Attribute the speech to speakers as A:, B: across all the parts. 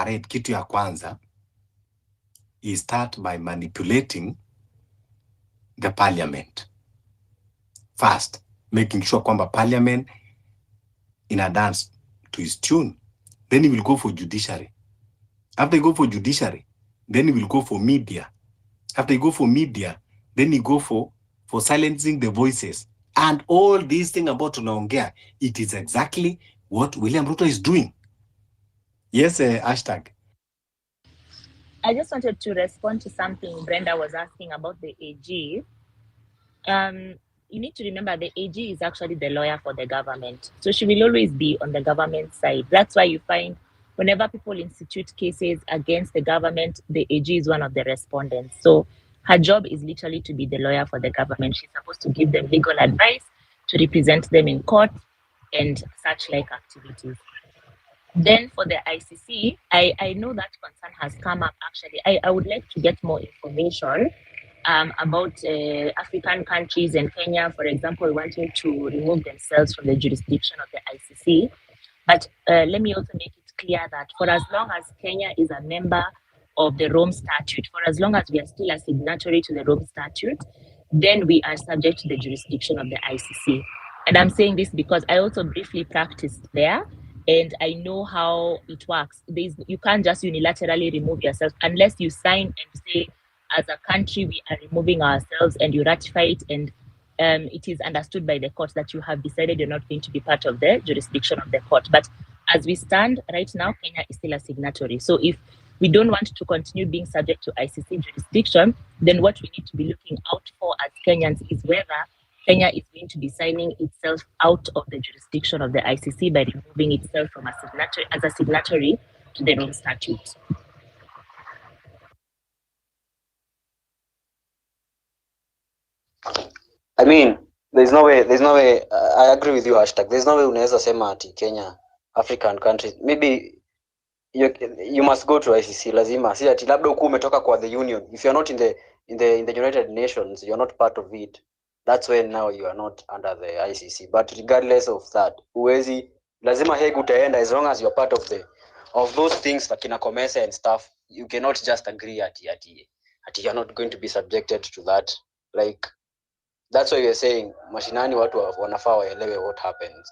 A: operate, kitu ya kwanza, he start by manipulating the parliament. First, making sure kwamba parliament in a dance to his tune. Then he will go for judiciary. After he go for judiciary, then he will go for media. After he go for media, then he go for silencing the voices. And all these things about tunaongea, it is exactly what William Ruto is doing. Yes, hashtag.
B: I just wanted to respond to something Brenda was asking about the AG. You need to remember the AG is actually the lawyer for the government. So she will always be on the government side. That's why you find whenever people institute cases against the government, the AG is one of the respondents. So her job is literally to be the lawyer for the government. She's supposed to give them legal advice, to represent them in court, and such like activities. Then for the ICC, I know that concern has come up actually. I would like to get more information about African countries and Kenya, for example, wanting to remove themselves from the jurisdiction of the ICC. But let me also make it clear that for as long as Kenya is a member of the Rome Statute, for as long as we are still a signatory to the Rome Statute, then we are subject to the jurisdiction of the ICC. And I'm saying this because I also briefly practiced there, and I know how it works. You can't just unilaterally remove yourself unless you sign and say, as a country, we are removing ourselves, and you ratify it, and it is understood by the court that you have decided you're not going to be part of the jurisdiction of the court. But as we stand right now, Kenya is still a signatory. So if we don't want to continue being subject to ICC jurisdiction, then what we need to be looking out for as Kenyans is whether Kenya is going to be signing itself out of the jurisdiction of the ICC by removing itself from as a signatory to the Rome Statute.
C: I mean, there's no way, I agree with you, hashtag. There's no way unaweza sema ati Kenya, African countries, maybe you must go to ICC, lazima. Si ati labda uku umetoka kwa the union. If you're not in the United Nations, you're not part of it. That's when now you are not under the ICC. But regardless of that, uwezi, lazima Hague utaenda as long as you're part of those things like kina Comesa and stuff. You cannot just agree ati you're not going to be subjected to that. Like, that's why you're saying mashinani watu wanafaa waelewe what happens.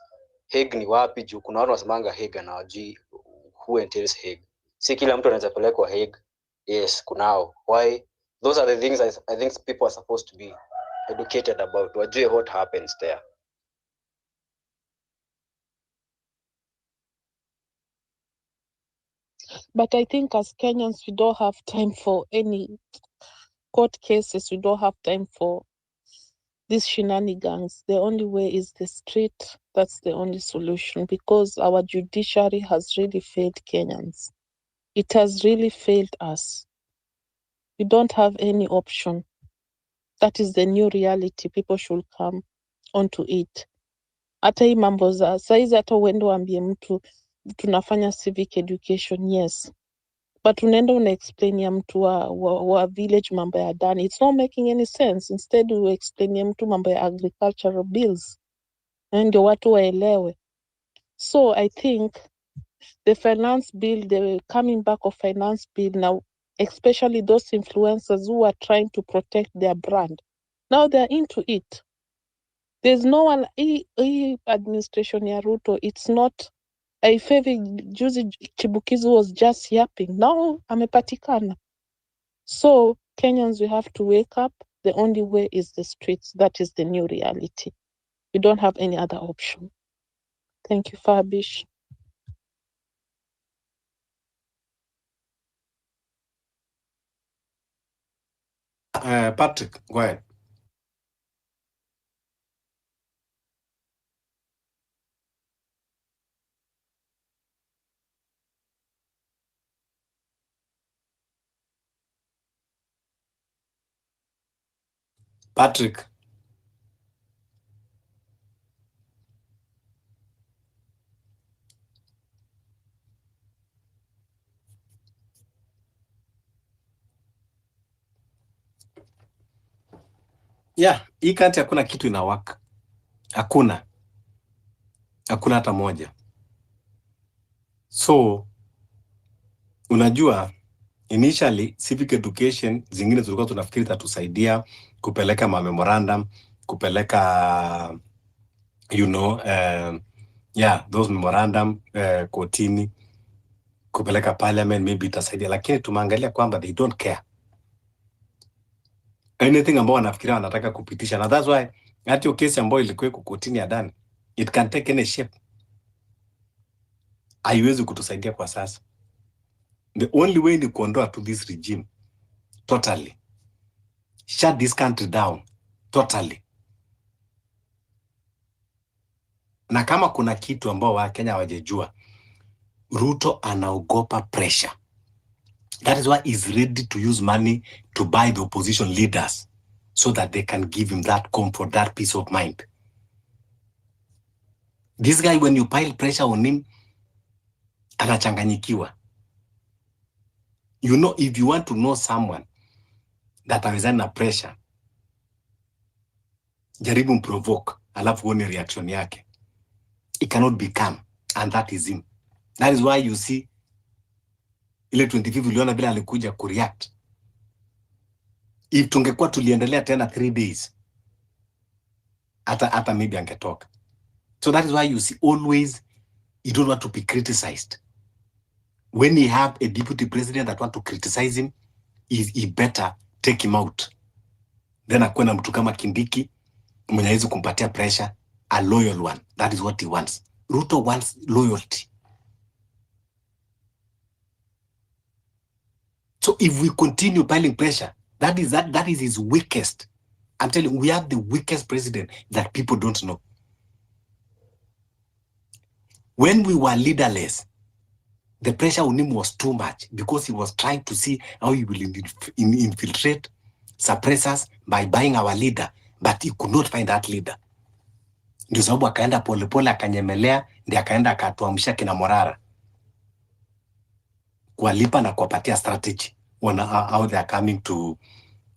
C: Hague ni wapi juu kuna watu wasemanga Hague na wajui who entails Hague. Si kila mtu anaweza pelekwa Hague. Yes, kunao. Why? Those are the things I think people are supposed to be educated about. Wajue what happens there.
D: But I think as Kenyans, we don't have time for any court cases. We don't have time for these shenanigans. The only way is the street. That's the only solution, because our judiciary has really failed Kenyans. It has really failed us. We don't have any option. That is the new reality. People should come onto it. Hata hii mambo za saizi, hata uende waambie mtu tunafanya civic education, yes, but unaenda una-explain ya mtu wa village mambo ya dani. It's not making any sense. Instead we explain ya mtu mambo ya agricultural bills, ndio watu waelewe. So I think the finance bill, the coming back of finance bill now, especially those influencers who are trying to protect their brand, now they're into it. There's no one, hii administration ya Ruto, it's not, Ifevi juzi Chibukizi was just yapping. Now amepatikana. So Kenyans, we have to wake up. The only way is the streets. That is the new reality. We don't have any other option. Thank you, Fabish.
A: Patrick, go ahead. Patrick. Yeah, hii kanti hakuna kitu inawaka. Hakuna hata moja. So Unajua, initially civic education zingine tulikuwa tunafikiri tatusaidia kupeleka memorandum, kupeleka those memorandum kotini, kupeleka parliament, maybe itasaidia, lakini tumeangalia kwamba they don't care anything ambao wanafikiria wanataka kupitisha, na that's why hata hiyo kesi ambayo ilikuwa kotini ya Dani, it can take any shape, haiwezi kutusaidia kwa sasa. The only way ni kuondoa to this regime totally, shut this country down totally. Na kama kuna kitu ambao Wakenya hawajajua, Ruto anaogopa pressure. That is why he's ready to use money to buy the opposition leaders so that they can give him that comfort, that peace of mind. This guy, when you pile pressure on him, anachanganyikiwa. You know, if you want to know someone that is under pressure, jaribu mprovoke, alafu uone reaction yake. It cannot be calm, and that is him. That is why you see, ile 25 uliona bila alikuja kureact. If tungekuwa tuliendelea tena 3 days, hata maybe angetoka. So that is why you see always, you don't want to be criticized. When you have a deputy president that want to criticize him, he better take him out. Then akuwe na mtu kama Kindiki, mwenye hawezi kumpatia pressure, a loyal one. That is what he wants. Ruto wants loyalty. So if we continue piling pressure, that is his weakest. I'm telling you, we have the weakest president that people don't know. When we were leaderless, the pressure on him was too much because he was trying to see how he will infiltrate, suppress us by buying our leader, but he could not find that leader. Ndio sababu akaenda polepole akanyemelea, ndio akaenda akatuamsha kina Morara, kuwalipa na kuwapatia strategy on how they are coming to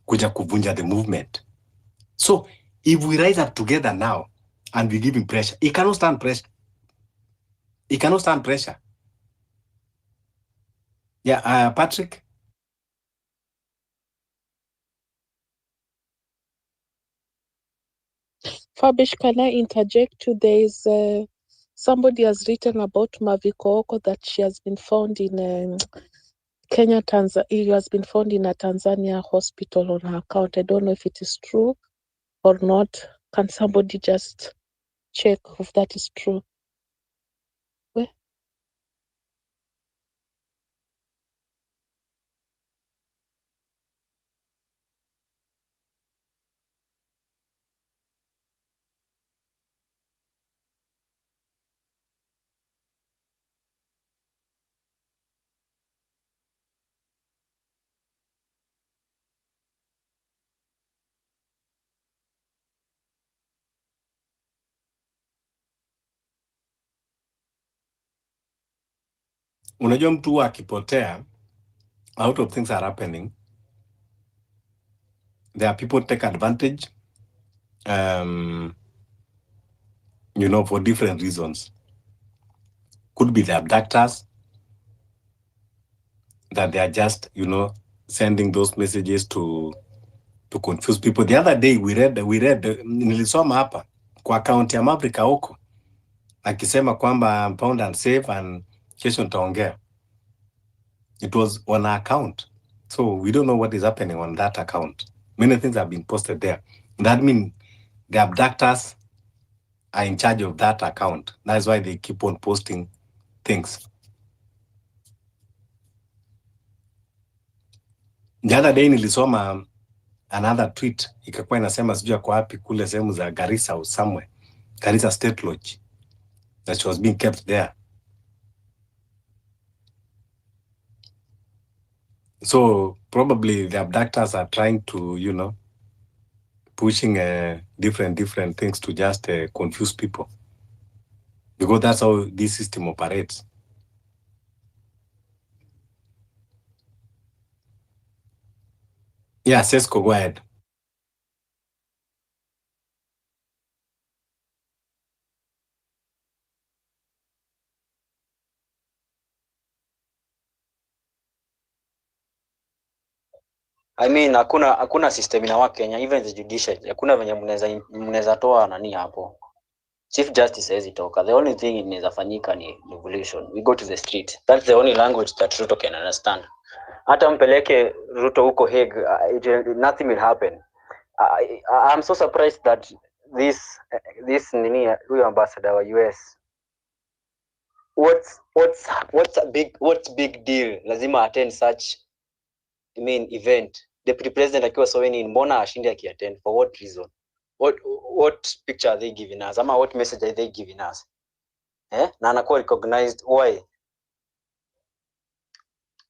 A: kuja kuvunja the movement. So if we rise up together now and we give him pressure, he cannot stand pressure. He cannot stand pressure. Yeah, Patrick?
D: Fabish, can I interject you? There is somebody has written about Maviko Oko that she has been found in Kenya, Tanzania. He has been found in a Tanzania hospital on her account. I don't know if it is true or not. Can somebody just check if that is true? Where?
A: Unajua mtu akipotea, a lot of things are happening. There are people take advantage, for different reasons. Could be the abductors, that they are just, sending those messages to confuse people. The other day we read nilisoma hapa kwa account ya Afrika huko akisema kwamba pound and save and kesho nitaongea. It was on our account. So we don't know what is happening on that account. Many things have been posted there. That means the abductors are in charge of that account. That's why they keep on posting things. The other day nilisoma another tweet ikakuwa inasema sijui kwa wapi kule sehemu za Garissa or somewhere, Garissa State Lodge, that she was being kept there. So probably the abductors are trying to, pushing different things to just confuse people, because that's how this system operates. Yeah, Sesko, go ahead.
C: I mean hakuna system ina work Kenya, even the judiciary. Hakuna venye mnaweza toa nani hapo. Chief Justice hawezi toka. The only thing inaweza fanyika ni revolution. We go to the street. That's the only language that Ruto can understand. Hata mpeleke Ruto huko Hague, nothing will happen. I'm so surprised that this nini huyo ambassador wa US, what's big deal lazima attend such event. Deputy president akiwa Soweto, mbona ashinde akiattend? For what reason? What picture are they giving us? Ama what message are they giving us? Na anakuwa recognized. Why?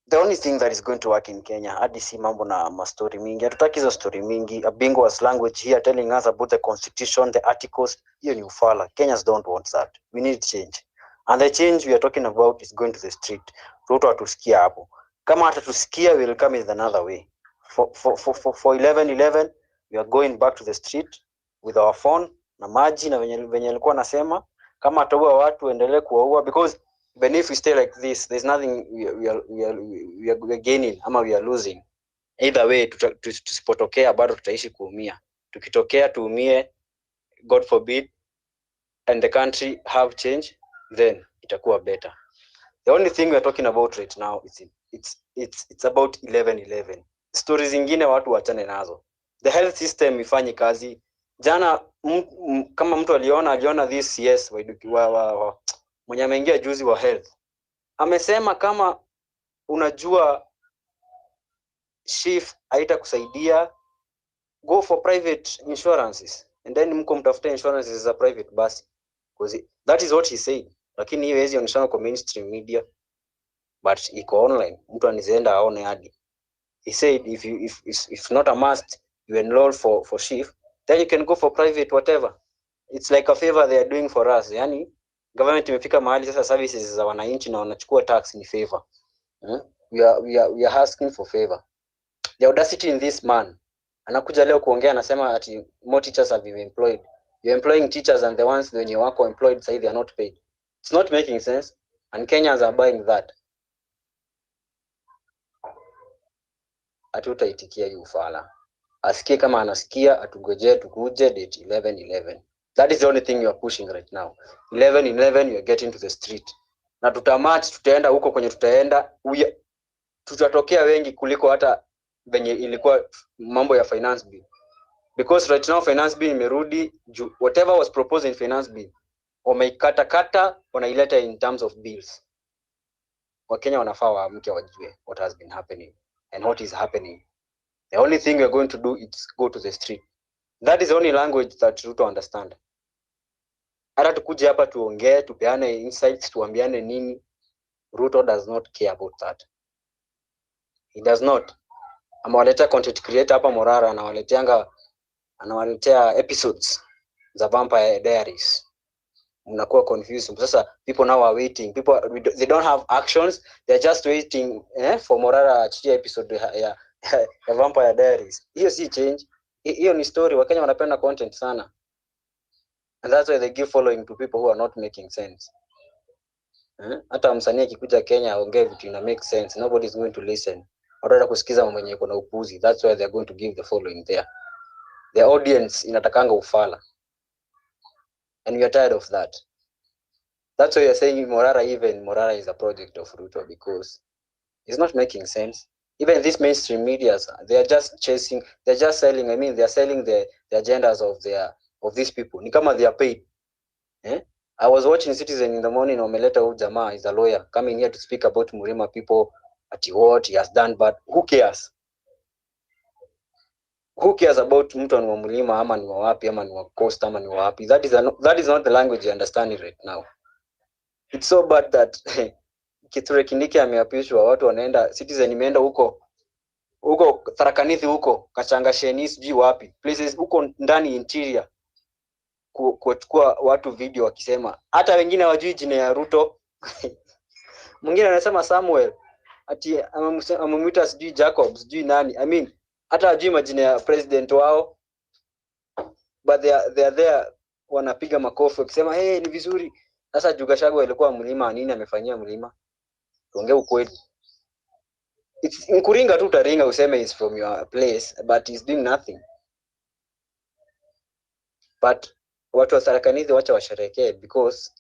C: The only thing that is going to work in Kenya, hadi si mambo na story mingi. Hatutaki hizo story mingi. A Bingwa's language here telling us about the constitution, the articles. Hiyo ni ufala. Kenyans don't want that. We need change. And the change we are talking about is going to the street. Ruto atusikia hapo. Kama atatusikia, we will come in another way. For 11-11, we are going back to the street with our phone na maji na venye alikuwa nasema. Kama ataua watu, endelee kuwaua, because even if we stay like this, there's nothing we are gaining ama we are losing. Either way, tusipotokea bado tutaishi kuumia. Tukitokea tuumie, God forbid, and the country have change, then itakuwa better. The only thing we are talking about right now it's about 11-11. Stories zingine watu waachane nazo. The health system ifanye kazi. Jana kama mtu aliona this CS mwenye ameingia juzi wa health, amesema kama unajua shift haitakusaidia, go for private insurances, and then mko mtafuta insurances za private basi, because that is what he said. Lakini hiyo hizi onyeshana kwa mainstream media, but iko online, mtu anizeenda aone hadi. He said if not a must you enroll for shift, then you can go for private whatever. It's like a favor they are doing for us. Yani government imefika mahali sasa services za wananchi na wanachukua tax in favor. We are asking for favor. The audacity in this man. Anakuja leo kuongea, anasema ati more teachers have been employed. You're employing teachers and the ones when you wako employed say they are not paid. It's not making sense, and Kenyans are buying that. Hatutaitikia hiyo ufala. Asikie kama anasikia, atugojee tukuje date 11-11. That is the only thing you are pushing right now. 11-11, you are getting to the street. Na tutamatch, tutaenda huko kwenye tutaenda, tutatokea wengi kuliko hata venye ilikuwa mambo ya finance bill. Because right now finance bill imerudi, whatever was proposed in finance bill, wameikata wanaileta in terms of bills. Wakenya wanafaa waamke wajue what has been happening and what is happening. The only thing we are going to do is go to the street. That is the only language that Ruto understand. Hata tukuje hapa tuongee, tupeane insights, tuambiane nini, Ruto does not care about that. He does not. Amewaletea content creator hapa Morara, anawaletea episodes za Vampire Diaries. Mnakuwa confused. Sasa people now are waiting. They don't have actions. They're just waiting for Morara achie episode ya Vampire Diaries. Hiyo si change. Hiyo ni story. Wakenya wanapenda content sana. And that's why they give following to people who are not making sense. Hata msanii akikuja Kenya aongee vitu ina make sense, nobody is going to listen. Wataenda kusikiza mambo yenye kuna upuzi. That's why they are going to give the following there. The audience inatakanga ufala. And we are tired of that. That's why you are saying Morara is a project of Ruto, because it's not making sense. Even these mainstream medias, they are just selling, they are selling the agendas of these people. Ni kama they are paid. I was watching Citizen in the morning, wameleta huyu jamaa is a lawyer coming here to speak about Murima people, at what he has done, but who cares? Who cares about mtu wa Mlima ama ni wapi ama ni wa Coast ama ni wapi? That is not the language you understand right now. It's so bad that Kithure Kindiki ameapishwa, watu wanaenda Citizen imeenda huko Tharakanithi huko Kachangasheni sijui wapi places huko ndani interior kuchukua watu video wakisema, hata wengine hawajui jina ya Ruto. Mwingine anasema Samuel ati amemwita sijui Jacob sijui nani. I mean hata hawajui majina ya president wao, but they are there wanapiga makofi wakisema ni vizuri. Sasa Gachagua alikuwa Mlima, nini amefanyia Mlima? Tuongee ukweli. it's Nkuringa tu utaringa useme is from your place, but he's doing nothing. But watu wa Tharaka-Nithi wacha washerekee, because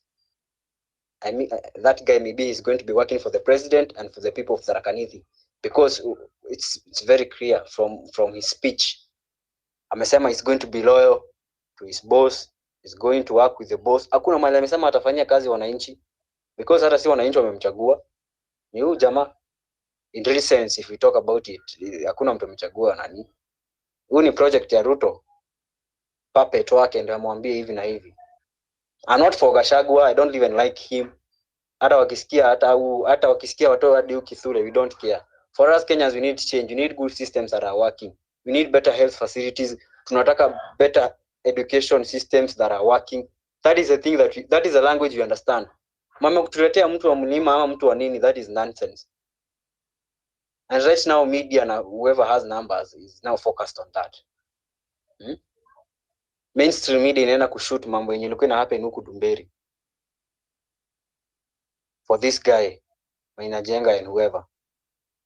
C: I mean, that guy maybe is going to be working for the president and for the people of Tharaka-Nithi, because it's very clear from his speech. Amesema he's going to be loyal to his boss, he's going to work with the boss. Hakuna mahali amesema atafanyia kazi wananchi, because hata si wananchi wamemchagua, ni huyu jamaa. In real sense, if we talk about it, hakuna mtu amechagua nani. Huyu ni project ya Ruto, puppet wake ndio amwambie hivi na hivi. I'm not for Gachagua, I don't even like him. Hata wakisikia watu hadi Kithure, we don't care. For us Kenyans, we need change. We need good systems that are working. We need better health facilities. Tunataka better education systems that are working. That is the thing that is the language we understand. Mama kutuletea mtu wa mlima ama mtu wa nini, that is nonsense. And right now media na whoever has numbers is now focused on that. Mainstream media inaenda kushoot mambo yenye ilikuwa ina happen huku Dumberi for this guy Maina Jenga and whoever.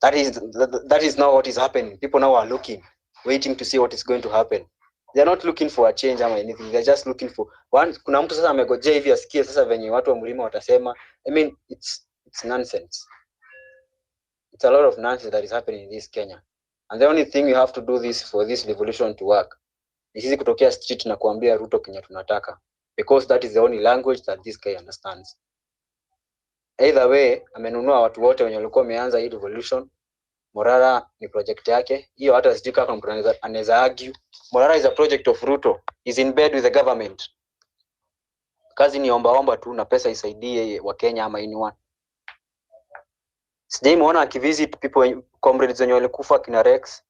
C: That is not what is happening. People now are looking, waiting to see what is going to happen. They are not looking for a change or anything. They are just looking for one. Kuna mtu sasa amegojea hivi asikie sasa venye watu wa mlima watasema. I mean, it's nonsense. It's a lot of nonsense that is happening in this Kenya. And the only thing you have to do this for this revolution to work ni sisi kutokea street na kuambia Ruto Kenya tunataka, because that is the only language that this guy understands. Either way, amenunua watu wote wenye walikuwa wameanza hii revolution. Morara ni project yake. Hiyo hata sijui kama mtu anaweza argue. Morara is a project of Ruto. Is in bed with the government. Kazi ni omba tu na pesa isaidie wa Kenya ama anyone. Sijai muona akivisit people, comrades wenye walikufa kina Rex.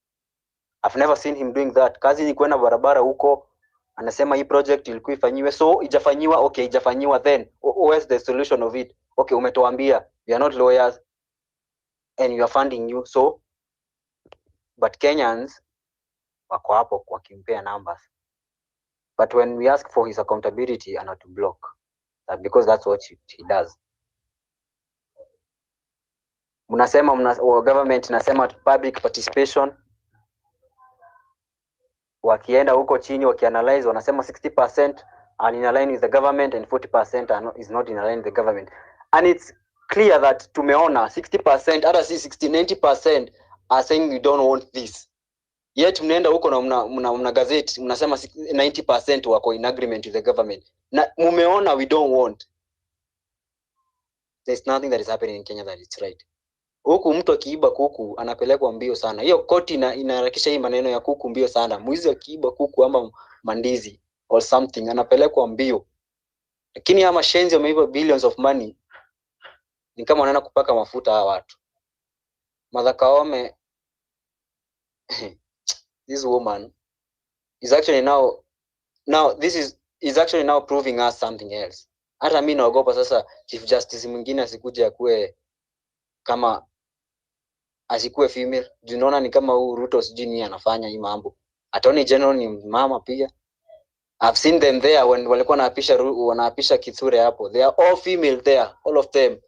C: I've never seen him doing that. Kazi ni kwenda barabara huko, anasema hii project ilikuwa ifanyiwe, so ijafanyiwa. Okay, ijafanyiwa, then where's the solution of it? Okay, umetoambia we are not lawyers and you are funding you, so but Kenyans wako hapo wakimpea numbers. But when we ask for his accountability, and to block that, because that's what he does. Mnasema government nasema public participation, wakienda huko chini wakianalyze wanasema 60% are in line with the government and 40% is not in line with the government. And it's clear that tumeona 60%, hata si 60-90% are saying we don't want this. Yet mnaenda huko na mna gazeti mnasema 90% wako in agreement with the government. Na mumeona we don't want. There's nothing that is happening in Kenya that is right. Huku mtu akiiba kuku anapelekwa mbio sana. Hiyo koti inaharakisha hii maneno ya kuku mbio sana. Mwizi akiiba kuku ama mandizi or something anapelekwa mbio. Lakini ama shenzi wameiba billions of money, ni kama wanaenda kupaka mafuta hawa watu. Martha Koome this woman is actually now this is actually now proving us something else. Hata mimi naogopa sasa Chief Justice mwingine asikuje akue kama asikuwe female. Tunaona ni kama huu Ruto sijui nini anafanya hii mambo. Attorney General ni mama pia. I've seen them there when walikuwa wanaapisha Kithure hapo. They are all female there, all of them.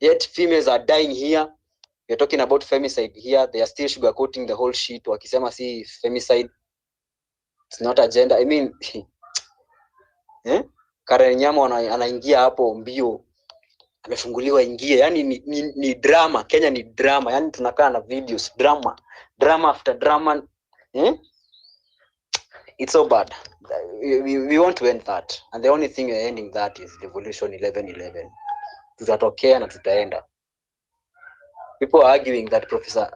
C: Yet females are dying here. We're talking about femicide here. They are still sugarcoating the whole shit. Wakisema si femicide, it's not a gender. I mean, Karen Nyamo anaingia hapo mbio. Amefunguliwa ingie. Yani ni drama. Kenya ni drama. Yani tunakaa na videos. Drama after drama. It's so bad. We want to end that. And the only thing we're ending that is Revolution 1111. Tutatokea na tutaenda. People are arguing that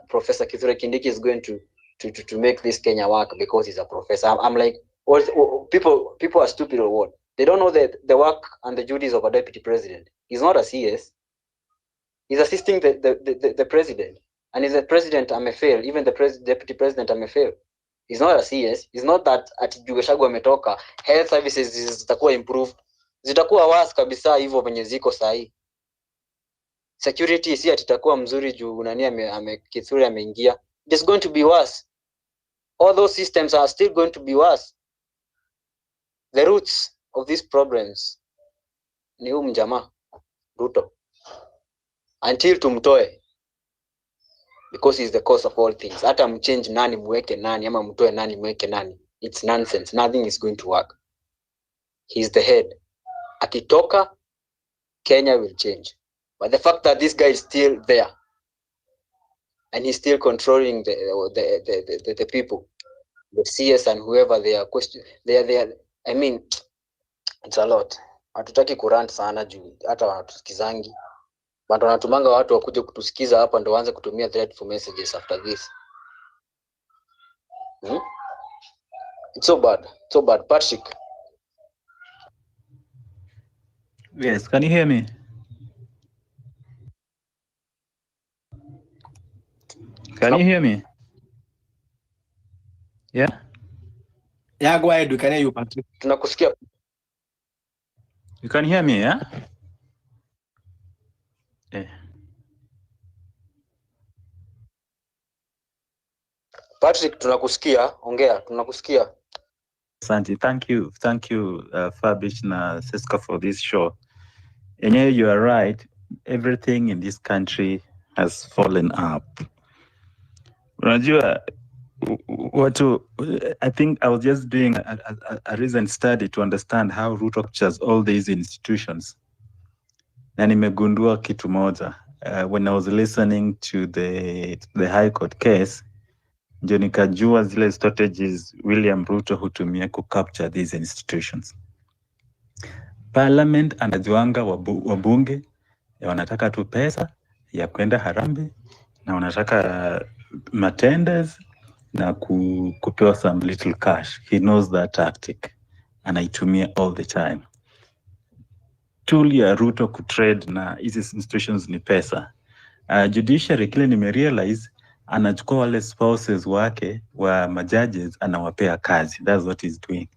C: Professor Kithure Kindiki is going to make this Kenya work because he's a professor. I'm like, people are stupid or what? They don't know the work and the duties of a deputy president. He's not a CS. He's assisting the president. And if the president may fail, even the deputy president may fail. He's not a CS. It's not that ati Gachagua ametoka health services zitakuwa improved. Zitakuwa worse kabisa hivyo venye ziko sahi. Security si atitakuwa mzuri juu nani Kithure ameingia. It's going to be worse. All those systems are still going to be worse. The roots of these problems ni mjamaa Ruto. Until tumtoe. because he's the cause of all things. Hata mchange nani mweke nani ama mtoe nani mweke nani, it's nonsense. Nothing is going to work. He's the head. Akitoka, Kenya will change. But the fact that this guy is still there and he's still controlling the people, the CS and whoever they are I mean, it's a lot. Hatutaki kurant sana juu hata wanatusikizangi. But wanatumanga watu wakuje kutusikiza hapa ndo waanze kutumia threatful messages after this. It's so bad. So bad. Patrick.
E: Yes, can you hear me? Can you hear me? Yeah?
A: Yeah, go ahead. We can hear you, Patrick.
C: Tunakusikia.
E: You can hear me, yeah? Yeah.
C: Patrick, tunakusikia. Ongea, tunakusikia.
E: Santi, thank you, Fabish na Siska for this show. And yeah, you are right. Everything in this country has fallen up. Unajua, I think I was just doing a recent study to understand how Ruto captures all these institutions. Na nimegundua kitu moja. When I was listening to the High Court case, ndio nikajua zile strategies William Ruto hutumia capture these institutions. Parliament anajuanga wabunge wanataka tu pesa ya kwenda harambe na wanataka matenders na kupewa some little cash. He knows that tactic. Anaitumia all the time. Tool ya Ruto kutrade na hizi institutions ni pesa. Judiciary kile nimerealize anachukua wale spouses wake wa majudges anawapea kazi. That's what he's doing.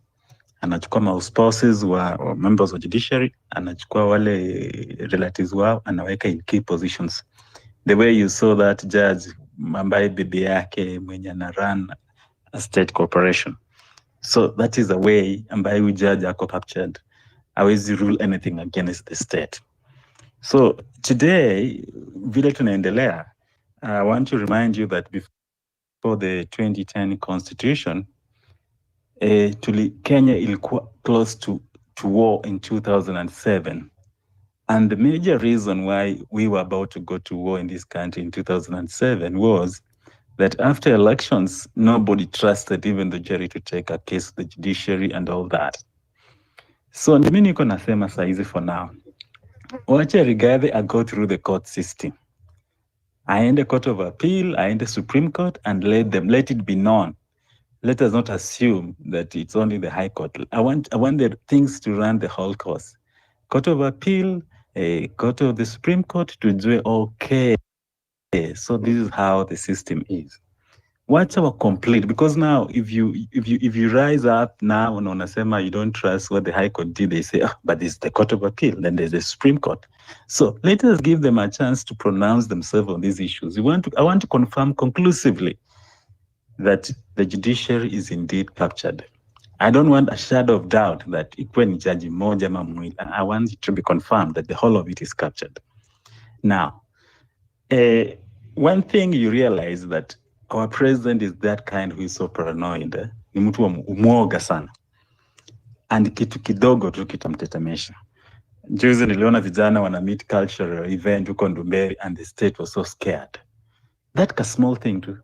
E: Anachukua spouses wa members of judiciary, anachukua wale relatives wao anaweka in key positions. The way you saw that judge ambaye bibi yake mwenye ana run a state corporation. So that is a way ambaye we judge ako captured. Hawezi rule anything against the state. So today, vile tunaendelea, I want to remind you that before the 2010 constitution, Kenya ilikuwa close to war in 2007. And the major reason why we were about to go to war in this country in 2007 was that after elections, nobody trusted even the jury to take a case, the judiciary and all that. So mimi niko nasema saizi for now, wacha Rigathi I go through the court system. Aende Court of Appeal, aende Supreme Court, and let it be known. Let us not assume that it's only the High Court. I want the things to run the whole course. Court of Appeal, Court of the Supreme Court to do okay. So this is how the system is. What's our complete? Because now, if you rise up now and unasema you don't trust what the High Court did, they say, but this is the Court of Appeal, then there's the Supreme Court. So let us give them a chance to pronounce themselves on these issues. I want to confirm conclusively that the judiciary is indeed captured. I don't want a shadow of doubt that ikwe jaji moja ama mwili. I want it to be confirmed that the whole of it is captured. Now, one thing you realize that our president is that kind who is so paranoid. Ni mtu wa umoga sana. And kitu kidogo tu kitamtetemesha. Juzi niliona vijana wana meet cultural event huko Ndumberi and the state was so scared. That small thing too,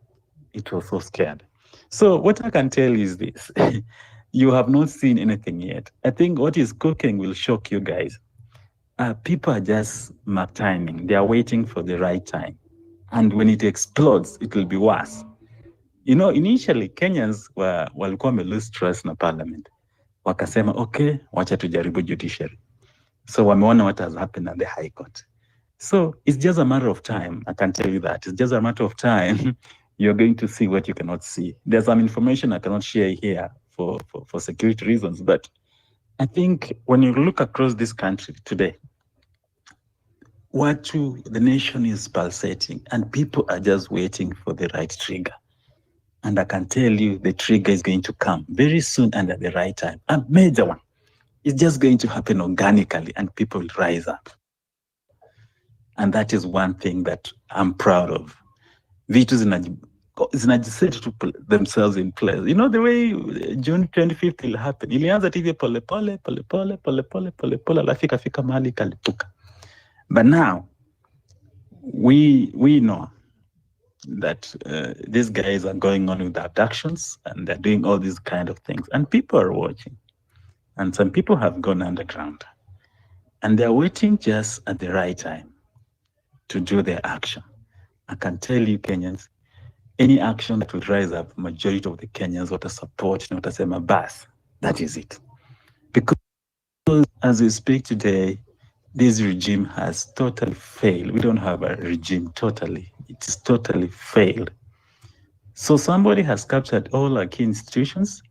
E: it was so scared. So what I can tell you is this. You have not seen anything yet. I think what is cooking will shock you guys. People are just mark timing. They are waiting for the right time. And when it explodes, it will be worse. You know, initially Kenyans walikuwa lose trust na parliament. Wakasema, okay, wacha tujaribu judiciary. So wameona what has happened at the High Court. So it's just a matter of time. I can tell you that. It's just a matter of time. You're going to see what you cannot see. There's some information I cannot share here for security reasons. But I think when you look across this country today, the nation is pulsating and people are just waiting for the right trigger. And I can tell you the trigger is going to come very soon and at the right time. A major one. It's just going to happen organically and people will rise up. And that is one thing that I'm proud of. vitu zinajiset to themselves in place. You know, the way June 25th will happen. Ilianza TV pole pole pole pole pole pole pole pole, alafu ikafika mahali ikalipuka. But now we know that these guys are going on with the abductions and they're doing all these kind of things, and people are watching, and some people have gone underground and they're waiting just at the right time to do their action. I can tell you, Kenyans, any action that will rise up, majority of the Kenyans what support, what say, bas, that is it. Because as we speak today, this regime has totally failed. We don't have a regime totally. It is totally failed. So somebody has captured all our key institutions,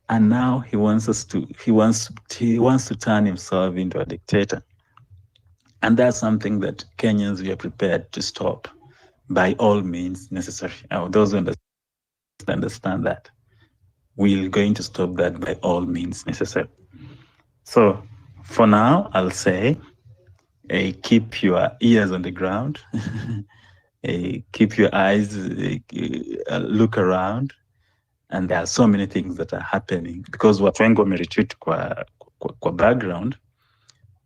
E: and now he wants to turn himself into a dictator. And that's something that Kenyans, we are prepared to stop by all means necessary. Those who understand that, we're going to stop that by all means necessary. So for now, I'll say, keep your ears on the ground, keep your eyes, look around, and there are so many things that are happening because watu wengi wameretreat kwa background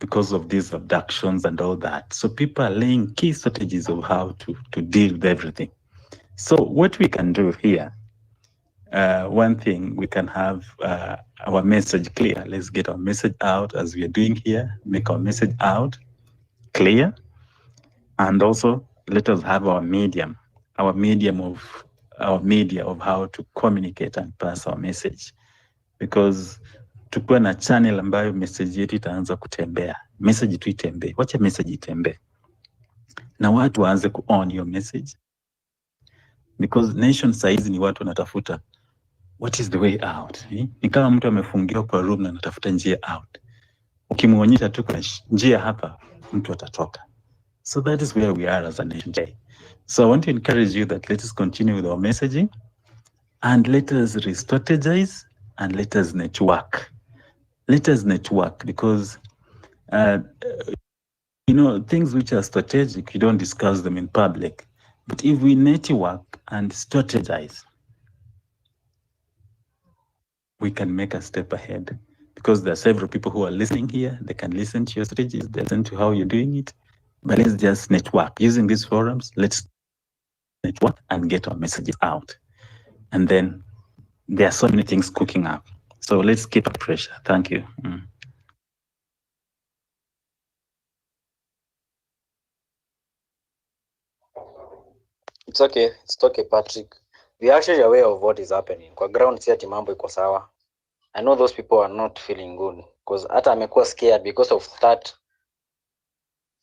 E: because of these abductions and all that. So people are laying key strategies of how to deal with everything. So what we can do here, one thing, we can have our message clear. Let's get our message out as we are doing here, make our message out clear. And also let us have our medium of how to communicate and pass our message. Because tukuwe na channel ambayo message yetu itaanza kutembea. Message tu itembee. Wacha message itembee. Na watu waanze ku-on your message. Because nation size ni watu wanatafuta what is the way out. Ni kama mtu amefungiwa kwa room na anatafuta njia out. Ukimuonyesha tu kuna njia hapa, mtu atatoka. So that is where we are as a nation today. So I want to encourage you that let us continue with our messaging and let us re-strategize and let us network. Let us network because, things which are strategic, you don't discuss them in public. But if we network and strategize, we can make a step ahead because there are several people who are listening here. They can listen to your strategies, they listen to how you're doing it. But let's just network. Using these forums, let's network and get our messages out. And then there are so many things cooking up. So let's keep up pressure. Thank you.
C: It's okay, Patrick. We are actually aware of what is happening. Kwa ground si ati mambo iko sawa. I know those people are not feeling good because hata amekuwa scared because of that.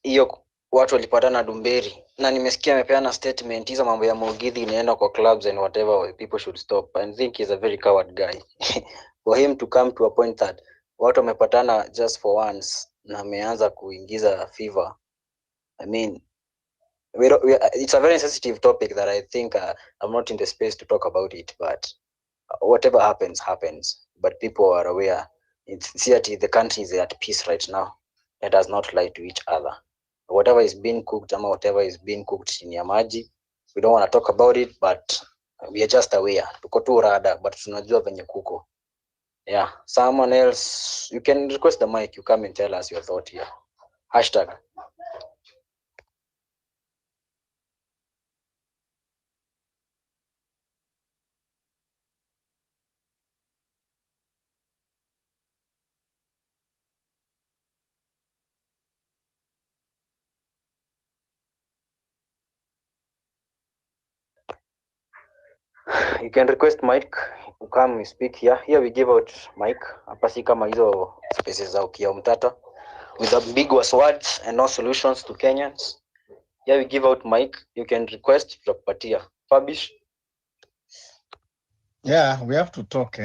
C: Hiyo watu walipatana Dumberi na nimesikia amepeana statement hizo mambo ya Mugithi inaenda kwa clubs and whatever, people should stop. I think he's a very coward guy. For him to come to a point that watu wamepatana just for once na ameanza kuingiza fever. I mean, it's a very sensitive topic that I think I'm not in the space to talk about it, but whatever happens. But people are aware. The country is at peace right now. Let us not lie to each other. Whatever is being cooked, whatever is being cooked in Yamaji, we don't want to talk about it, but we are just aware. Tuko tu rada, but tunajua venye kuko. Yeah, someone else, you can request the mic, you come and tell us your thought here. Hashtag. You can request mic, you come, we speak here. Here we give out mic. Hapa si kama hizo spaces za ukia mtata with ambiguous words and no solutions to Kenyans. Here we give out mic. You can request tutakupatia. Fabish.
A: Yeah, we have to talk,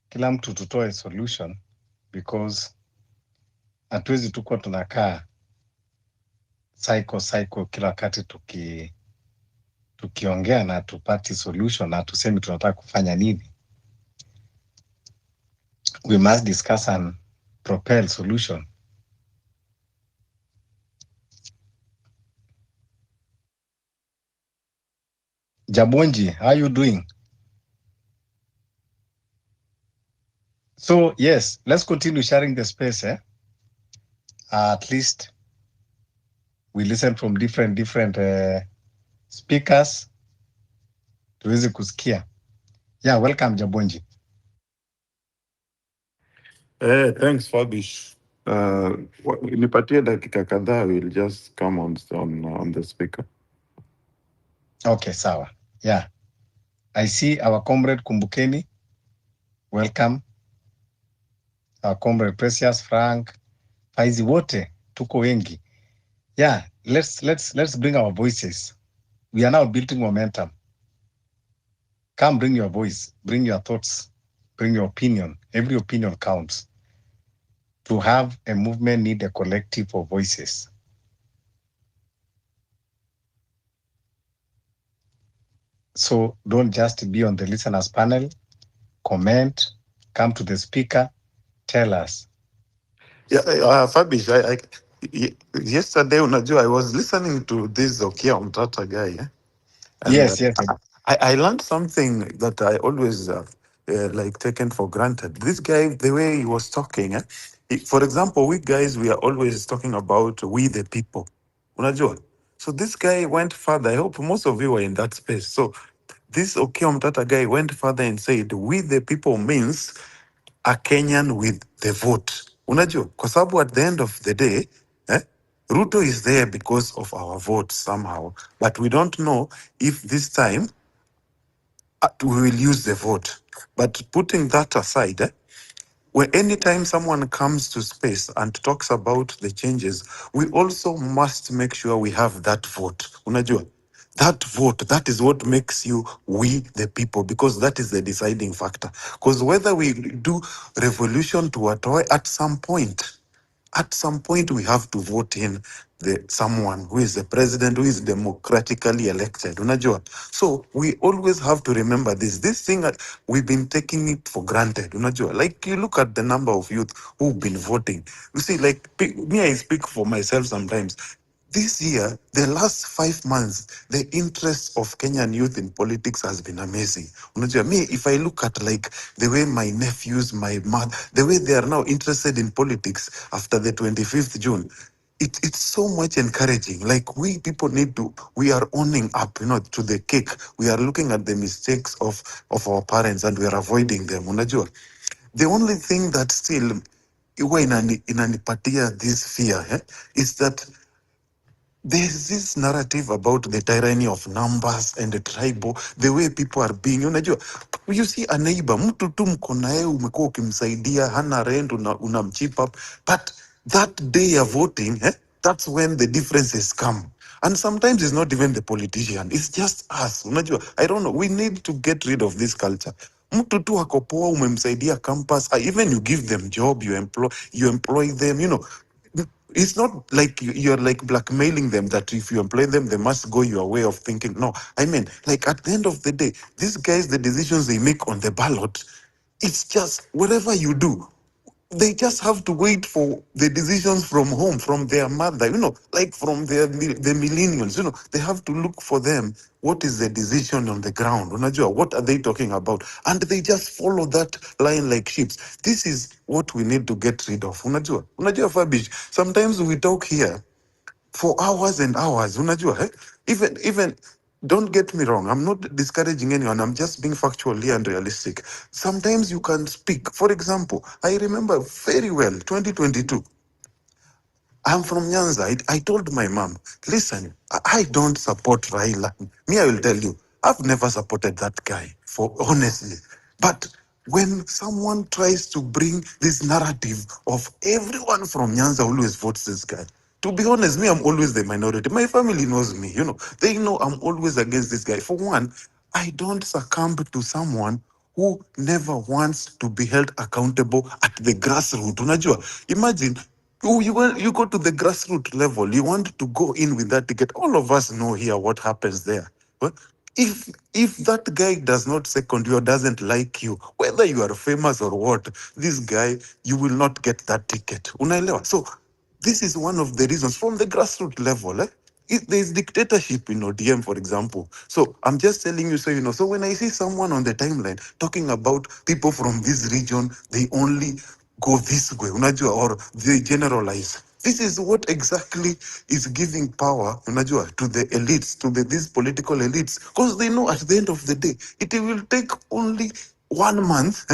A: kila mtu tutoe solution because hatuwezi tukuwa tunakaa cycle kila wakati tukiongea na tupati solution na tuseme tunataka kufanya nini. We must discuss and propel solution. Jabonji, how are you doing? So yes, let's continue sharing the space. At least we listen from different speakers tuweze kusikia. Yeah, welcome Jabonji.
F: Thanks Fabish. Nipatie dakika kadhaa, we'll just come on the speaker.
A: Okay, sawa. Yeah. I see our comrade Kumbukeni. Welcome. Our comrade Precious, Frank, Faizi, wote tuko wengi. Yeah, let's bring our voices. We are now building momentum. Come bring your voice, bring your thoughts, bring your opinion. Every opinion counts. To have a movement, need a collective of voices. So don't just be on the listeners panel, comment, come to the speaker, tell us.
F: Yeah, Fabish, yesterday, unajua, I was listening to this Okia Mtata guy. And
A: Yes.
F: I learned something that I always like taken for granted. This guy, the way he was talking, for example, we guys, we are always talking about we the people. Unajua? So this guy went further. I hope most of you were in that space. So this Okia Mtata guy went further and said, we the people means a Kenyan with the vote. Unajua? Kwa sababu at the end of the day, Ruto is there because of our vote somehow, but we don't know if this time we will use the vote. But putting that aside, when anytime someone comes to space and talks about the changes, we also must make sure we have that vote. Unajua? That vote, that is what makes you we the people, because that is the deciding factor. Because whether we do revolution to a toy, at some point we have to vote in someone who is the president, who is democratically elected. Unajua? So we always have to remember this thing, we've been taking it for granted. Unajua? Like you look at the number of youth who've been voting. You see, like me, I speak for myself sometimes. This year, the last 5 months, the interest of Kenyan youth in politics has been amazing. Unajua, me, if I look at like the way my nephews, my mother, the way they are now interested in politics after the 25th June, it's so much encouraging. Like we people we are owning up, to the cake. We are looking at the mistakes of our parents and we are avoiding them. Unajua, the only thing that still huwa inanipatia this fear is that there's this narrative about the tyranny of numbers and the tribal, the way people are being, unajua, you see a neighbor, mtu tu mko naye umekuwa ukimsaidia, hana rent, unamchip up, but that day of voting, that's when the differences come. And sometimes it's not even the politician, it's just us. Unajua, I don't know, we need to get rid of this culture. Mtu tu ako poa, umemsaidia campus, even you give them job, you employ them, it's not like you're like blackmailing them that if you employ them, they must go your way of thinking. No, I mean, like at the end of the day, these guys, the decisions they make on the ballot, it's just whatever you do, they just have to wait for the decisions from home, from their mother, like from the millennials, they have to look for them. What is the decision on the ground? Unajua, what are they talking about? And they just follow that line like sheep. This is what we need to get rid of. Unajua, Fabish, sometimes we talk here for hours and hours. Unajua, even don't get me wrong, I'm not discouraging anyone, I'm just being factually and realistic. Sometimes you can speak. For example, I remember very well 2022. I'm from Nyanza. I told my mom, listen, I don't support Raila. Me, I will tell you, I've never supported that guy, for honestly. But when someone tries to bring this narrative of everyone from Nyanza always votes this guy, to be honest, me, I'm always the minority. My family knows me, They know I'm always against this guy. For one, I don't succumb to someone who never wants to be held accountable at the grassroots. Unajua, imagine you go to the grassroots level, you want to go in with that ticket. All of us know here what happens there. But if that guy does not second you or doesn't like you, whether you are famous or what, this guy, you will not get that ticket. Unaelewa? So this is one of the reasons from the grassroots level. There's dictatorship in ODM, for example. So I'm just telling you, so you know. So when I see someone on the timeline talking about people from this region, they only go this way, unajua, or they generalize. This is what exactly is giving power, unajua, to the elites, to these political elites, because they know at the end of the day, it will take only 1 month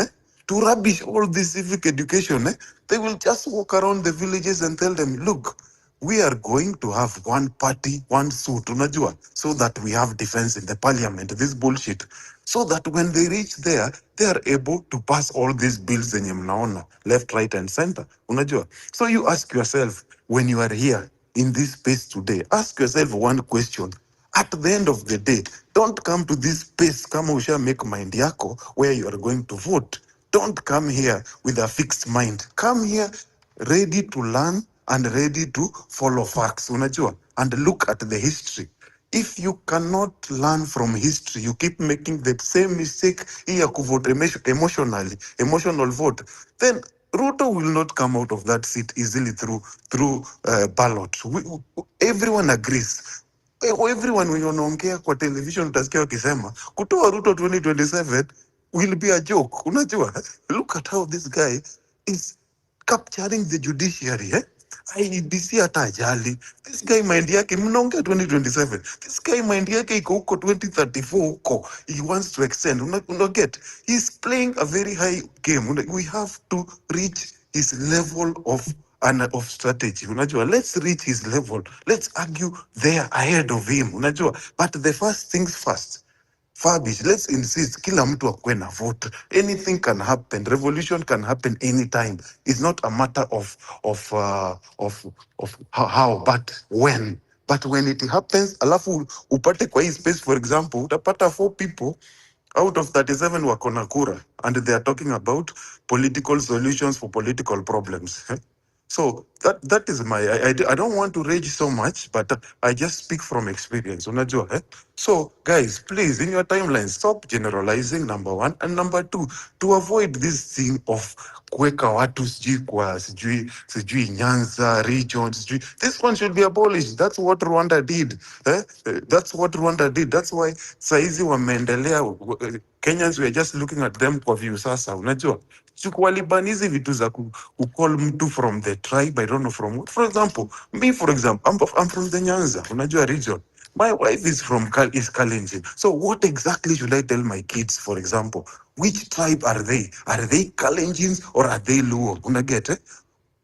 F: to rubbish all this civic education. They will just walk around the villages and tell them, look, we are going to have one party, one suit, unajua, so that we have defense in the parliament, this bullshit. So that when they reach there, they are able to pass all these bills zenye mnaona, left, right, and center, unajua. So you ask yourself, when you are here in this space today, ask yourself one question. At the end of the day, don't come to this space kama usha make mind yako where you are going to vote. Don't come here with a fixed mind. Come here ready to learn and ready to follow facts, unajua, and look at the history. If you cannot learn from history, you keep making the same mistake here to vote emotional vote, then Ruto will not come out of that seat easily through ballot. Everyone agrees. Everyone wenye wanaongea kwa television utasikia wakisema kutoa Ruto 2027 will be a joke. Unajua, look at how this guy is capturing the judiciary. IEBC hata ajali. This guy mind yake, mnaongea 2027. This guy mind yake iko huko 2034 huko. He wants to extend. Get? He's playing a very high game. We have to reach his level of strategy. Unajua, let's reach his level. Let's argue there ahead of him. Unajua, but the first things first. Fabish, let's insist kila mtu akuwe na vote. Anything can happen. Revolution can happen anytime. It's not a matter of how, but when. But when it happens, alafu upate kwa hii space, for example, utapata 4 people out of 37 wako na kura, and they are talking about political solutions for political problems. So that is my, I don't want to rage so much, but I just speak from experience. Unajua, So guys, please, in your timeline, stop generalizing, number 1. And number 2, to avoid this thing of kuweka watu sijui kwa sijui Nyanza region, sijui. This one should be abolished. That's what Rwanda did. That's what Rwanda did. That's why saizi wameendelea. Kenyans, we are just looking at them kwa view sasa, unajua. Walibani hizi vitu za call mtu from the tribe, I don't know from what. For example, me, for example, I'm from the Nyanza, unajua region. My wife is from Kalenjin. So what exactly should I tell my kids, for example? Which tribe are they? Are they Kalenjins or are they Luo? Unaget,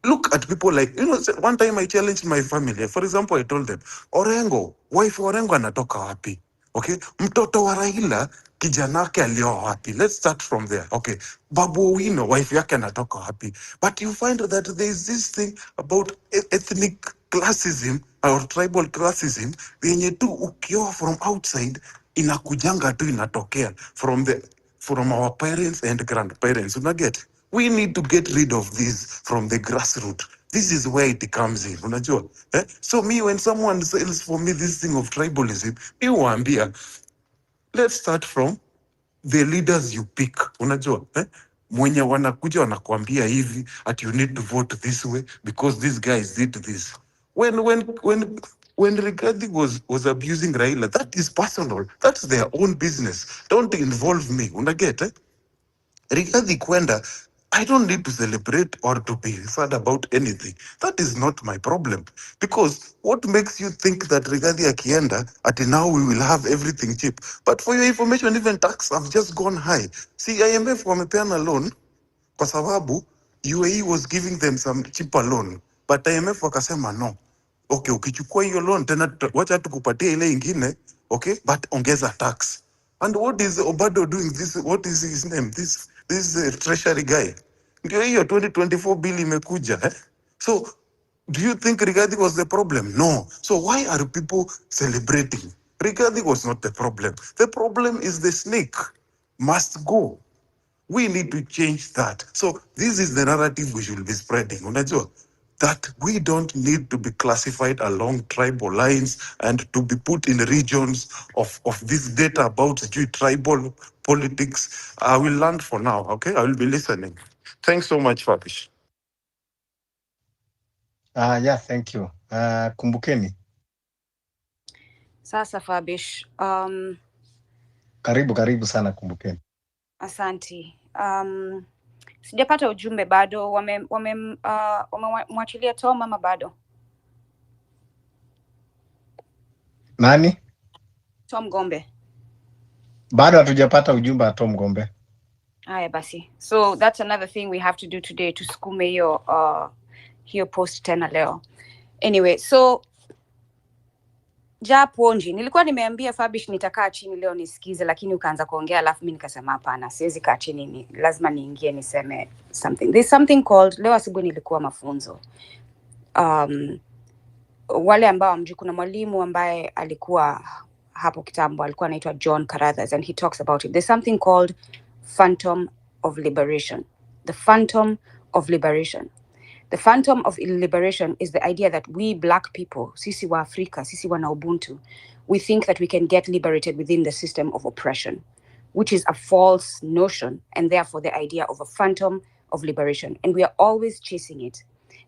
F: Look at people like, one time I challenged my family. For example, I told them, Orengo, wife Orengo anatoka wapi? Okay, mtoto wa Raila kijana wake alioa wapi? Let's start from there. Okay, Babu Owino, wife yake anatoka wapi? But you find that there is this thing about ethnic classism or tribal classism yenye tu ukioa from outside inakujanga tu inatokea from our parents and grandparents. Unaget? We need to get rid of this from the grassroots. This is where it comes in. Unajua? So me, when someone says for me this thing of tribalism, mi huambia, let's start from the leaders you pick. Unajua? Mwenye wanakuja wanakuambia hivi at you need to vote this way because these guys did this. When Rigathi was abusing Raila, that is personal. That's their own business. Don't involve me. Unaget? Rigathi kwenda, I don't need to celebrate or to be sad about anything. That is not my problem. Because what makes you think that Rigathi akienda, at now we will have everything cheap? But for your information, even tax have just gone high. See, IMF wamepeana loan kwa sababu UAE was giving them some cheaper loan. But IMF wakasema no. Okay, ukichukua hiyo loan tena wacha tukupatie ile ingine, okay, but ongeza tax. And what is Obado doing this? What is his name? This treasury guy. Ndio hiyo 2024 bill imekuja. So do you think Rigathi was the problem? No. So why are people celebrating? Rigathi was not the problem. The problem is the snake must go. We need to change that. So this is the narrative we should be spreading. Unajua? That we don't need to be classified along tribal lines and to be put in regions of this data about tribal politics. I will land for now, okay? I will be listening. Thanks so much, Fabish.
A: Yeah, thank you. Kumbukeni,
G: Sasa Fabish,
A: Karibu sana Kumbukeni.
G: Asanti. Sijapata ujumbe bado. Wamemwachilia Tom ama bado?
A: Nani?
G: Tom Gombe.
A: Bado hatujapata ujumbe wa Tom Gombe.
G: Haya basi. So that's another thing we have to do today, tusukume hiyo post tena leo. Anyway, so Japonji, nilikuwa nimeambia Fabish nitakaa chini leo nisikize, lakini ukaanza kuongea alafu mimi nikasema hapana, siwezi kaa chini, lazima niingie niseme something. There's something called, leo asubuhi nilikuwa mafunzo. Wale ambao mjui, kuna mwalimu ambaye alikuwa hapo kitambo, alikuwa anaitwa John Carruthers, and he talks about it. There's something called phantom of liberation. The phantom of liberation. The phantom of liberation is the idea that we black people, sisi wa Afrika, sisi wana Ubuntu, we think that we can get liberated within the system of oppression, which is a false notion, and therefore the idea of a phantom of liberation. And we are always chasing it.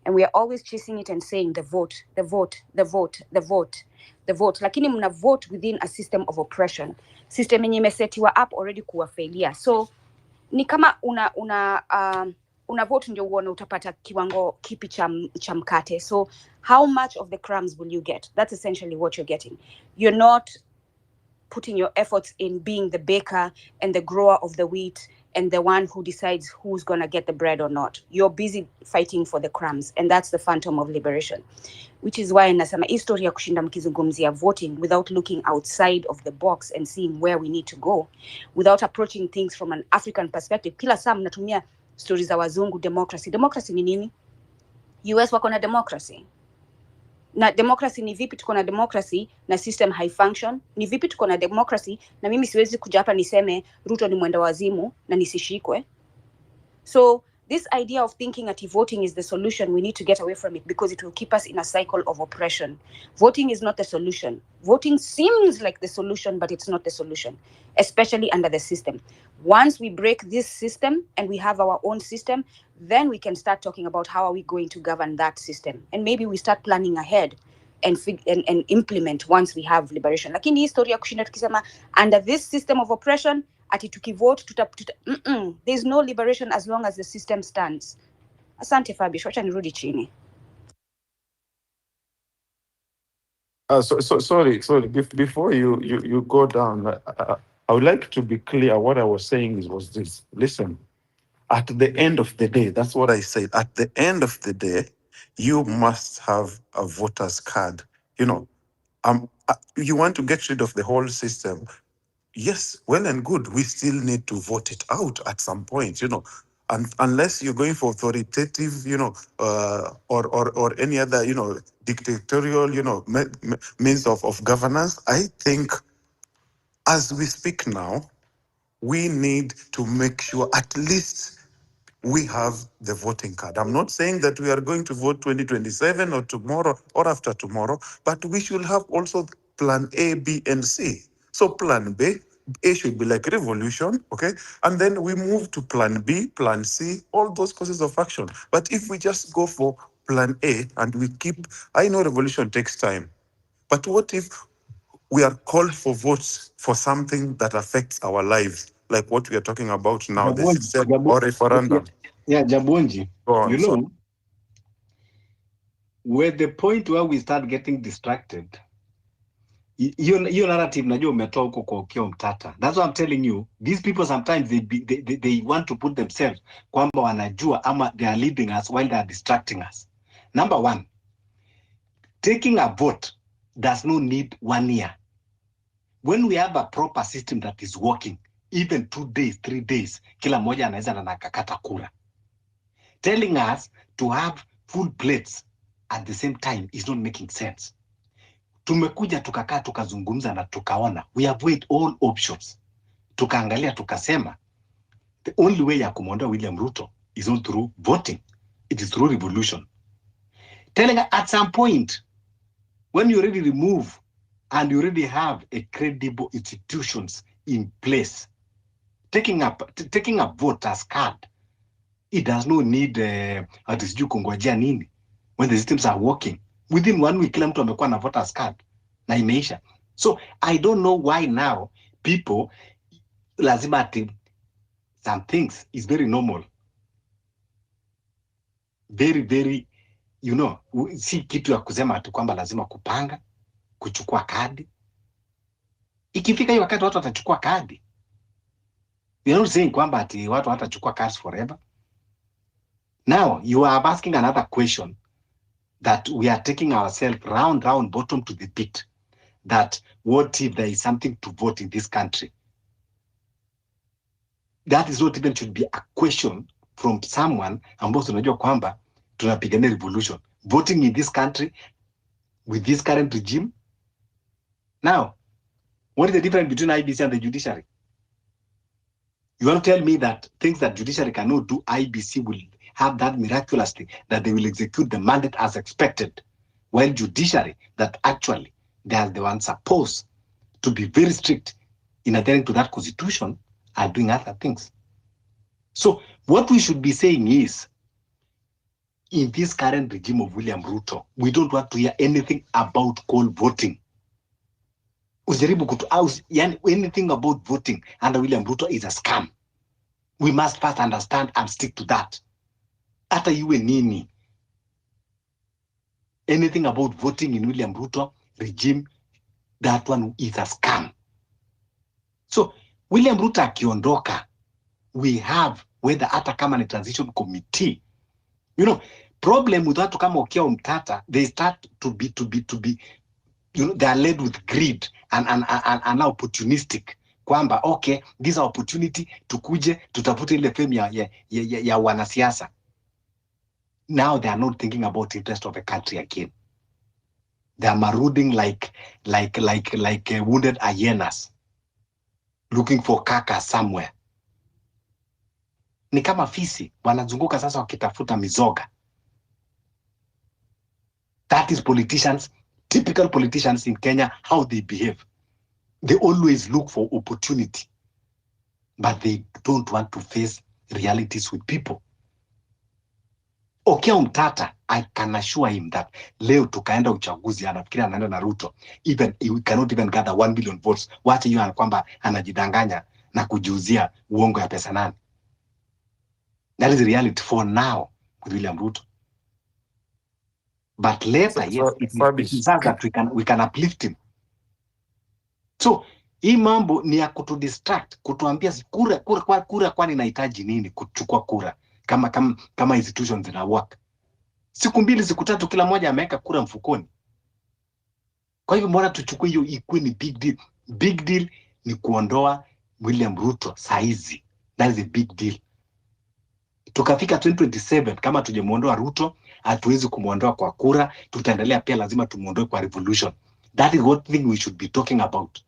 G: And we are always chasing it and saying the vote, the vote, the vote, the vote, the vote. Lakini mna vote within a system of oppression. System yenye imesetiwa up already kuwafailia. So ni kama una vote ndio uone utapata kiwango kipi cha mkate. So how much of the crumbs will you get? That's essentially what you're getting. You're not putting your efforts in being the baker and the grower of the wheat and the one who decides who's going to get the bread or not. You're busy fighting for the crumbs, and that's the phantom of liberation. Which is why nasema history ya kushinda mkizungumzia voting without looking outside of the box and seeing where we need to go, without approaching things from an African perspective. Kila saa mnatumia stories za wazungu, democracy. Democracy ni nini? US wako na democracy. Na democracy ni vipi tuko na democracy na system high function? Ni vipi tuko na democracy na mimi siwezi kuja hapa niseme Ruto ni mwenda wazimu na nisishikwe? So this idea of thinking that voting is the solution, we need to get away from it, because it will keep us in a cycle of oppression. Voting is not the solution. Voting seems like the solution, but it's not the solution, especially under the system. Once we break this system and we have our own system, then we can start talking about how are we going to govern that system. And maybe we start planning ahead and implement once we have liberation. Lakini history ya kushinda tukisema under this system of oppression, ati tukivote there's no liberation as long as the system stands. Asante Fabish, wacha nirudi chini.
F: Sorry. Before you go down, I would like to be clear. What I was saying was this. Listen, at the end of the day, that's what I said. At the end of the day, you must have a voter's card. You know, you want to get rid of the whole system. Yes, well and good. We still need to vote it out at some point, you know, and unless you're going for authoritative, you know, or any other, you know, dictatorial, you know, means of governance. I think as we speak now, we need to make sure at least we have the voting card. I'm not saying that we are going to vote 2027 or tomorrow or after tomorrow, but we should have also plan A, B, and C. So plan B, A should be like revolution, okay? And then we move to plan B, plan C, all those courses of action. But if we just go for plan A and we keep, I know revolution takes time, but what if we are called for votes for something that affects our lives, like what we are talking about now, the system or referendum?
A: Yeah, Jabonji,
F: You
A: know, where the point where we start getting distracted, your narrative najua umetoa huko kwa ukio mtata. That's what I'm telling you. These people sometimes they want to put themselves kwamba wanajua ama they are leading us while they are distracting us. Number one, taking a vote does not need 1 year. When we have a proper system that is working, even 2 days, 3 days, kila moja anaweza na nakakata kura. Telling us to have full plates at the same time is not making sense. Tumekuja tukakaa tukazungumza na tukaona, we have weighed all options. Tukaangalia tukasema, the only way ya kumwondoa William Ruto is not through voting, it is through revolution. Telling us at some point, when you already remove and you already have a credible institutions in place, taking a voter's card, it does not need atisiju kungojea nini. When the systems are working, within 1 week kila mtu amekuwa na voter's card na imeisha. So I don't know why now people lazima ati some things is very normal, very very, you know, si kitu ya kusema ati kwamba lazima kupanga kuchukua kadi. Ikifika hiyo wakati watu watachukua kadi. We are not saying kwamba ati watu watachukua cards forever. Now you are asking another question that we are taking ourselves round bottom to the pit, that what if there is something to vote in this country? That is not even should be a question from someone ambao tunajua kwamba tunapigania revolution. Voting in this country with this current regime. Now, what is the difference between IBC and the judiciary? You want to tell me that things that judiciary cannot do, IBC will have that miraculously, that they will execute the mandate as expected, while judiciary, that actually they are the ones supposed to be very strict in adhering to that constitution, are doing other things. So what we should be saying is, in this current regime of William Ruto, we don't want to hear anything about call voting. Ujaribu kutu aus, yani anything about voting under William Ruto is a scam. We must first understand and stick to that. Hata iwe nini, anything about voting in William Ruto regime, that one is a scam. So William Ruto akiondoka, we have, whether hata kama ni transition committee, you know, problem with watu kama Okiya Omtata, they start to be, you know, they are led with greed and opportunistic. Kwamba, okay, this is an opportunity, tukuje, tutafute ile fame ya wanasiasa. Now they are not thinking about the interest of the country again. They are marauding like wounded hyenas, looking for carcass somewhere. Ni kama fisi, wanazunguka sasa wakitafuta mizoga. That is politicians, typical politicians in Kenya, how they behave. They always look for opportunity, but they don't want to face realities with people. Okiya Omtata, I can assure him that leo tukaenda uchaguzi, anafikiri anaenda na Ruto, even we cannot even gather 1 million votes. Wacha hiyo kwamba anajidanganya na kujiuzia uongo ya pesa nani. That is the reality for now with William Ruto. But later, yes, it is that we can uplift him. So hii mambo ni ya kutudistract, kutuambia kura kwani inahitaji nini kuchukua kura kama institutions zina work. Siku 2 siku 3 kila mmoja ameweka kura mfukoni. Kwa hivyo mbona tuchukue hiyo ikuwe ni big deal? Big deal ni kuondoa William Ruto saizi. That is a big deal. Tukafika 2027 kama tujemuondoa Ruto, hatuwezi kumuondoa kwa kura, tutaendelea pia lazima tumuondoe kwa revolution. That is what thing we should be talking about.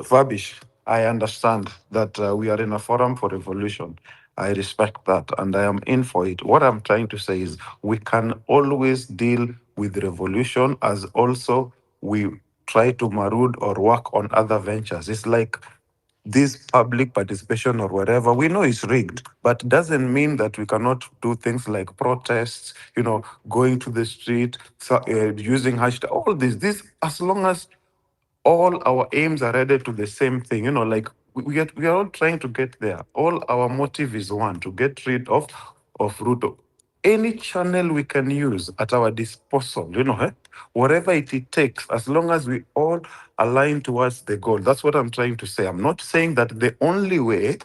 F: Fabish, I understand that we are in a forum for revolution. I respect that and I am in for it. What I'm trying to say is we can always deal with revolution as also we try to maraud or work on other ventures. It's like this public participation or whatever, we know it's rigged, but doesn't mean that we cannot do things like protests, you know, going to the street, using hashtag, all this, as long as all our aims are headed to the same thing, you know, like we are all trying to get there. All our motive is one, to get rid of Ruto. Any channel we can use at our disposal, you know, whatever it takes, as long as we all align towards the goal. That's what I'm trying to say. I'm not saying that the only way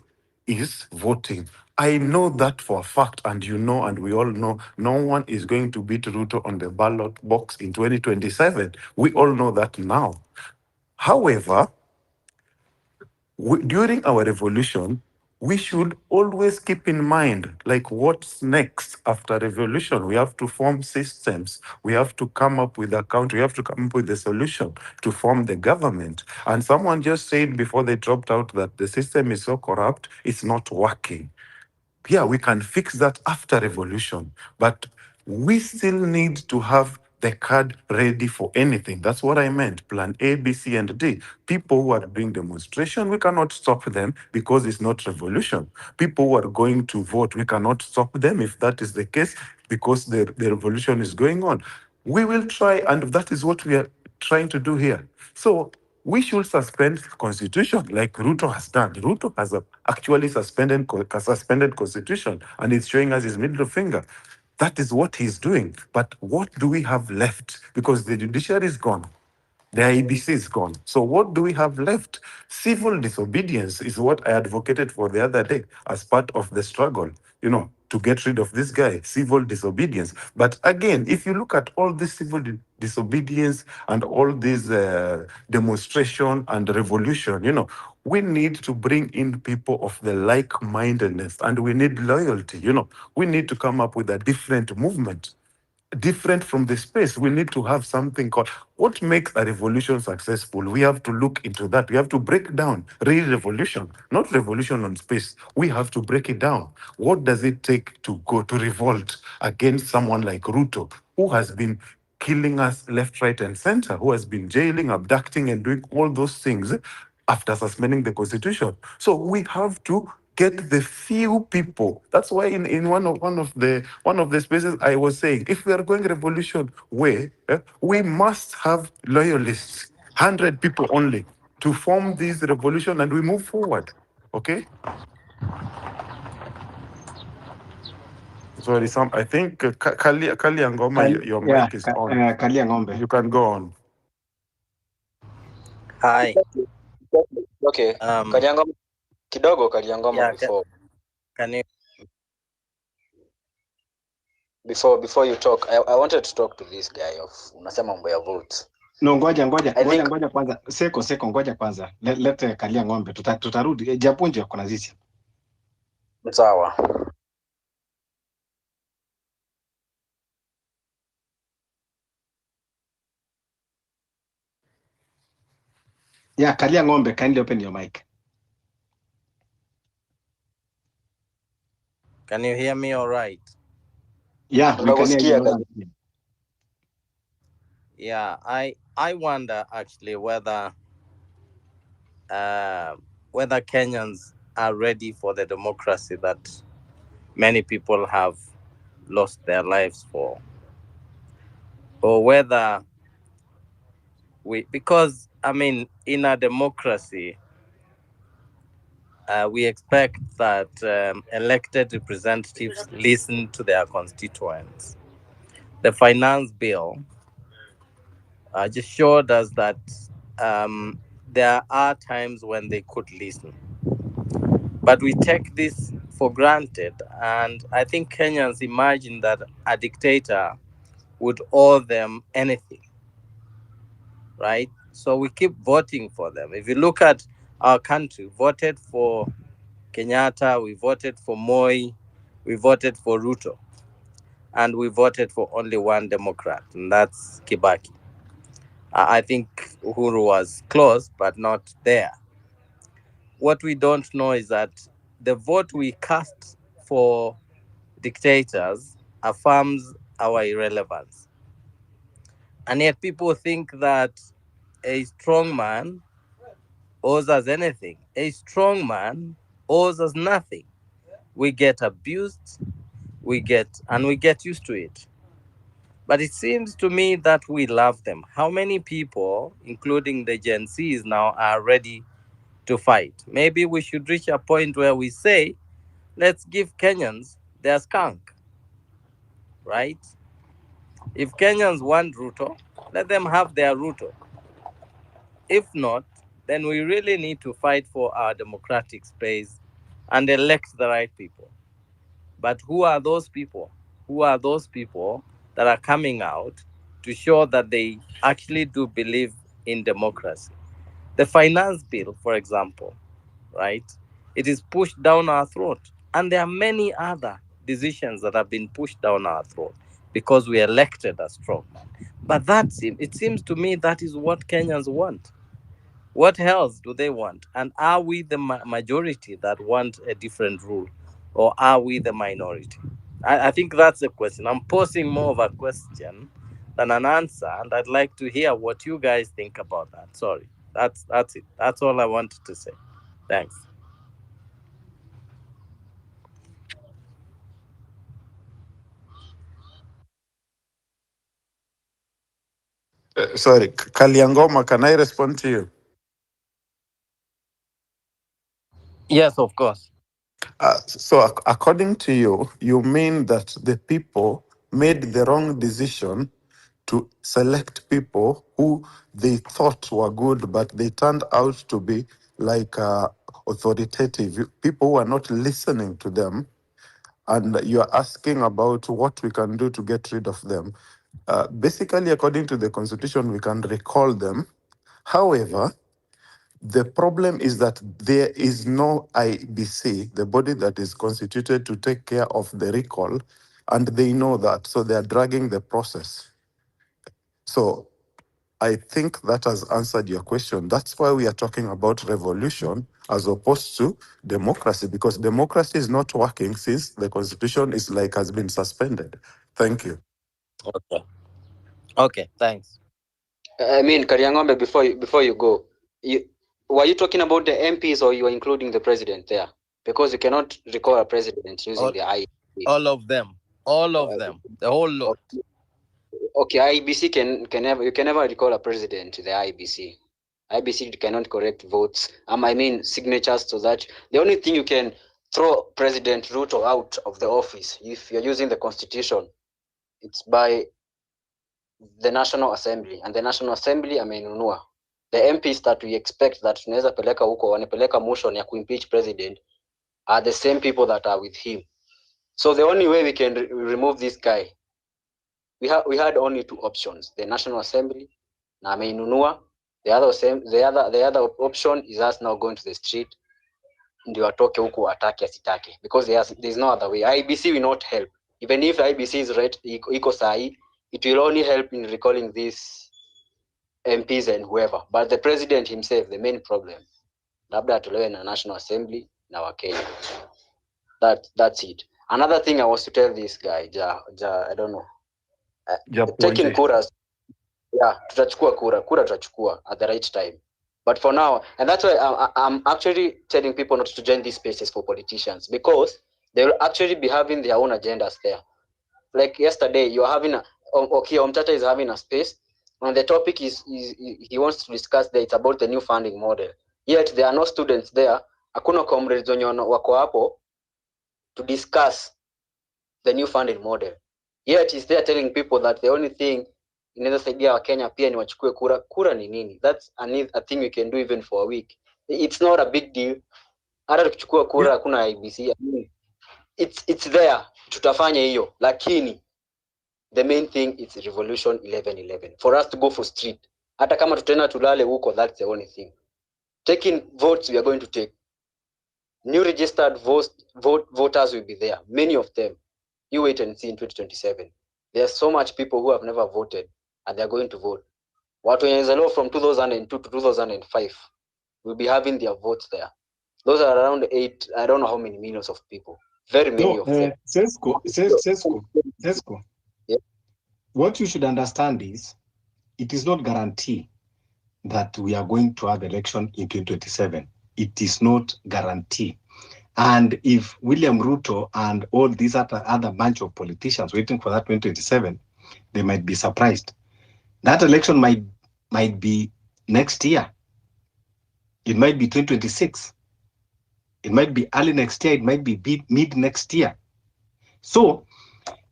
F: is voting. I know that for a fact, and you know, and we all know, no one is going to beat Ruto on the ballot box in 2027. We all know that now. However, during our revolution, we should always keep in mind, like, what's next after revolution? We have to form systems. We have to come up with a country. We have to come up with a solution to form the government. And someone just said before they dropped out that the system is so corrupt, it's not working. Yeah, we can fix that after revolution, but we still need to have the card ready for anything. That's what I meant. Plan A, B, C, and D. People who are doing demonstration, we cannot stop them because it's not revolution. People who are going to vote, we cannot stop them if that is the case because the revolution is going on. We will try, and that is what we are trying to do here. So we should suspend constitution like Ruto has done. Ruto has actually suspended constitution, and it's showing us his middle finger. That is what he's doing. But what do we have left? Because the judiciary is gone. The IBC is gone. So what do we have left? Civil disobedience is what I advocated for the other day as part of the struggle, to get rid of this guy, civil disobedience. But again, if you look at all this civil disobedience and all this demonstration and revolution, we need to bring in people of the like-mindedness, and we need loyalty. We need to come up with a different movement, different from the space. We need to have something called what makes a revolution successful. We have to look into that. We have to break down real revolution, not revolution on space. We have to break it down. What does it take to go to revolt against someone like Ruto, who has been killing us left, right, and center, who has been jailing, abducting, and doing all those things after suspending the constitution? So we have to get the few people. That's why in one of the spaces I was saying, if we are going revolution way, we must have loyalists, 100 people only, to form this revolution, and we move forward. Okay. Sorry, I think Kali Angoma, your mic is on.
A: Kalia Ng'ombe.
F: You can go on.
H: Hi.
C: Okay. Kaliangoma kidogo, Kaliangoma,
H: Yeah, can you
C: before you talk, I wanted to talk to this guy of unasema mambo ya vote.
A: No, ngoja kwanza. Seko, ngoja kwanza. Let Kalia Ng'ombe. Tutarudi. Japunje kuna zizi.
C: Sawa.
A: Yeah, Kalia Ng'ombe, kindly open your mic.
H: can you hear me all right?
A: Yeah, we can hear you.
H: Yeah, I wonder actually whether Kenyans are ready for the democracy that many people have lost their lives for, or whether because I mean, in a democracy, we expect that elected representatives listen to their constituents. The finance bill just showed us that there are times when they could listen. But we take this for granted, and I think Kenyans imagine that a dictator would owe them anything, right? So we keep voting for them. If you look at our country, voted for Kenyatta, we voted for Moi, we voted for Ruto, and we voted for only one Democrat, and that's Kibaki. I think Uhuru was close, but not there. What we don't know is that the vote we cast for dictators affirms our irrelevance. And yet people think that a strong man owes us anything. A strong man owes us nothing. We get abused, we get used to it. But it seems to me that we love them. How many people, including the Gen Zs now, are ready to fight? Maybe we should reach a point where we say, let's give Kenyans their skunk, right? If Kenyans want Ruto, let them have their Ruto. If not, then we really need to fight for our democratic space and elect the right people. But who are those people? Who are those people that are coming out to show that they actually do believe in democracy? The finance bill, for example, right? It is pushed down our throat. And there are many other decisions that have been pushed down our throat because we elected a strongman. But it seems to me that is what Kenyans want. What else do they want? And are we the majority that want a different rule? Or are we the minority? I think that's the question. I'm posing more of a question than an answer, and I'd like to hear what you guys think about that. Sorry. That's it. That's all I wanted to say. Thanks.
F: Sorry, Kaliangoma, can I respond to you?
H: Yes, of course.
F: So according to you, you mean that the people made the wrong decision to select people who they thought were good, but they turned out to be like authoritative people who are not listening to them, and you're asking about what we can do to get rid of them. Basically, according to the constitution, we can recall them. However, the problem is that there is no IBC, the body that is constituted to take care of the recall, and they know that, so they are dragging the process. So I think that has answered your question. That's why we are talking about revolution as opposed to democracy, because democracy is not working since the constitution has been suspended. Thank you.
H: Okay. Okay, thanks.
C: I mean, Kariangombe, before you go, were you talking about the MPs or you are including the president there? Because you cannot recall a president using the IEC.
H: All of them. All of them. The whole lot.
C: Okay, IBC you can never recall a president to the IBC. IBC cannot correct votes. I mean signatures to that. The only thing you can throw President Ruto out of the office if you're using the constitution, it's by the National Assembly, and the National Assembly ameinunua. The MPs that we expect that tunaweza peleka huko wanapeleka motion ya kuimpeach president are the same people that are with him. So the only way we can remove this guy, we had only two options: the National Assembly na ameinunua. The other option is us now going to the street ndio atoke huko atake asitake, because there's no other way. IBC will not help. Even if IBC is right, iko sahi, it will only help in recalling these MPs and whoever. But the president himself, the main problem, labda atolewe na National Assembly na Wakenya. That's it. Another thing I was to tell this guy, I don't know. Taking kuras, yeah, tutachukua kura tutachukua at the right time. But for now, and that's why I'm actually telling people not to join these spaces for politicians, because they will actually be having their own agendas there. Like yesterday, you're having Omtata is having a space, and the topic is he wants to discuss that it's about the new funding model. Yet there are no students there. Hakuna comrades wenye wako hapo to discuss the new funding model. Yet he's there telling people that the only thing inaweza saidia Wakenya pia ni wachukue kura. Kura ni nini? That's a thing we can do even for a week. It's not a big deal. Hata tukichukua kura hakuna IBC. I mean, it's there. Tutafanya hiyo. Lakini the main thing is revolution 1111. For us to go for street. Hata kama tutaenda tulale huko, that's the only thing. Taking votes, we are going to take. New registered voters will be there. Many of them. You wait and see in 2027. There's so much people who have never voted and they're going to vote. Watu wenye from 2002 to 2005 will be having their votes there. Those are around 8, I don't know how many millions of people. Very many of them.
A: Sesko.
C: Yeah.
A: What you should understand is, it is not guarantee that we are going to have election in 2027. It is not guarantee. And if William Ruto and all these other bunch of politicians waiting for that 2027, they might be surprised. That election might be next year. It might be 2026. It might be early next year. It might be mid next year. So,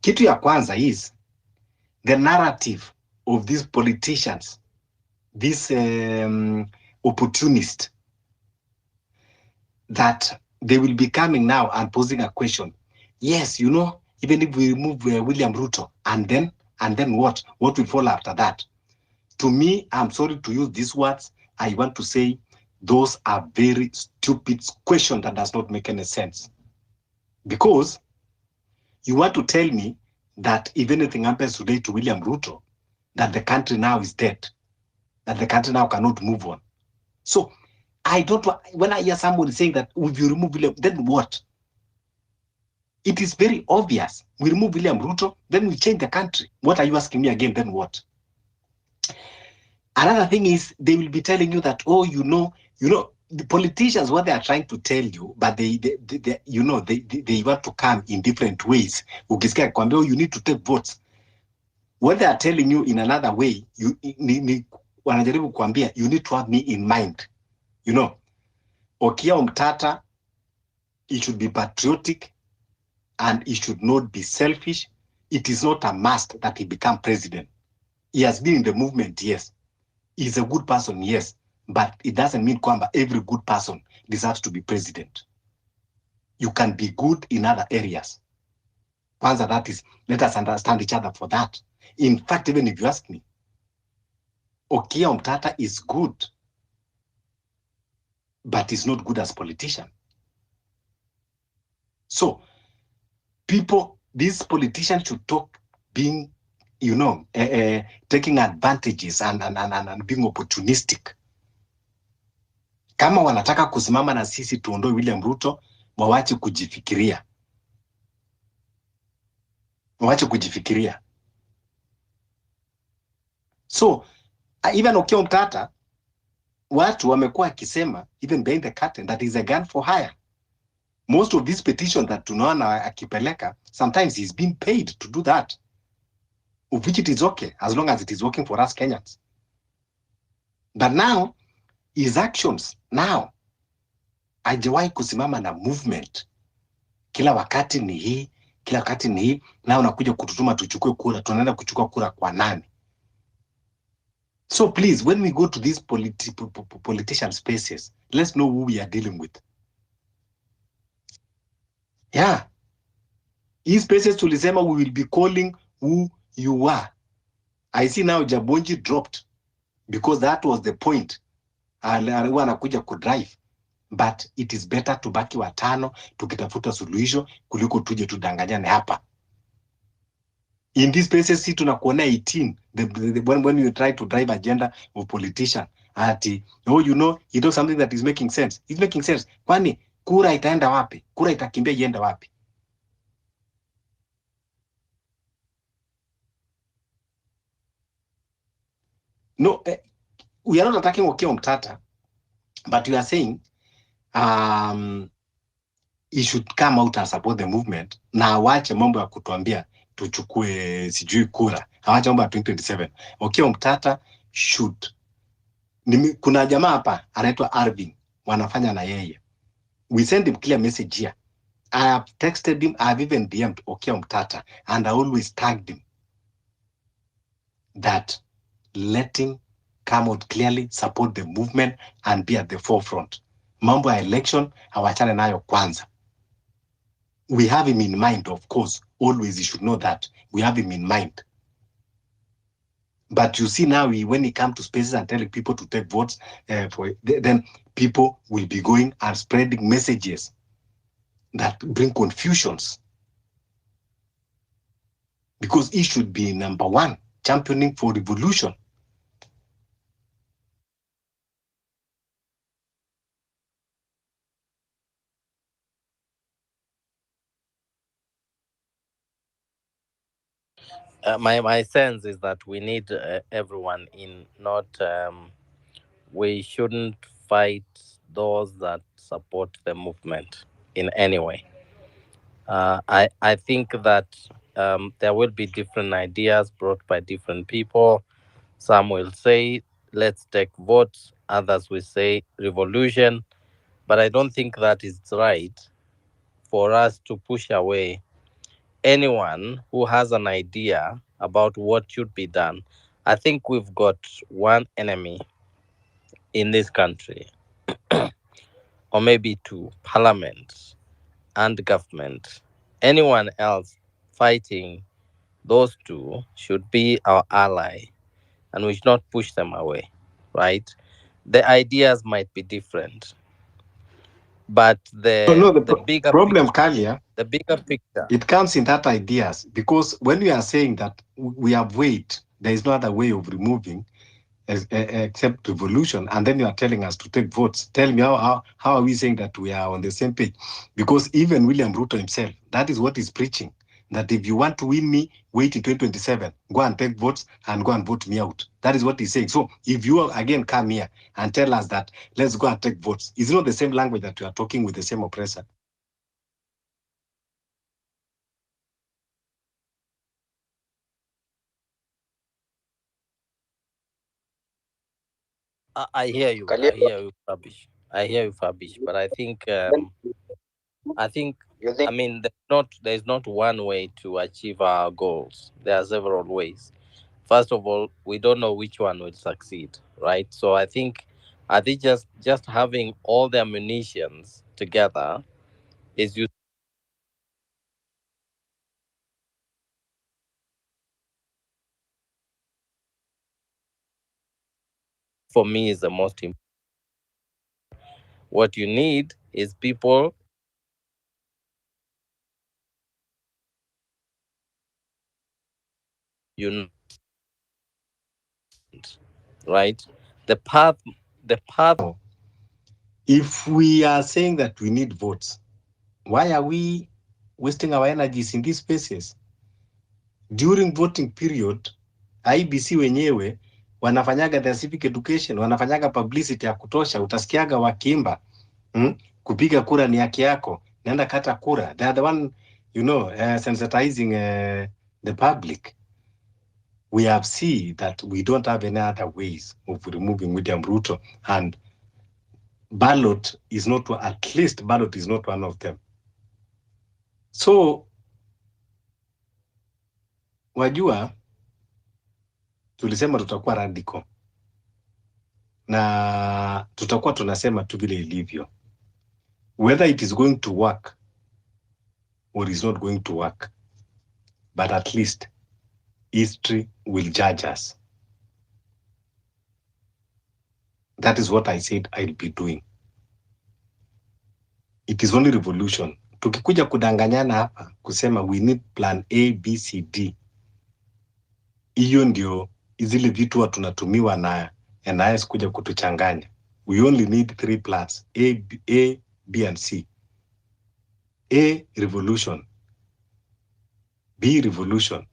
A: kitu ya kwanza is the narrative of these politicians, these opportunists, that they will be coming now and posing a question. Yes, even if we remove William Ruto, and then what? What will follow after that? To me, I'm sorry to use these words. I want to say those are very stupid questions that does not make any sense. Because you want to tell me that if anything happens today to William Ruto, that the country now is dead, that the country now cannot move on. So I don't want, when I hear somebody saying that if you remove William, then what? It is very obvious. We remove William Ruto, then we change the country. What are you asking me again? Then what? Another thing is they will be telling you that, oh, the politicians, what they are trying to tell you, but they want to come in different ways. Ukisikia kwambia, you need to take votes. What they are telling you in another way, wanajaribu kuambia, you need to have me in mind. You know, Okia Omtata, he should be patriotic and he should not be selfish. It is not a must that he become president. He has been in the movement, yes. He's a good person, yes. But it doesn't mean kwamba every good person deserves to be president. You can be good in other areas. Kwanza, that is, let us understand each other for that. In fact, even if you ask me, Okia Omtata is good, but he's not good as a politician. So, these politicians should talk being, you know, taking advantages and being opportunistic. Kama wanataka kusimama na sisi tuondoe William Ruto, wawache kujifikiria. Wawache kujifikiria. So, even Okia Omtata, watu wamekuwa akisema, even behind the curtain, that is a gun for hire. Most of these petitions that tunaona akipeleka, sometimes he's being paid to do that. Of which it is okay, as long as it is working for us Kenyans. But now, his actions, now, hajawahi kusimama na movement. Kila wakati ni hii, kila wakati ni hii, na unakuja kututuma tuchukue kura, tunaenda kuchukua kura kwa nani? So please, when we go to these politician spaces, let's know who we are dealing with. Yeah. These spaces tulisema we will be calling who you are. I see now Jabonji dropped because that was the point. Alikuwa anakuja kudrive. But it is better tubaki watano tukitafuta suluhisho kuliko tuje tudanganyane hapa. In these spaces, si tunakuona 18 when you try to drive agenda of politician ati, oh, you know something that is making sense. It's making sense. Kwani kura itaenda wapi? Kura itakimbia iende wapi? No, we are not attacking Okia Omtata, but we are saying he should come out and support the movement na awache mambo ya kutuambia tuchukue sijui kura. Awache mambo ya 2027. Okia Omtata should. Kuna jamaa hapa anaitwa Arvin, wanafanya na yeye. We send him clear message here. I have texted him, I have even DM'd Okia Omtata, and I always tagged him that let him come out clearly, support the movement, and be at the forefront. Mambo ya election, awachane nayo kwanza. We have him in mind, of course. Always, you should know that. We have him in mind. But you see now, when he comes to spaces and telling people to take votes, then people will be going and spreading messages that bring confusions. Because he should be number one, championing for revolution.
H: My sense is that we need everyone in, not we shouldn't fight those that support the movement in any way. I think that there will be different ideas brought by different people. Some will say, let's take votes. Others will say revolution. But I don't think that is right for us to push away anyone who has an idea about what should be done. I think we've got one enemy in this country, or maybe two: parliament and government. Anyone else fighting those two should be our ally, and we should not push them away, right? The ideas might be different, but the bigger
A: problem,
H: picture,
A: Kalia,
H: the bigger picture.
A: it comes in that ideas, because when we are saying that we have weight, there is no other way of removing except revolution, and then you are telling us to take votes. Tell me how are we saying that we are on the same page? Because even William Ruto himself, that is what he's preaching, that if you want to win me, wait in 2027, go and take votes and go and vote me out. That is what he's saying. So if you again come here and tell us that let's go and take votes, it's not the same language that we are talking with the same oppressor.
H: I hear you. I hear you, Fabish. I hear you, Fabish. But I think
C: You think?
H: I mean, there's not one way to achieve our goals. There are several ways. First of all, we don't know which one will succeed, right? So I think just having all the ammunitions together is useful. For me is the most important. What you need is people, you know, right? The path, the path.
A: If we are saying that we need votes, why are we wasting our energies in these spaces? During voting period, IBC wenyewe wanafanyaga the civic education, wanafanyaga publicity ya kutosha, utasikiaga wakiimba kupiga kura ni haki yako, nenda kata kura. They are the one, sensitizing the public. We have seen that we don't have any other ways of removing William Ruto, and ballot is not one of them. So wajua, tulisema tutakuwa radical na tutakuwa tunasema tu vile ilivyo, whether it is going to work or is not going to work, but at least history will judge us. That is what I said I'll be doing. It is only revolution. Tukikuja kudanganyana hapa kusema we need plan A, B, C, D, hiyo ndio zile vitu tunatumiwa na NIS kuja kutuchanganya. We only need 3 plans, A, B and C. A, revolution. B, revolution.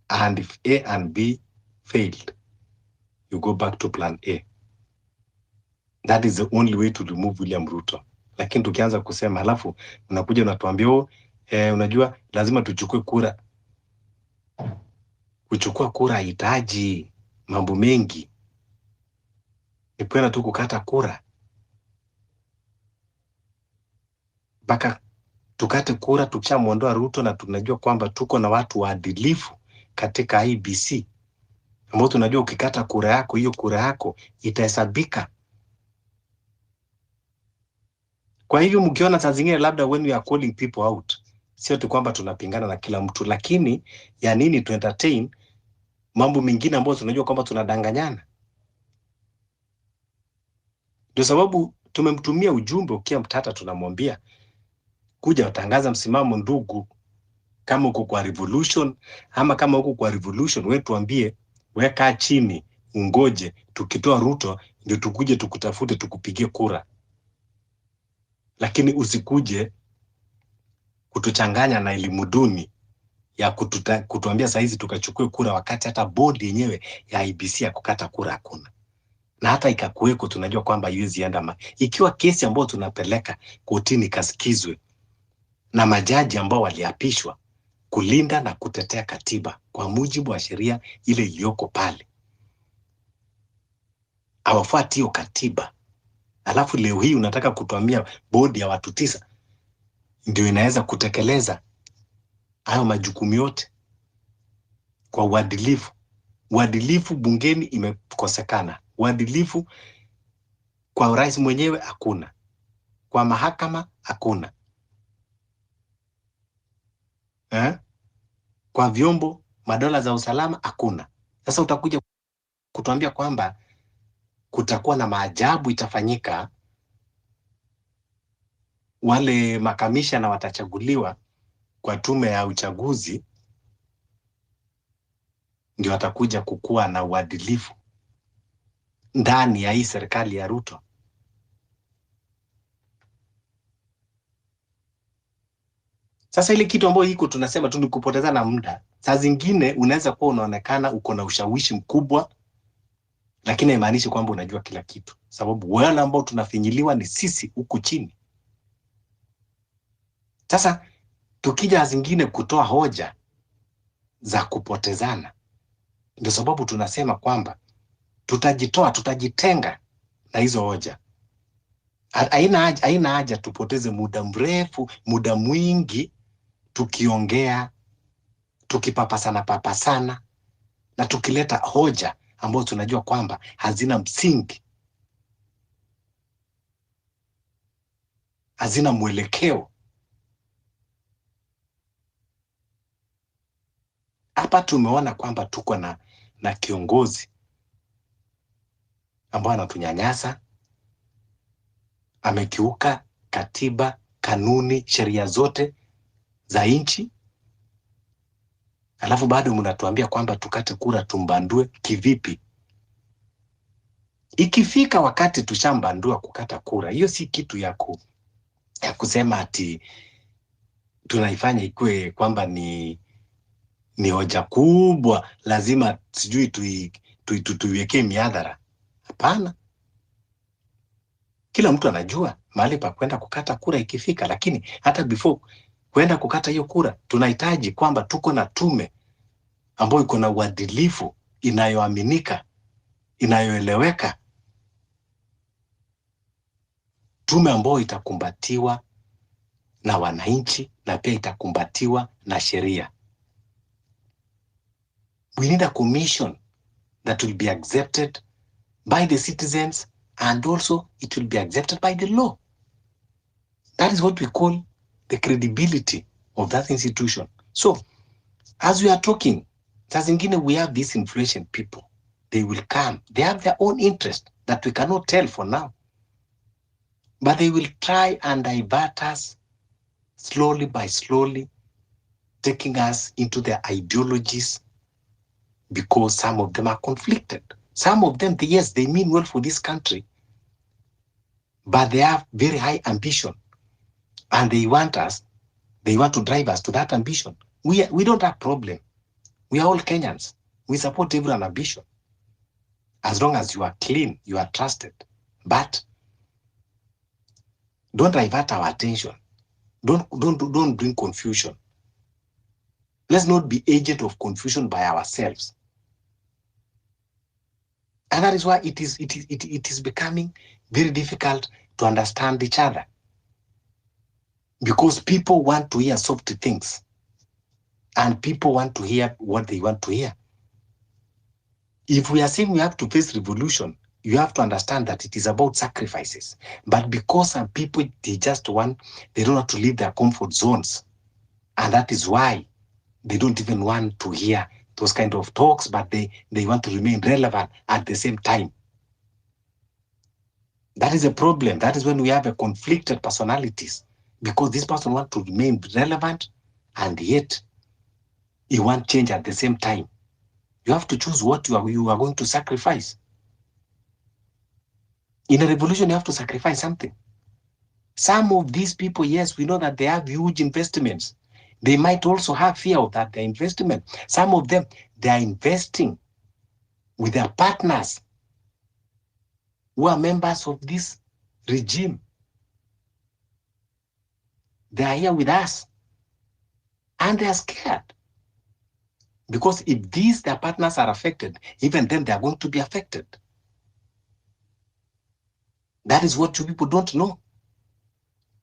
A: And if A and B failed, you go back to plan A. That is the only way to remove William Ruto. Lakini tukianza kusema halafu unakuja unatuambia unajua lazima tuchukue kura. Kuchukua kura hitaji mambo mengi. Ni kwenda tu kukata kura. Mpaka tukate kura tukishamuondoa Ruto na tunajua kwamba tuko na watu waadilifu katika IBC. Ambao tunajua ukikata kura yako, hiyo kura yako itahesabika. Kwa hivyo mkiona saa zingine labda when we are calling people out, sio tu kwamba tunapingana na kila mtu, lakini ya nini to entertain mambo mengine ambayo tunajua kwamba tunadanganyana. Ndio sababu tumemtumia ujumbe ukia Mtata, tunamwambia kuja utangaza msimamo ndugu, kama uko kwa revolution ama kama uko kwa revolution, wewe tuambie, weka chini ungoje, tukitoa Ruto ndio tukuje tukutafute tukupigie kura. Lakini usikuje kutuchanganya na elimu duni ya kutuambia saa hizi tukachukue kura, wakati hata bodi yenyewe ya IBC ya kukata kura hakuna. Na hata ikakuweko tunajua kwamba haiwezi enda ikiwa kesi ambayo tunapeleka kotini kasikizwe na majaji ambao waliapishwa kulinda na kutetea katiba kwa mujibu wa sheria ile iliyoko pale, hawafuati hiyo katiba. Alafu leo hii unataka kutuambia bodi ya watu 9 ndio inaweza kutekeleza hayo majukumu yote kwa uadilifu. Uadilifu bungeni imekosekana. Uadilifu kwa rais mwenyewe hakuna. Kwa mahakama hakuna. Kwa vyombo madola za usalama hakuna. Sasa utakuja kutuambia kwamba kutakuwa na maajabu itafanyika, wale makamisha na watachaguliwa kwa tume ya uchaguzi ndio watakuja kukua na uadilifu ndani ya hii serikali ya Ruto. Sasa ile kitu ambayo hiko tunasema tu ni kupotezana muda. Saa zingine unaweza kuwa unaonekana uko na ushawishi mkubwa, lakini haimaanishi kwamba unajua kila kitu, sababu wale ambao tunafinyiliwa ni sisi huku chini. Sasa tukija zingine kutoa hoja za kupotezana, ndio sababu tunasema kwamba tutajitoa, tutajitenga na hizo hoja. Haina haja tupoteze muda mrefu, muda mwingi tukiongea, tukipapasana na tukileta hoja ambazo tunajua kwamba hazina msingi, hazina mwelekeo. Hapa tumeona kwamba tuko na kiongozi ambaye anatunyanyasa, amekiuka katiba, kanuni, sheria zote za nchi. Alafu bado mnatuambia kwamba tukate kura tumbandue kivipi? Ikifika wakati tushambandua kukata kura, hiyo si kitu ya kusema ati tunaifanya ikue kwamba ni hoja kubwa, lazima sijui tuiwekee miadhara. Hapana. Kila mtu anajua mahali pa kwenda kukata kura ikifika, lakini hata before kwenda kukata hiyo kura, tunahitaji kwamba tuko na tume ambayo iko na uadilifu, inayoaminika, inayoeleweka, tume ambayo itakumbatiwa na wananchi na pia itakumbatiwa na sheria. We need a commission that will be accepted by the citizens and also it will be accepted by the law. That is what we call the credibility of that institution. So, as we are talking, zingine we have these inflation people. They will come. They have their own interest that we cannot tell for now. But they will try and divert us slowly by slowly, taking us into their ideologies because some of them are conflicted. Some of them, yes, they mean well for this country, but they have very high ambition and they want to drive us to that ambition. We don't have problem. We are all Kenyans. We support every ambition. As long as you are clean, you are trusted. But don't divert our attention. Don't bring confusion. Let's not be agent of confusion by ourselves. And that is why it is becoming very difficult to understand each other. Because people want to hear soft things. And people want to hear what they want to hear. If we are saying we have to face revolution, you have to understand that it is about sacrifices. But because some people, they don't want to leave their comfort zones. And that is why they don't even want to hear those kind of talks, but they want to remain relevant at the same time. That is a problem. That is when we have a conflicted personalities, because this person wants to remain relevant and yet he wants change at the same time. You have to choose what you are going to sacrifice. In a revolution, you have to sacrifice something. Some of these people, yes, we know that they have huge investments. They might also have fear of that, their investment. Some of them, they are investing with their partners who are members of this regime. They are here with us. And they are scared. Because if their partners are affected, even then they are going to be affected. That is what you people don't know.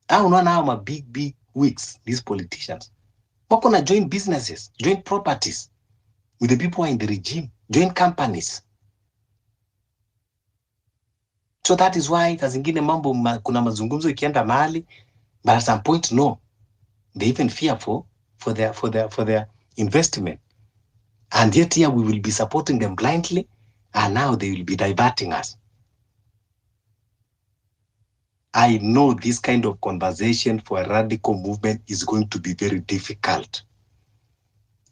A: I don't know now my big wigs, these politicians. What gonna join businesses, join properties with the people who are in the regime, join companies. So that is why zingine mambo kuna mazungumzo ikienda mahali, but at some point no. They even fear for their investment. And yet here we will be supporting them blindly, and now they will be diverting us. I know this kind of conversation for a radical movement is going to be very difficult.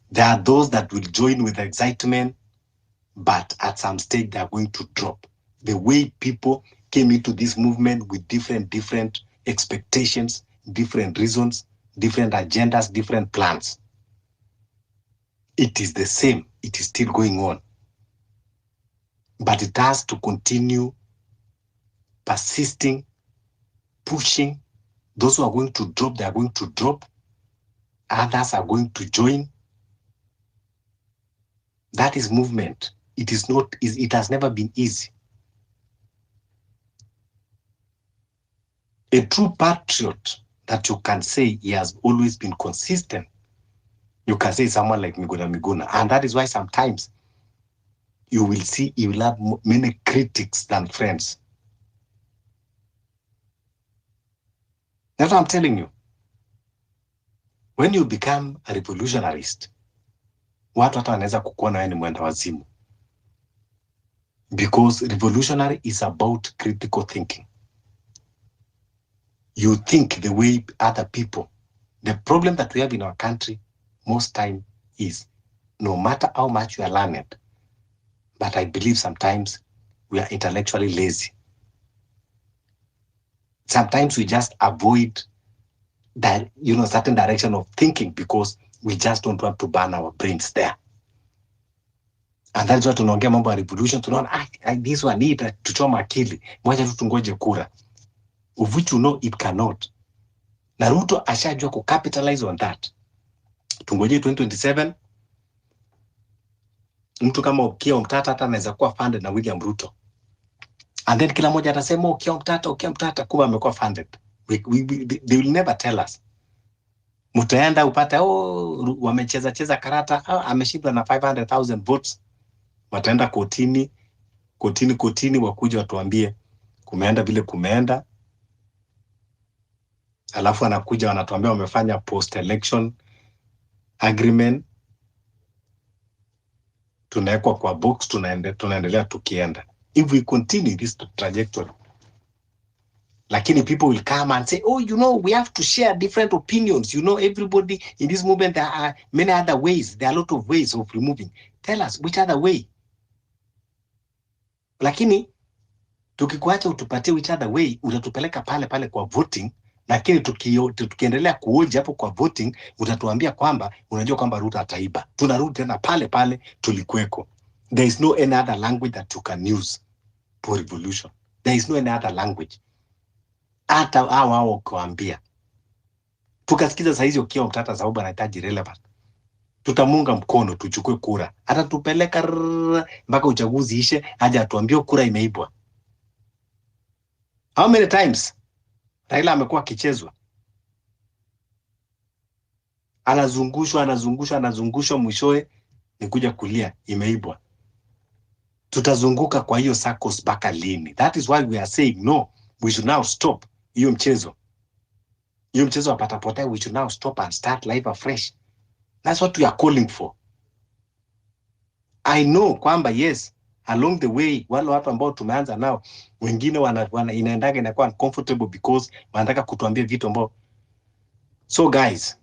A: There are those that will join with excitement, but at some stage they are going to drop. The way people came into this movement with different expectations, different reasons, different agendas, different plans. It is the same. It is still going on. But it has to continue persisting, pushing. Those who are going to drop, they are going to drop. Others are going to join. That is movement. it has never been easy. A true patriot that you can say he has always been consistent, you can say someone like Miguna. And that is why sometimes you will see he will have many critics than friends. That's what I'm telling you. When you become a revolutionarist, watu hata wanaweza kukuona wewe ni mwenda wazimu. Because revolutionary is about critical thinking. You think the way other people. The problem that we have in our country most time is no matter how much you are learned, but I believe sometimes we are intellectually lazy. Sometimes we just avoid that, certain direction of thinking because we just don't want to burn our brains there. And that's why tunaongea mambo ya revolution, tunaona this one need tuchoma akili, moja tu tungoje kura, of which it cannot. Na Ruto ashajua ku capitalize on that. Tungoje 2027, mtu kama Okiya Omtata hata anaweza kuwa funded na William Ruto. And then kila mmoja atasema Okiya Omtata kuwa amekuwa funded. They will never tell us. Mutaenda upate wamecheza karata, ameshindwa na 500,000 votes. Wataenda kotini wakuja watuambie kumeenda vile kumeenda. Alafu anakuja wanatuambia wamefanya post election agreement. Tunawekwa kwa box, tunaendelea tukienda. If we continue this trajectory, lakini people will come and say, we have to share different opinions. Everybody in this movement, there are many other ways. There are a lot of ways of removing. Tell us which other way. Lakini tukikuacha utupatie which other way, utatupeleka pale kwa voting. Lakini tukiendelea kuoja hapo kwa voting, utatuambia kwamba unajua kwamba Ruto ataiba. Tunarudi tena pale tulikuweko. There is no any other language that you can use for revolution. There is no any other language. Hata hao kuambia. Tukasikiza saizi Okiya Omtata sababu anahitaji relevant. Tutamunga mkono tuchukue kura. Hata tupeleka mpaka uchaguzi ishe, haja atuambie kura imeibwa. How many times Raila amekuwa akichezwa? Anazungushwa mwishoe ni kuja kulia imeibwa. Tutazunguka kwa hiyo circles mpaka lini? That is why we are saying no, we should now stop hiyo mchezo. Hiyo mchezo wa patapotea, we should now stop and start life afresh. That's what we are calling for. I know kwamba yes, along the way wale watu ambao tumeanza nao wengine inaendaga inakuwa uncomfortable because wanataka kutuambia vitu ambao. So guys,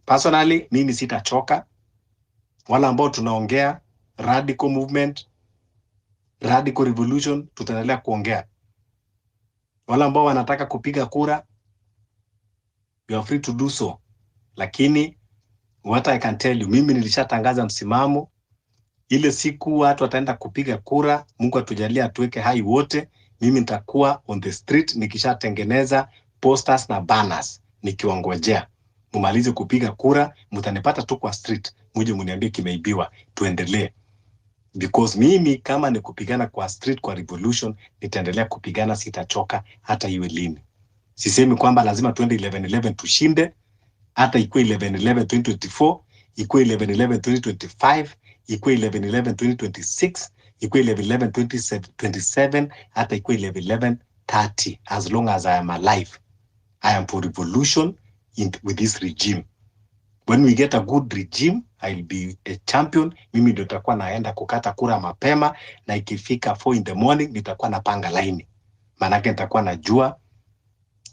A: personally mimi sitachoka. Wale ambao tunaongea radical movement, radical revolution, tutaendelea kuongea. Wale ambao wanataka kupiga kura, you are free to do so. Lakini what I can tell you, mimi nilishatangaza msimamo. Ile siku watu wataenda kupiga kura, Mungu atujalie atuweke hai wote, mimi nitakuwa on the street nikishatengeneza posters na banners nikiwangojea. Mumalize kupiga kura, mtanipata tu kwa street, muje mniambie kimeibiwa, tuendelee. Because mimi kama ni kupigana kwa street kwa revolution, nitaendelea kupigana, sitachoka hata iwe lini. Sisemi kwamba lazima tuende 11-11 tushinde, hata ikuwe 11-11 2024, ikuwe 11-11 2025, ikuwe 11-11 2026, ikuwe 11-11 2027, hata ikuwe 11-11 30. As long as I am alive, I am for revolution with this regime. When we get a good regime, I'll be a champion. Mimi ndio nitakuwa naenda kukata kura mapema, na ikifika 4 in the morning nitakuwa napanga line. Manake nitakuwa najua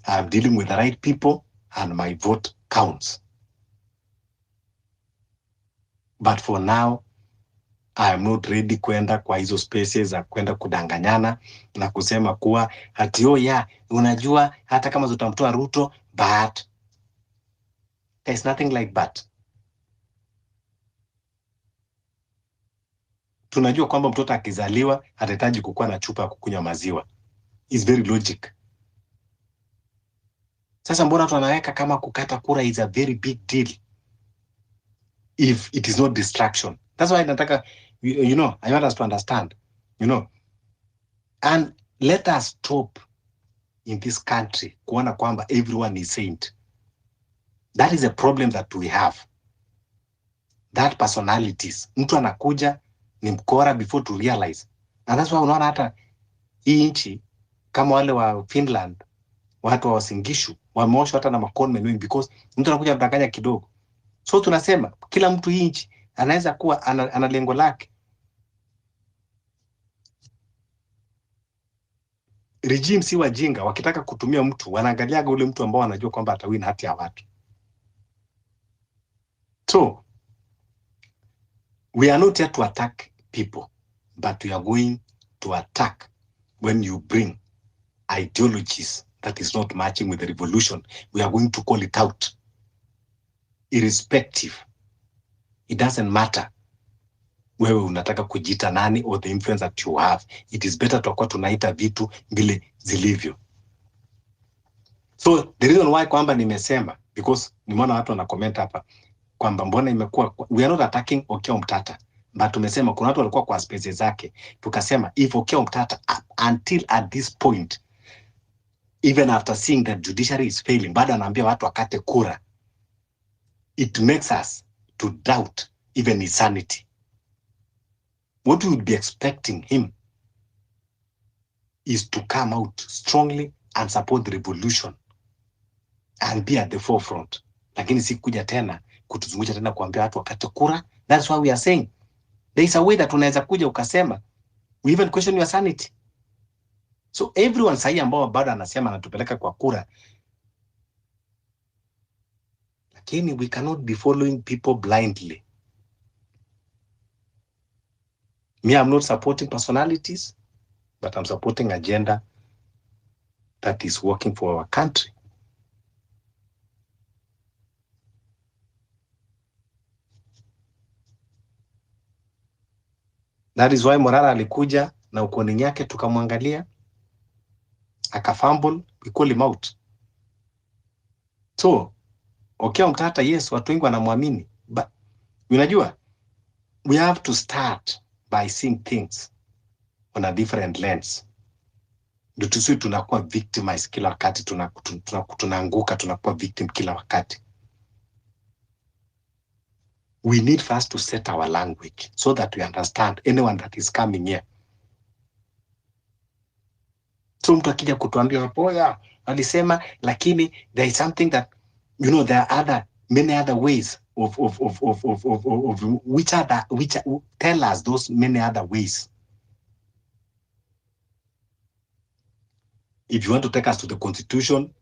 A: I'm dealing with the right people and my vote counts. But for now, I am not ready kwenda kwa hizo spaces za kwenda kudanganyana na kusema kuwa ati unajua hata kama tutamtoa Ruto, but there's nothing like but. Tunajua kwamba mtoto akizaliwa atahitaji kukuwa na chupa ya kukunywa maziwa. It's very logic. Sasa mbona tunaweka kama kukata kura is a very big deal if it is not distraction? That's why nataka you know, I want us to understand, you know, and let us stop in this country kuona kwamba everyone is saint. That is a problem that we have. That personalities. Mtu anakuja ni mkora before to realize. And that's why unaona hata hii nchi kama wale wa Finland, watu wa Wasingishu wameoshwa hata na makonme mengi because mtu anakuja mdanganya kidogo. So tunasema kila mtu hii nchi anaweza kuwa ana lengo lake. Regime si wajinga, wakitaka kutumia mtu wanaangaliaga ule mtu ambao wanajua kwamba atawin hati ya watu. So we are not here to attack people, but we are going to attack when you bring ideologies that is not matching with the revolution. We are going to call it out. Irrespective. It doesn't matter wewe unataka kujita nani or the influence that you have. It is better to tunaita vitu vile zilivyo. So the reason why kwamba nimesema, because nimeona watu wana comment hapa kwamba mbona imekuwa, we are not attacking Okiya Mtata, but tumesema kuna watu walikuwa kwa spaces zake, tukasema if Okiya Mtata until at this point, even after seeing that judiciary is failing, bado anaambia watu wakate kura, it makes us to doubt even his sanity. What we would be expecting him is to come out strongly and support the revolution and be at the forefront. Lakini si kuja tena kutuzungusha tena kuambia watu wakate kura. That's why we are saying there is a way that unaweza kuja ukasema we even question your sanity. So everyone sahi ambao bado anasema anatupeleka kwa kura, lakini we cannot be following people blindly. Me, I'm not supporting personalities, but I'm supporting agenda that is working for our country. That is why Morara alikuja na ukoni yake tukamwangalia, akafumble, we call him out. So, Okiya Mtata, yes, watu wengi wanamwamini, but unajua, we have to start by seeing things on a different lens. Ndio tusiwe tunakuwa victimized kila wakati, tunaanguka, tunakuwa victim kila wakati. We need first to set our language so that we understand anyone that is coming here. So mtu akija kutuambia hapo alisema, lakini there is something that, you know, there are many other ways of which tell us those many other ways. If you want to take us to the constitution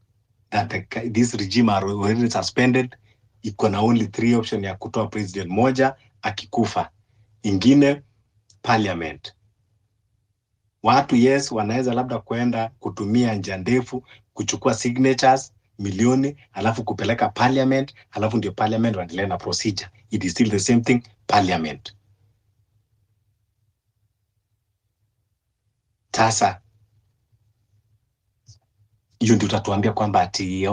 A: that this regime are already suspended, iko na only 3 options ya kutoa president: moja akikufa, ingine parliament. Watu yes wanaweza labda kwenda kutumia njia ndefu kuchukua signatures milioni alafu kupeleka parliament, alafu ndio parliament waendelee na procedure. It is still the same thing, parliament. Sasa hiyo ndio utatuambia kwamba ati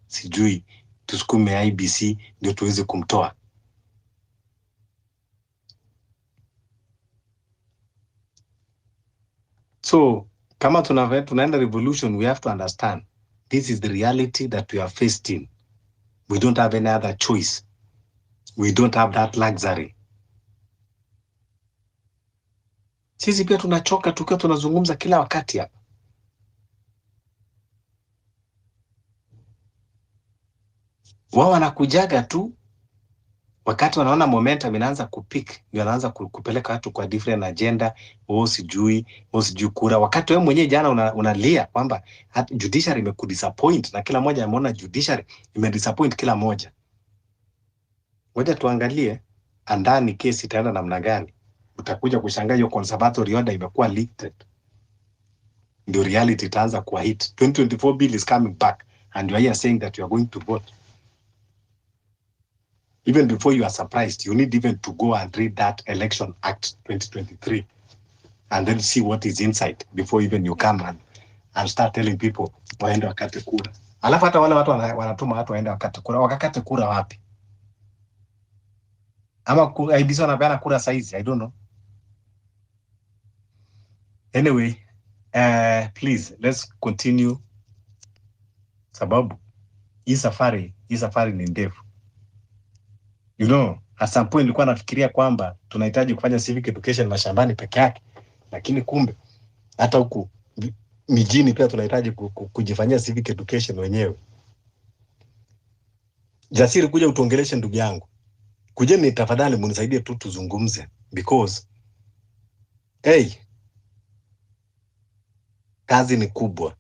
A: sijui tusukume IBC ndio tuweze kumtoa. So kama tunaenda revolution, we have to understand this is the reality that we are faced in. We don't have any other choice. We don't have that luxury. Sisi pia tunachoka tukiwa tunazungumza kila wakati hapa. Wao wanakujaga tu wakati wanaona momentum inaanza kupick, ndio wanaanza kupeleka watu kwa different agenda. Sijui kura, wakati wewe mwenyewe jana unalia kwamba judiciary imekudisappoint, na kila mmoja ameona judiciary imedisappoint kila mmoja. Ngoja tuangalie andani kesi itaenda namna gani. Utakuja kushangaa hiyo conservatory order imekuwa lifted, ndio reality itaanza kuwa hit. 2024 bill is coming back and you are here saying that you are going to vote. Even before you are surprised, you need even to go and read that Election Act 2023 and then see what is inside before even you come and start telling people waende wakate kura. Alafu hata wale watu wanatuma watu waende wakate kura. Wakakate kura wapi? Ama IBC wanapeana kura saizi? I don't know. Anyway, please let's continue, sababu hii safari ni ndefu. You know, at some point nilikuwa nafikiria kwamba tunahitaji kufanya civic education mashambani peke yake, lakini kumbe hata huku mijini pia tunahitaji kujifanyia civic education wenyewe. Jasiri, kuja utuongeleshe ndugu yangu. Kujeni tafadhali munisaidie tu tuzungumze, because hey, kazi ni kubwa.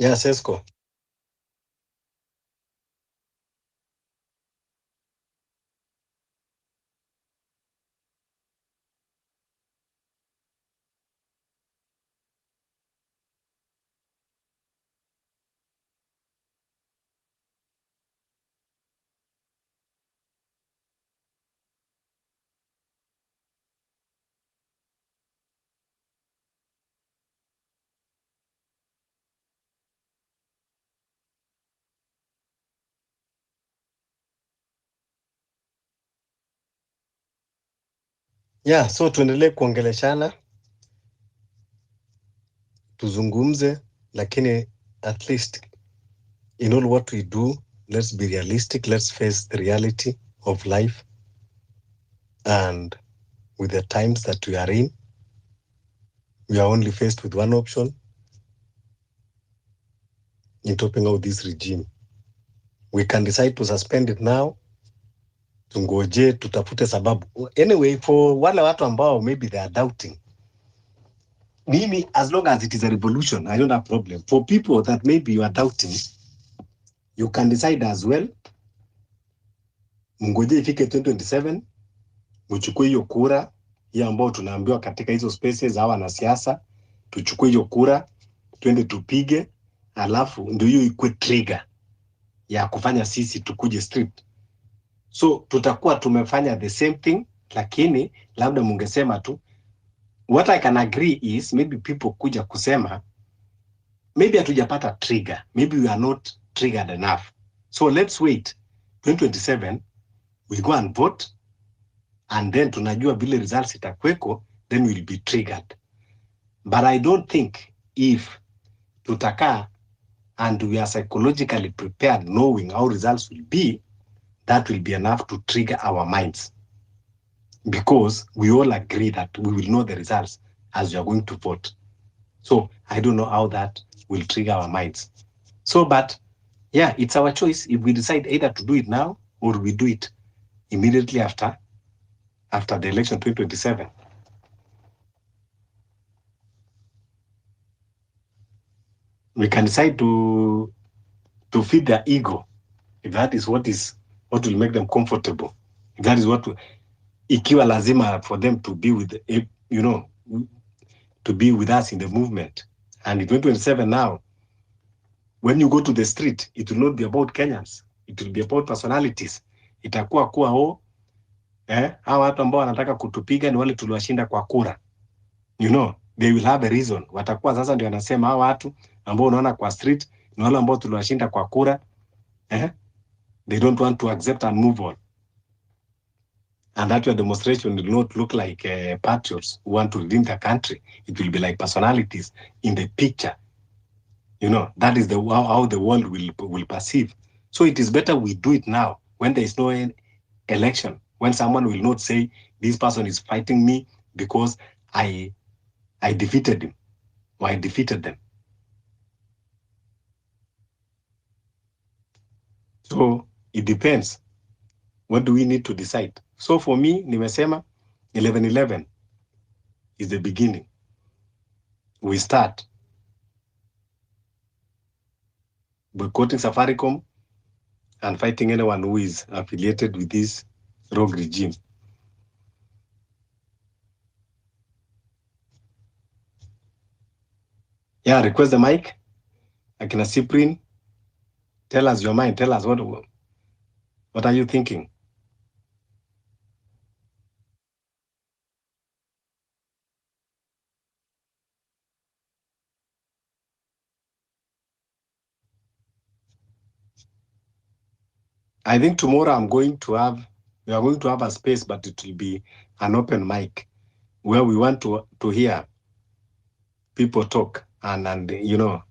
A: Yes, Esco. Yeah, so tuendelee kuongeleshana, tuzungumze, lakini at least in all what we do, let's be realistic, let's face the reality of life and with the times that we are in. We are only faced with one option in topping out this regime. We can decide to suspend it now, tungoje, tutafute sababu. Anyway, for wale watu ambao maybe they are doubting, mimi, as long as it is a revolution, I don't have problem. For people that maybe you are doubting, you can decide as well, mngoje ifike 2027, mchukue hiyo kura hiyo ambao tunaambiwa katika hizo spaces hawa na siasa, tuchukue hiyo kura, twende tupige, alafu ndio hiyo ikuwe trigger ya kufanya sisi tukuje street. So tutakuwa tumefanya the same thing, lakini labda mungesema tu, what I can agree is maybe people kuja kusema maybe hatujapata trigger, maybe we are not triggered enough. So let's wait 2027, we go and vote, and then tunajua vile results itakweko, then we'll be triggered. But I don't think if tutaka and we are psychologically prepared knowing how results will be, that will be enough to trigger our minds, because we all agree that we will know the results as we are going to vote. So I don't know how that will trigger our minds. So, but yeah, it's our choice if we decide either to do it now or we do it immediately after the election 2027. We can decide to feed their ego, if that is what will make them comfortable. If that is what ikiwa lazima for them to be with, you know, to be with us in the movement. And in 2027 now, when you go to the street, it will not be about Kenyans. It will be about personalities. Itakuwa kuwa hawa watu ambao wanataka kutupiga ni wale tuliwashinda kwa kura. You know, they will have a reason. Watakuwa sasa ndio wanasema hawa watu ambao unaona kwa street ni wale ambao tuliwashinda kwa kura. They don't want to accept and move on. And that your demonstration will not look like patriots who want to redeem the country. It will be like personalities in the picture. You know, that is how the world will perceive. So it is better we do it now when there is no election, when someone will not say this person is fighting me because I defeated him or I defeated them. So it depends. What do we need to decide? So for me, nimesema 11/11 is the beginning. We start boycotting Safaricom and fighting anyone who is affiliated with this rogue regime. Yeah, request the mic. Akina Cyprian, tell us your mind. Tell us what are you thinking? I think tomorrow we are going to have a space, but it will be an open mic where we want to hear people talk and you know,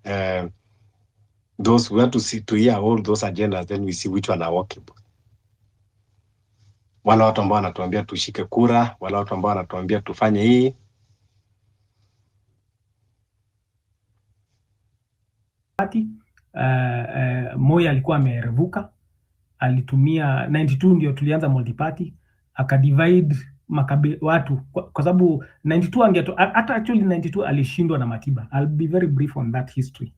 A: those we want to hear all those agendas, then we see which one are workable. Wala watu ambao wanatuambia tushike kura, wala watu ambao wanatuambia tufanye hii.
I: Moi alikuwa amerevuka, alitumia 92 ndio tulianza multiparty, akadivide watu kwa sababu 92 hata actually 92 alishindwa na Matiba. I'll be very brief on that history,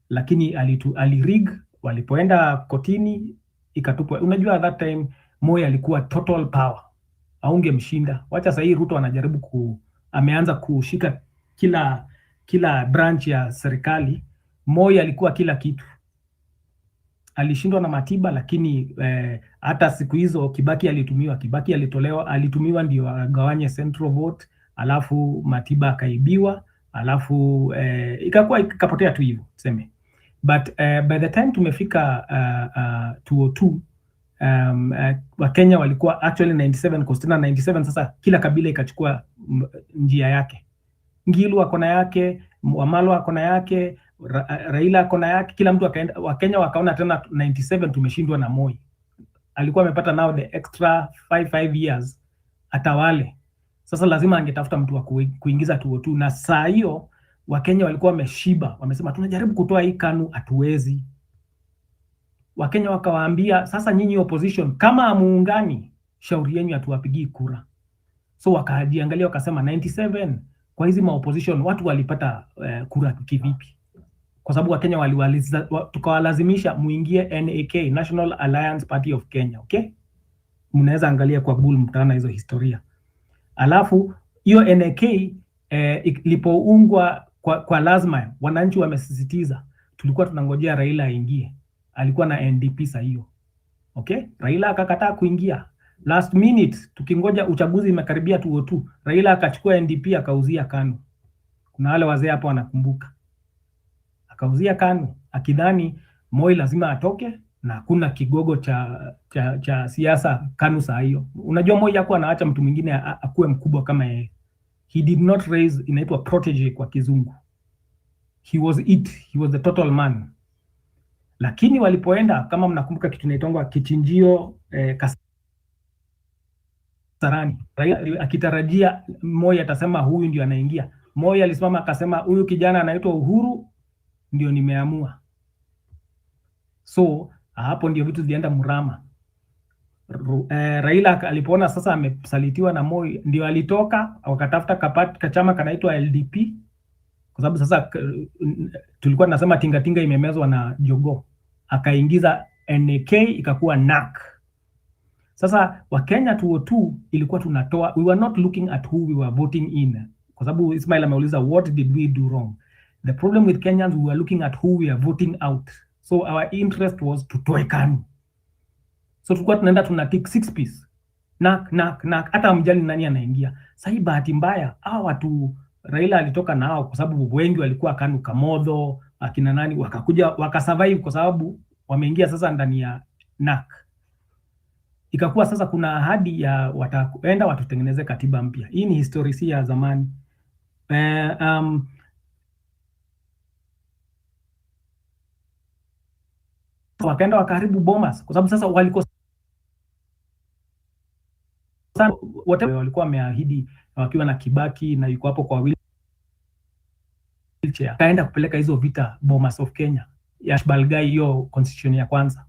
I: lakini alirig, walipoenda kotini ikatupwa. Unajua that time Moi alikuwa total power, aungemshinda. Wacha sasa hii Ruto anajaribu ameanza kushika kila branch ya serikali. Moi alikuwa kila kitu, alishindwa na Matiba, lakini hata siku hizo Kibaki alitumiwa ndio agawanye central vote, alafu Matiba akaibiwa, alafu ikapotea tu hivyo tuseme. But by the time tumefika 2002, Wakenya walikuwa actually 97 Kostina 97. Sasa kila kabila ikachukua njia yake. Ngilu akona yake, Wamalwa akona yake, Raila akona yake, kila mtu akaenda. Wakenya wakaona tena 97 tumeshindwa na Moi. Alikuwa amepata now the extra 5 years atawale. Sasa lazima angetafuta mtu wa kuingiza 2002, na saa hiyo Wakenya walikuwa wameshiba, wamesema tunajaribu kutoa hii KANU, hatuwezi. Wakenya wakawaambia sasa, nyinyi opposition kama amuungani, shauri yenu hatuwapigii kura. So wakajiangalia wakasema 97 kwa hizi ma opposition watu walipata kura kivipi? Kwa sababu Wakenya tukawalazimisha muingie NAK, National Alliance Party of Kenya, okay? Mnaweza angalia kwa Google mtaona hizo historia. Alafu hiyo NAK ilipoungwa kwa lazima, wananchi wamesisitiza, tulikuwa tunangojea Raila aingie. Alikuwa na NDP saa hiyo. Okay? Raila akakataa kuingia. Last minute tukingoja uchaguzi imekaribia 2002, Raila akachukua NDP akauzia KANU. Kuna wale wazee hapo wanakumbuka. Akauzia KANU akidhani Moi lazima atoke na hakuna kigogo cha siasa KANU saa hiyo. Unajua Moi hakuwa anaacha mtu mwingine akuwe mkubwa kama yeye. He did not raise, inaitwa protege kwa kizungu. He was the total man. Lakini walipoenda, kama mnakumbuka kitu inaitwa kichinjio Kasarani, Raila akitarajia Moi atasema huyu ndio anaingia. Moi alisimama akasema huyu kijana anaitwa Uhuru ndio nimeamua. So hapo ndio vitu zilienda mrama. Raila alipoona sasa amesalitiwa na Moi, ndio alitoka wakatafuta kachama kanaitwa LDP, kwa sababu sasa tulikuwa tunasema tingatinga imemezwa na jogoo. Akaingiza NAK ikakuwa NAK. Sasa Wakenya 2002 ilikuwa tunatoa, we were not looking at who we were voting in, kwa sababu Ismail ameuliza what did we do wrong. The problem with Kenyans, we were looking at who we are voting out. So our interest was to toe KANU. So tulikuwa tunaenda tunatick 6 piece. NAK, hata mjali nani anaingia. Sasa bahati mbaya hao watu Raila alitoka nao kwa sababu wengi walikuwa KANU, Kamodho, akina nani wakakuja wakasurvive kwa sababu wameingia sasa ndani ya NAK. Ikakuwa sasa kuna ahadi ya wataenda watutengeneze katiba mpya. Hii ni historia ya zamani. Wakaenda wakaharibu Bomas kwa sababu sasa walikuwa walikuwa wameahidi wakiwa na Kibaki na yuko hapo kwa wheelchair, kaenda kupeleka hizo vita Bomas of Kenya ya Balgai, hiyo constitution ya kwanza.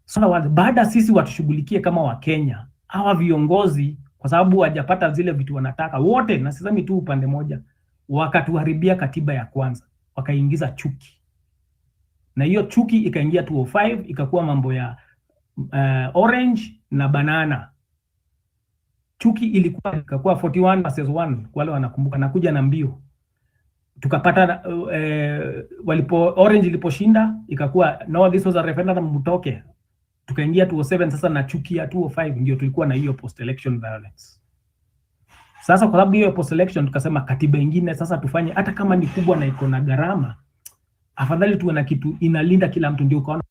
I: So baada sisi watushughulikie kama Wakenya, hawa viongozi kwa sababu hawajapata zile vitu wanataka wote, na sisemi tu upande moja, wakatuharibia katiba ya kwanza, wakaingiza chuki. Na hiyo chuki ikaingia 205, ikakuwa mambo ya orange na banana. Chuki ikakuwa 41 versus 1, wale wanakumbuka, nakuja na mbio. tukapata Orange iliposhinda ikakuwa no, this was a referendum, mtoke. Tukaingia 2007 sasa na chuki ya 2005 ndio tulikuwa na hiyo post election violence. Sasa kwa sababu hiyo post election tukasema katiba ingine sasa tufanye, hata kama ni kubwa na iko na gharama, afadhali tuwe na kitu inalinda kila mtu. Ndio ukaona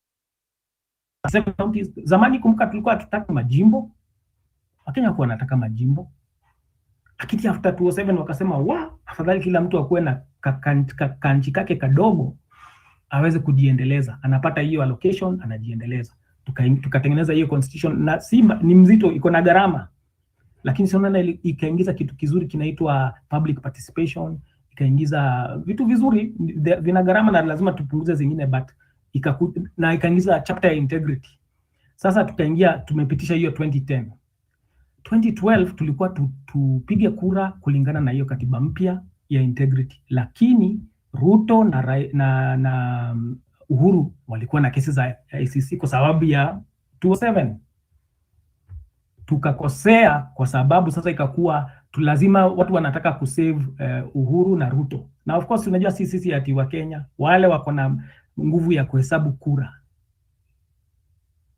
I: zamani, kumbuka tulikuwa tutaka majimbo, Wakenya kwa wanataka majimbo, lakini after 2007 wakasema afadhali kila mtu akuwe na kanchi kake kadogo aweze kujiendeleza, anapata hiyo allocation, anajiendeleza. Tukatengeneza hiyo constitution, na Simba ni mzito, iko na gharama, lakini sio ikaingiza kitu kizuri kinaitwa public participation, ikaingiza vitu vizuri, vina gharama na lazima tupunguze zingine, but ikaingiza chapter ya integrity. Sasa tumepitisha hiyo 2010. 2012 tulikuwa tupige kura kulingana na hiyo katiba mpya ya integrity, lakini Ruto na Uhuru walikuwa na kesi za ICC kwa sababu ya 2007. Tukakosea kwa sababu sasa ikakuwa lazima watu wanataka kusave Uhuru na Ruto, na of course unajua sisi ati wa Kenya wale wako na nguvu ya kuhesabu kura,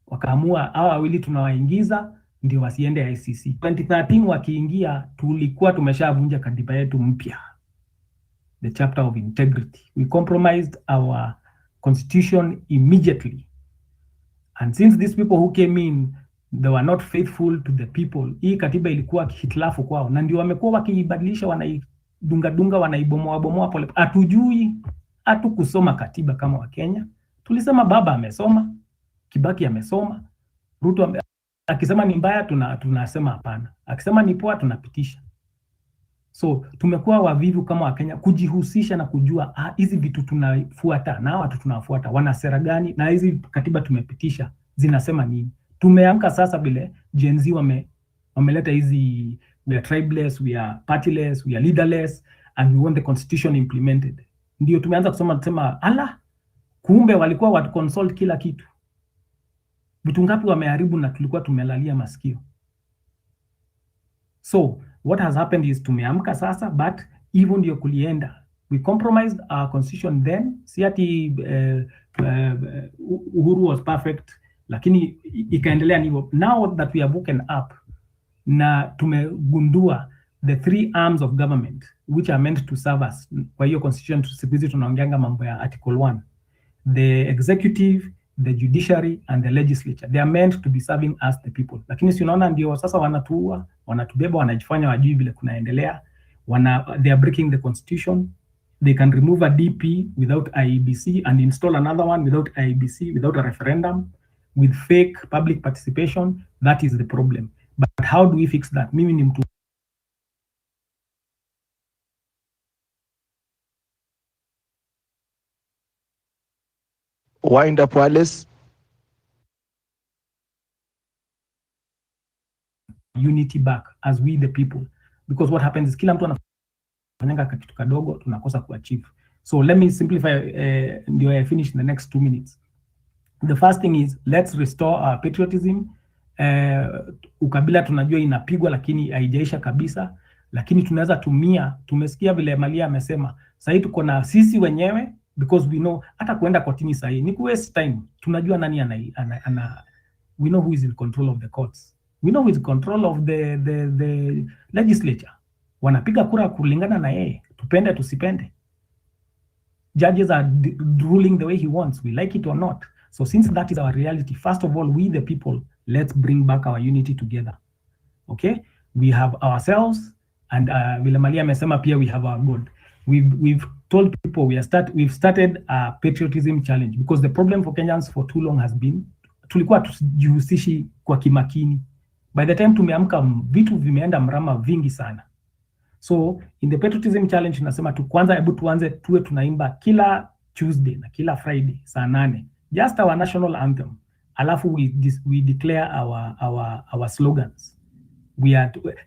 I: wakaamua hao wawili tunawaingiza ndio wasiende ICC. 2013 wakiingia, tulikuwa tumeshavunja katiba yetu mpya, the chapter of integrity. We compromised our constitution immediately, and since these people who came in, they were not faithful to the people. Hii katiba ilikuwa hitilafu kwao, na ndio wamekuwa wakiibadilisha, wanaidunga, wanaibomoa pole. Hatujui kusoma katiba kama wa Kenya. Tulisema baba amesoma, Kibaki amesoma, Ruto akisema ni mbaya tunasema hapana, akisema ni poa tunapitisha. So tumekuwa wavivu kama Wakenya kujihusisha na kujua hizi vitu tunafuata na watu tunafuata wana sera gani, na hizi katiba tumepitisha zinasema nini. Tumeamka sasa vile Gen Z wameleta hizi, we are tribeless, we are partyless, we are leaderless, and we want the constitution implemented. Ndio tumeanza kusema kumbe walikuwa watu consult kila kitu. Vitu ngapi wameharibu na tulikuwa tumelalia masikio. So what has happened is tumeamka sasa, but even ndio kulienda. We compromised our constitution then. Si ati Uhuru was perfect, lakini ikaendelea hivyo. Now that we are woken up na tumegundua the three arms of government which are meant to serve us. Kwa hiyo constitution siku hizi tunaongeanga mambo ya article 1. The executive, the judiciary and the legislature, they are meant to be serving us the people. Lakini si unaona ndio sasa wanatuua, wanatubeba, wanajifanya wajui vile kunaendelea. They are breaking the constitution. They can remove a DP without IEBC and install another one without IEBC, without a referendum, with fake public participation. That is the problem. But how do we fix that? Mimi ni mtu
J: wind up Wallace.
I: Unity back as we the people, because what happens is kila mtu anafanyanga kitu kadogo tunakosa kuachieve. So let me simplify ndio I finish in the next 2 minutes. The first thing is let's restore our patriotism. Ukabila tunajua inapigwa lakini haijaisha kabisa, lakini tunaweza tumesikia vile Malia amesema sasa tuko na sisi wenyewe, because we know hata kuenda kotini sasa ni waste time. Tunajua nani we know who is in control of the courts, we know who is in control of the legislature. Wanapiga kura kulingana na yeye, tupende tusipende. Judges are ruling the way he wants, we like it or not. So since that is our reality, first of all, we the people, let's bring back our unity together. Okay, we have ourselves, and vile Malia amesema pia we have our God. We've told people we've started a patriotism challenge, because the problem for Kenyans for too long has been tulikuwa tujihusishi kwa kimakini. By the time tumeamka vitu vimeenda mrama vingi sana. So in the patriotism challenge tunasema kwanza hebu tuwe tunaimba kila Tuesday na kila Friday saa 8 just our national anthem, alafu we declare our slogans.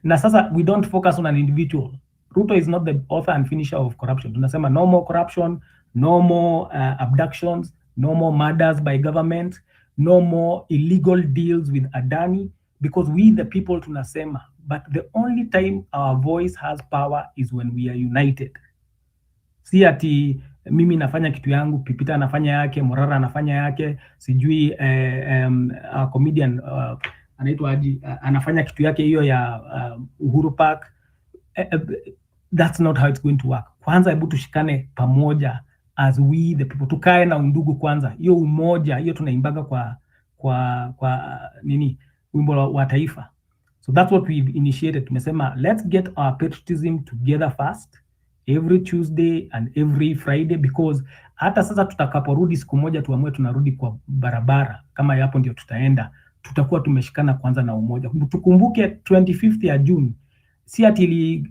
I: Na sasa we don't focus on an individual. Ruto is not the author and finisher of corruption. Tunasema no more corruption, no more abductions, no more murders by government, no more illegal deals with Adani, because we the people tunasema. But the only time our voice has power is when we are united. Si ati mimi nafanya kitu yangu, Pipita anafanya yake, Morara anafanya yake, sijui comedian anaitwa aje anafanya kitu yake hiyo ya Uhuru Park. That's not how it's going to work. Kwanza hebu tushikane pamoja as we the people, tukae na undugu kwanza. Hiyo umoja hiyo tunaimbaga kwa nini wimbo wa taifa. So that's what we've initiated. Tumesema let's get our patriotism together first every Tuesday and every Friday, because hata sasa tutakaporudi siku moja tuamue tunarudi kwa barabara, kama yapo ndio tutaenda, tutakuwa tumeshikana kwanza na umoja. Tukumbuke 25th ya June si ati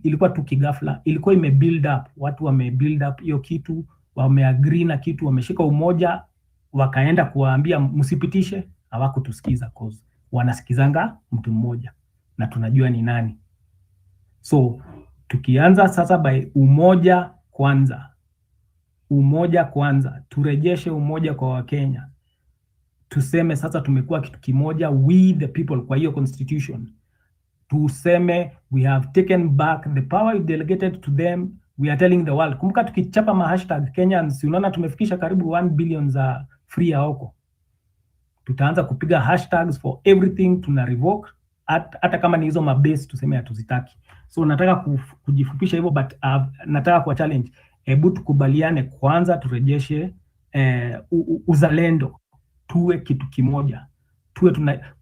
I: ilikuwa tu kigafla, ilikuwa build up. Watu build up hiyo kitu, wameagree na kitu, wameshika umoja, wakaenda kuwaambia msipitishe, hawakutusikiza cause wanasikizanga mtu mmoja na tunajua ni nani. So tukianza sasa by umoja kwanza, turejeshe umoja kwa Wakenya, tuseme sasa tumekuwa kitu kimoja, we the people, kwa hiyo constitution tuseme we have taken back the power we delegated to them. We are telling the world. Kumbuka tukichapa hashtag Kenyans, unaona tumefikisha karibu 1 billion za free Aoko. Tutaanza kupiga hashtags for everything, tuna revoke hata kama ni hizo mabase tuseme hatuzitaki. So nataka kujifupisha hivyo, but nataka kwa challenge, hebu tukubaliane kwanza, turejeshe uzalendo, tuwe kitu kimoja,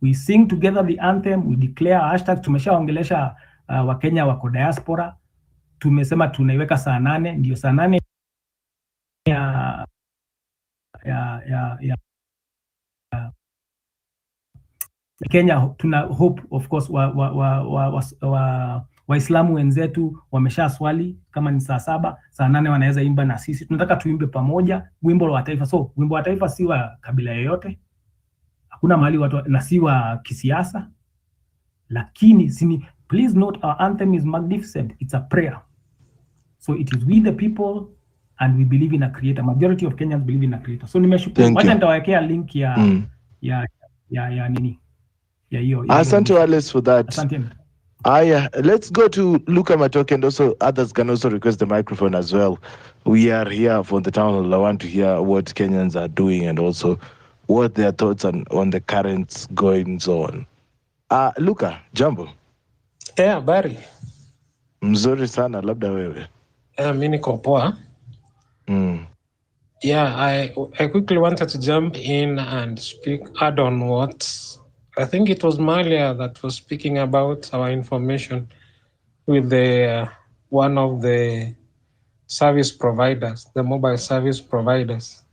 I: we sing together the anthem, we declare hashtag. Tumeshaongelesha Wakenya wako diaspora, tumesema tunaiweka saa 8, ndio saa 8 ya Kenya. Tuna hope of course Waislamu wenzetu wamesha swali, kama ni saa 7 saa 8 wanaweza imba na sisi. Tunataka tuimbe pamoja wimbo wa taifa. So wimbo wa taifa si wa kabila yoyote, hakuna mahali watu, na si wa kisiasa, lakini please note our anthem is magnificent. It's a prayer. So it is we the people and we believe in a creator. Majority of Kenyans believe in a creator. So nimeshukuru. Wacha nitawekea link ya nini ya hiyo.
J: Asante Wallace for that.
I: Asante.
J: Let's go to Luka Matoke, and also others can also request the microphone as well. We are here for the town hall. I want to hear what Kenyans are doing and also what their thoughts on the current goings on. Luka, jambo.
K: Habari.
J: Mzuri sana, labda wewe.
K: Mimi niko poa. I quickly wanted to jump in and add on what I think it was Malia that was speaking about our information with the one of the service providers, the mobile service providers.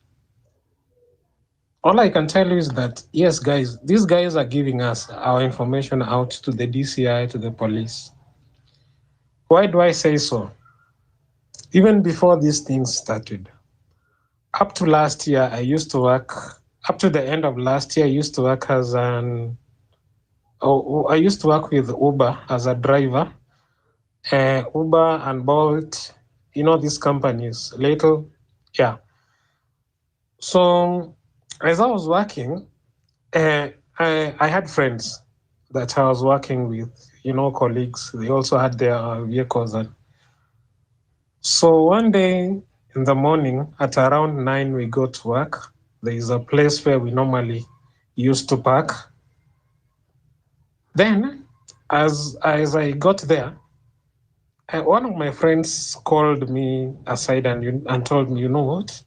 K: All I can tell you is that, yes, guys, these guys are giving us our information out to the DCI, to the police. Why do I say so? Even before these things started, up to last year, up to the end of last year, I used to work with Uber as a driver. Uber and Bolt, these companies, So as I was working, I had friends that I was working with, colleagues. They also had their vehicles. So one day in the morning at around 9, we go to work. There is a place where we normally used to park. Then, as I got there, one of my friends called me aside and told me, you know what?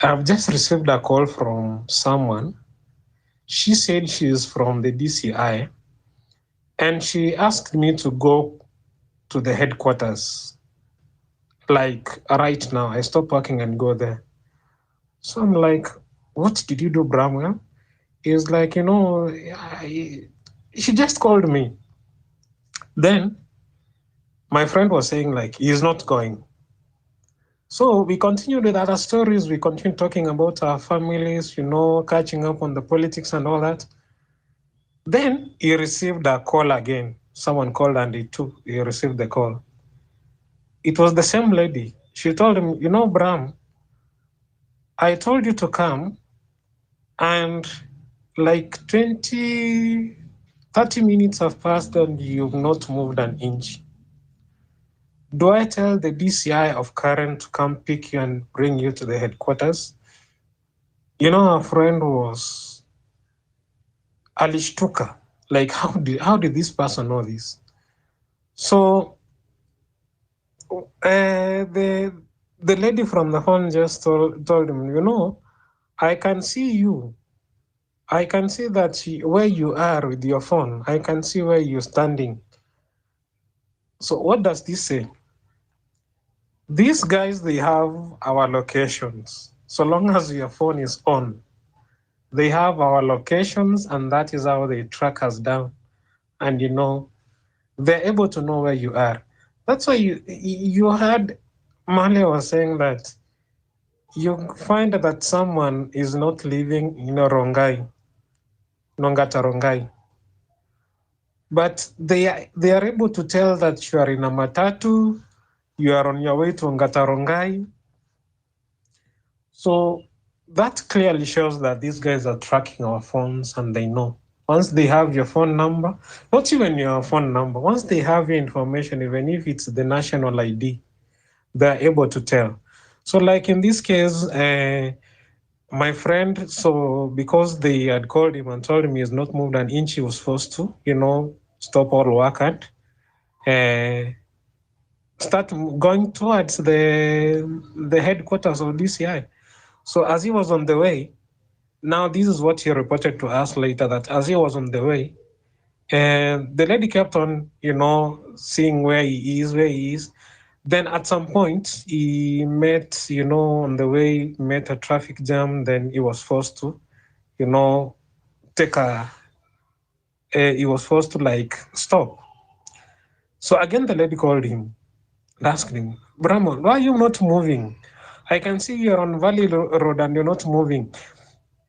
K: I've just received a call from someone. She said she is from the DCI, and she asked me to go to the headquarters. Like right now, I stop working and go there. So I'm like, what did you do, Bramwell? He's like, she just called me. Then my friend was saying like, he's not going. So we continued with other stories. We continued talking about our families, catching up on the politics and all that. Then he received a call again. Someone called and he received the call. It was the same lady. She told him, Bram, I told you to come, and like 30 minutes have passed and you've not moved an inch. Do I tell the DCI of Karen to come pick you and bring you to the headquarters? You know, our friend was alishtuka. Like, how did this person know this? So the lady from the phone just told him, you know, I can see you. I can see that where you are with your phone. I can see where you're standing. So what does this say? These guys, they have our locations. So long as your phone is on, they have our locations, and that is how they track us down. And, you know, they're able to know where you are. That's why you heard Male was saying that you find that someone is not living in Rongai, Nongata Rongai, but they are able to tell that you are in a matatu, you are on your way to Ngata Rongai. So that clearly shows that these guys are tracking our phones, and they know. Once they have your phone number, not even your phone number, once they have your information, even if it's the national ID, they're able to tell. So like in this case, my friend, so because they had called him and told him he has not moved an inch, he was forced to, you know, stop all work and start going towards the headquarters of DCI. So as he was on the way, now this is what he reported to us later, that as he was on the way, and the lady kept on, you know, seeing where he is. Then at some point, he met, you know, on the way, met a traffic jam. Then he was forced to, you know, he was forced to like stop. So again, the lady called him and asked him, Brahman, why are you not moving? I can see you're on Valley Road and you're not moving.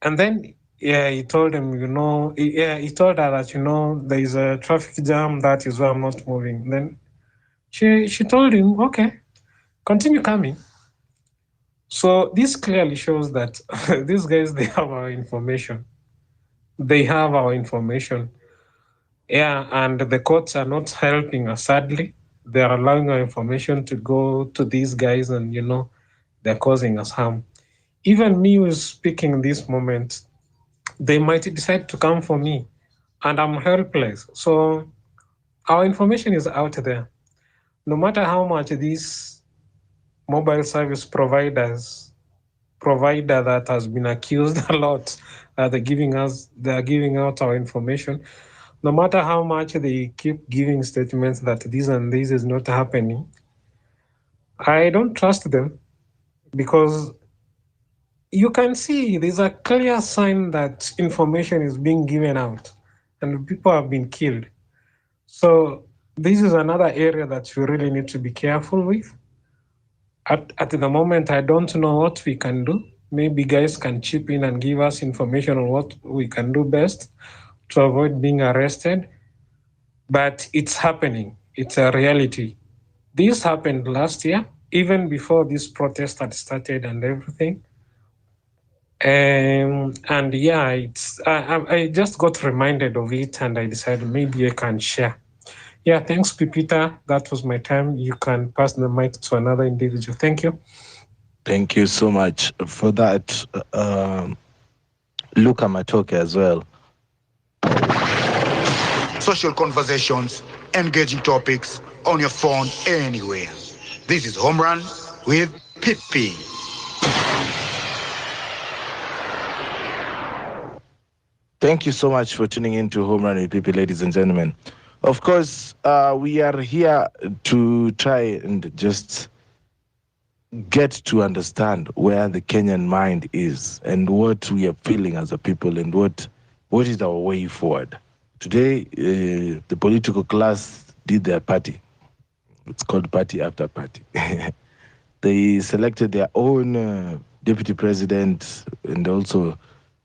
K: And then, yeah, he told him, you know, he told her that, you know, there is a traffic jam. That is why I'm not moving. Then she told him, okay, continue coming. So this clearly shows that these guys, they have our information. They have our information. Yeah, and the courts are not helping us, sadly. They are allowing our information to go to these guys, and, you know, they're causing us harm. Even me who's speaking this moment, they might decide to come for me, and I'm helpless. So our information is out there. No matter how much these mobile service provider that has been accused a lot, they're giving out our information. No matter how much they keep giving statements that this and this is not happening, I don't trust them, because you can see there's a clear sign that information is being given out and people have been killed. So this is another area that you really need to be careful with. At the moment, I don't know what we can do. Maybe guys can chip in and give us information on what we can do best to avoid being arrested. But it's happening. It's a reality. This happened last year, even before this protest had started and everything. And yeah, I just got reminded of it, and I decided maybe I can share. Yeah, thanks, Pipita. That was my time. You can pass the mic to another individual. Thank you.
J: Thank you so much for that, Luka Matoke as well.
L: Social conversations, engaging topics on your phone anywhere. This is Home Run with Pippi.
J: Thank you so much for tuning in to Home Run with Pippi, ladies and gentlemen. Of course, we are here to try and just get to understand where the Kenyan mind is and what we are feeling as a people, and what is our way forward. Today, the political class did their party. It's called party after party. They selected their own deputy president, and also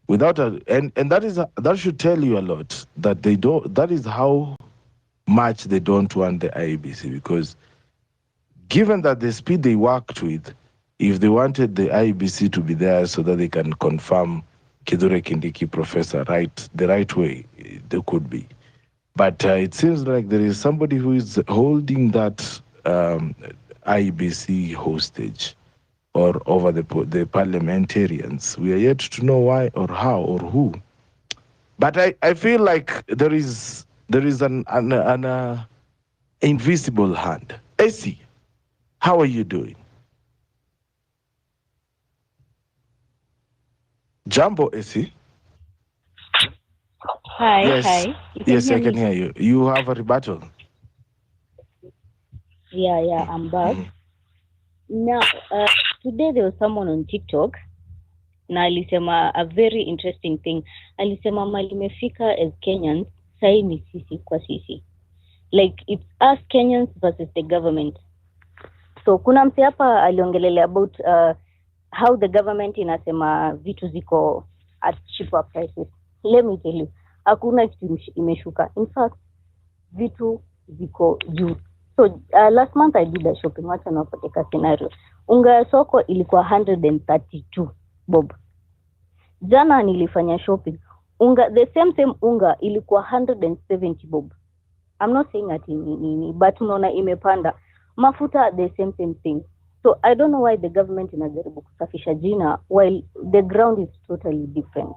J: without and that should tell you a lot, that they don't. That is how much they don't want the IEBC, because given that the speed they worked with, if they wanted the IEBC to be there so that they can confirm Kithure Kindiki professor the right way, they could be. But it seems like there is somebody who is holding that IBC hostage or over the parliamentarians. We are yet to know why or how or who. But I feel like there is an invisible hand. AC, how are you doing? Jumbo, AC.
M: Hi,
J: Yes,
M: hi. You can
J: yes,
M: hear
J: I can
M: me?
J: hear you. You have a rebuttal.
M: Yeah, I'm back. Now, today there was someone on TikTok na alisema a very interesting thing. Alisema mali imefika as Kenyans, sai ni sisi kwa sisi. Like it's us Kenyans versus the government. So kuna mse hapa aliongelelea about how the government inasema vitu ziko at cheaper prices. Let me tell you, hakuna kitu imeshuka. In fact, vitu ziko juu. So last month I did a shopping. Wacha napoteka scenario. Unga ya soko ilikuwa 132 bob. Jana nilifanya shopping. Unga the same unga ilikuwa 170 bob. I'm not saying ati nini, but unaona imepanda. Mafuta the same thing. So I don't know why the government inajaribu kusafisha jina while the ground is totally different.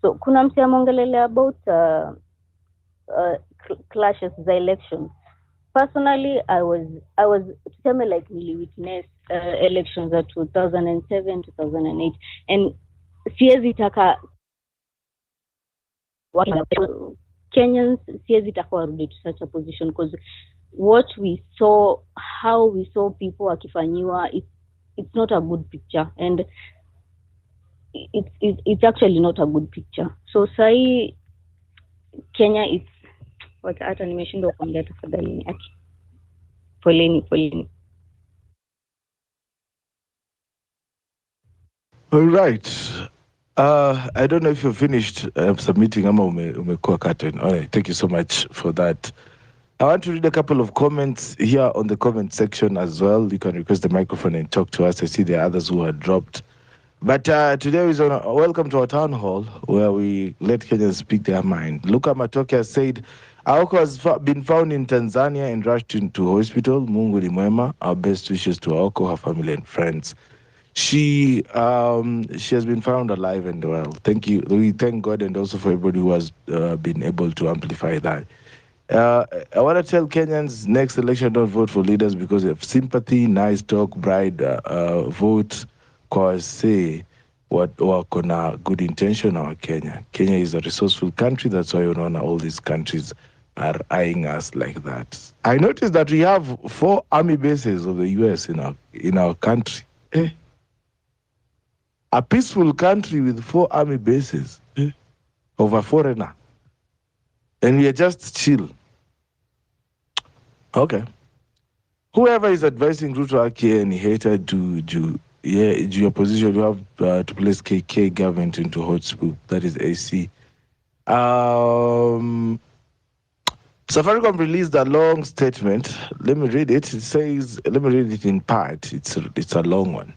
M: So kuna mse amongelelea about clashes the election. Personally, I was tuseme like nili witness elections at 2007, 2008, and siezi taka Kenyans siezi taka warudi to such a position because what we saw, how we saw people wakifanyiwa, it's not a good picture, and it's actually not a good picture. So sai Kenya is hata nimeshindwa kuongea tafadhali. Poleni.
J: All right. I don't know if you're finished submitting ama umekuwa curtain. All right, thank you so much for that. I want to read a couple of comments here on the comment section as well. You can request the microphone and talk to us. I see there are others who are dropped. But today is welcome to our town hall where we let Kenyans speak their mind. Luka Matoke said, Aoko has been found in Tanzania and rushed into hospital. Mungu ni mwema. Our best wishes to Aoko, her family and friends. She has been found alive and well. Thank you. We thank God and also for everybody who has been able to amplify that. I want to tell Kenyans next election don't vote for leaders because of sympathy, nice talk, bride, vote cause say what wako na good intention our Kenya. Kenya is a resourceful country. That's why all these countries are eyeing us like that. I noticed that we have 4 army bases of the US in our country. A peaceful country with 4 army bases of a foreigner. And we are just chill. Okay. Whoever is advising Ruto Aki and hater to your position, you have to place KK government into hotspot. That is AC. Safaricom released a long statement. Let me read it. It says, let me read it in part. It's a long one.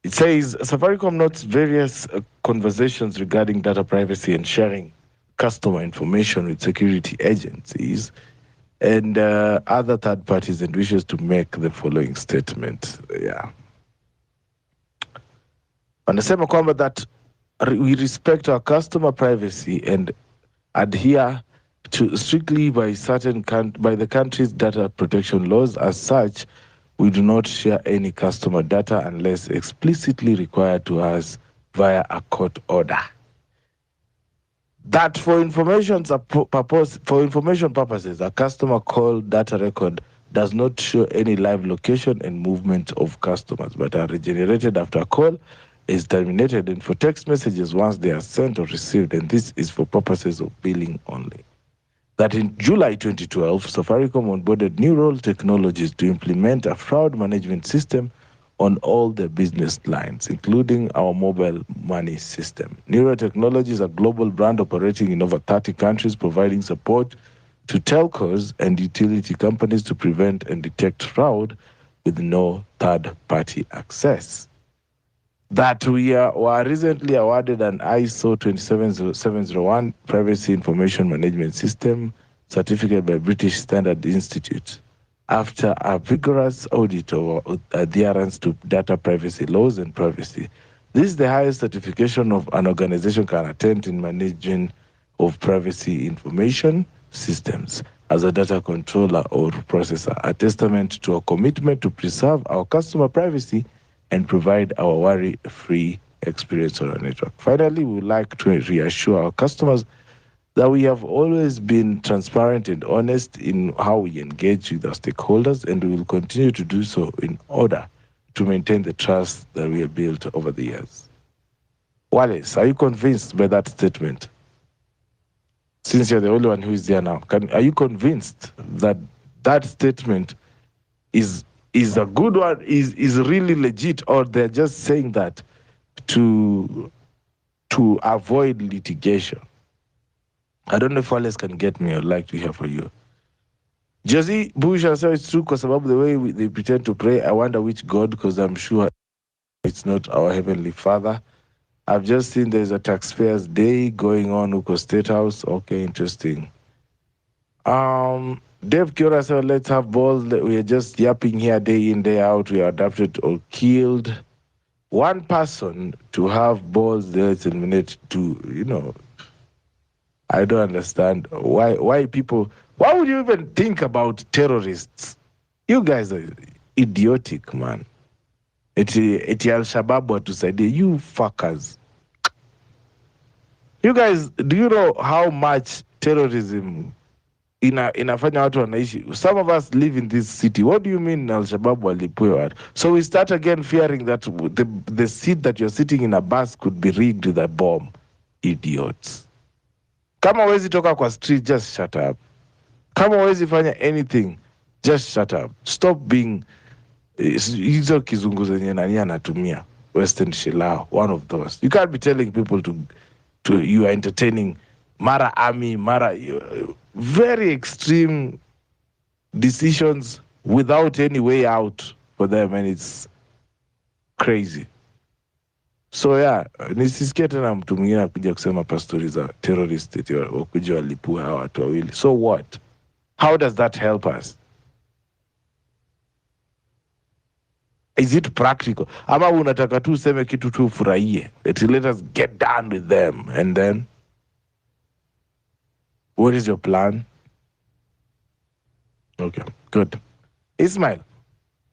J: It says, Safaricom notes various conversations regarding data privacy and sharing customer information with security agencies and other third parties and wishes to make the following statement. Yeah. Wanasema kwamba that we respect our customer privacy and adhere to strictly by the country's data protection laws. As such, we do not share any customer data unless explicitly required to us via a court order. That for information purposes, a customer call data record does not show any live location and movement of customers, but are regenerated after a call is terminated and for text messages once they are sent or received, and this is for purposes of billing only. That in July 2012, Safaricom onboarded Neural Technologies to implement a fraud management system on all their business lines, including our mobile money system. Neural Technologies is a global brand operating in over 30 countries, providing support to telcos and utility companies to prevent and detect fraud with no third-party access. That we were recently awarded an ISO 27701 Privacy Information Management System certificate by British Standard Institute. after a vigorous audit of adherence to data privacy laws and privacy. This is the highest certification of an organization can attempt in managing of privacy information systems as a data controller or processor, a testament to a commitment to preserve our customer privacy and provide our worry-free experience on our network. Finally, we would like to reassure our customers that we have always been transparent and honest in how we engage with our stakeholders, and we will continue to do so in order to maintain the trust that we have built over the years. Wallace, are you convinced by that statement? Since you're the only one who is there now, are you convinced that that statement is a good one, is really legit, or they're just saying that to avoid litigation? I don't know if Wallace can get me. I'd like to hear from you. Josie Bush said it's true because about the way they pretend to pray. I wonder which God, because I'm sure it's not our Heavenly Father. I've just seen there's a Taxpayers Day going on Uko State House. Okay, interesting. Dave Kiora said, let's have balls. We are just yapping here day in, day out. We are adopted or killed. One person to have balls, let's eliminate two, I don't understand why people, why would you even think about terrorists? You guys are idiotic, man. Eti Al-Shabaab watusaidie, you fuckers. You guys, do you know how much terrorism inafanya watu wanaishi? Some of us live in this city. What do you mean Al-Shabaab walipue watu? So we start again fearing that the seat that you're sitting in a bus could be rigged with a bomb. Idiots. Kama huwezi toka kwa street, just shut up. Kama huwezi fanya anything, just shut up. Stop being hizo kizungu zenye nani anatumia, Western Shillao, one of those. You can't be telling people to you are entertaining Mara Army, very extreme decisions without any way out for them, and it's crazy. So yeah, nisisikie tena mtu mwingine akuja kusema pastori za terrorist eti wakuja walipua hawa watu wawili. So what? How does that help us? Is it practical? Ama unataka tu useme kitu tu ufurahie. Let us get done with them. And then, what is your plan? Okay, good. Ismail,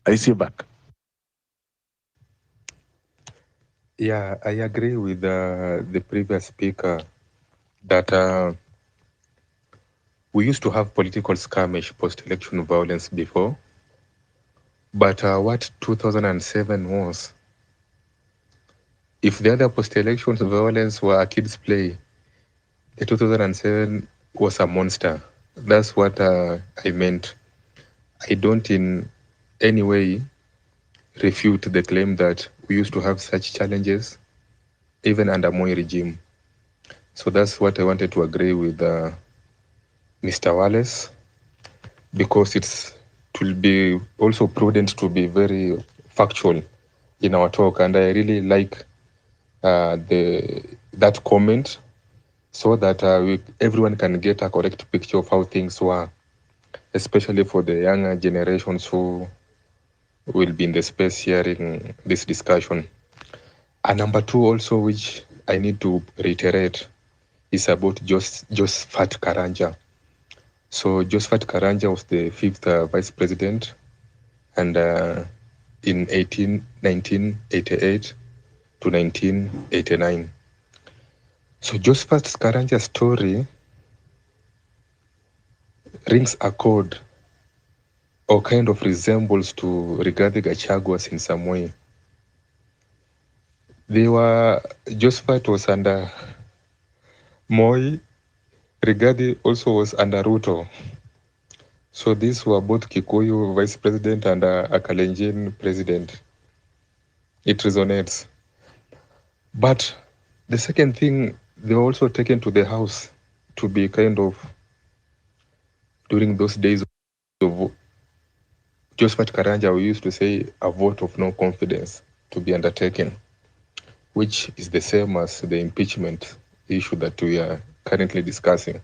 J: I see you back.
N: Yeah, I agree with the previous speaker that we used to have political skirmish, post-election violence before. But what 2007 was, if the other post-election violence were a kid's play, the 2007 was a monster. That's what I meant. I don't in any way refute the claim that we used to have such challenges, even under Moi regime. So that's what I wanted to agree with Mr. Wallace, because it will be also prudent to be very factual in our talk. And I really like that comment, so that everyone can get a correct picture of how things were, especially for the younger generations who will be in the space hearing this discussion. And number two also, which I need to reiterate, is about Josephat Karanja. So Josephat Karanja was the 5th vice president, and in 1988 to 1989. So Josephat Karanja's story rings a chord or kind of resembles to Rigathi Gachagua's in some way. Josephat was under Moi, Rigathi also was under Ruto. So these were both Kikuyu vice president and a Kalenjin president. It resonates. But the second thing, they were also taken to the house to be kind of, during those days of Josephat Karanja, we used to say a vote of no confidence to be undertaken, which is the same as the impeachment issue that we are currently discussing.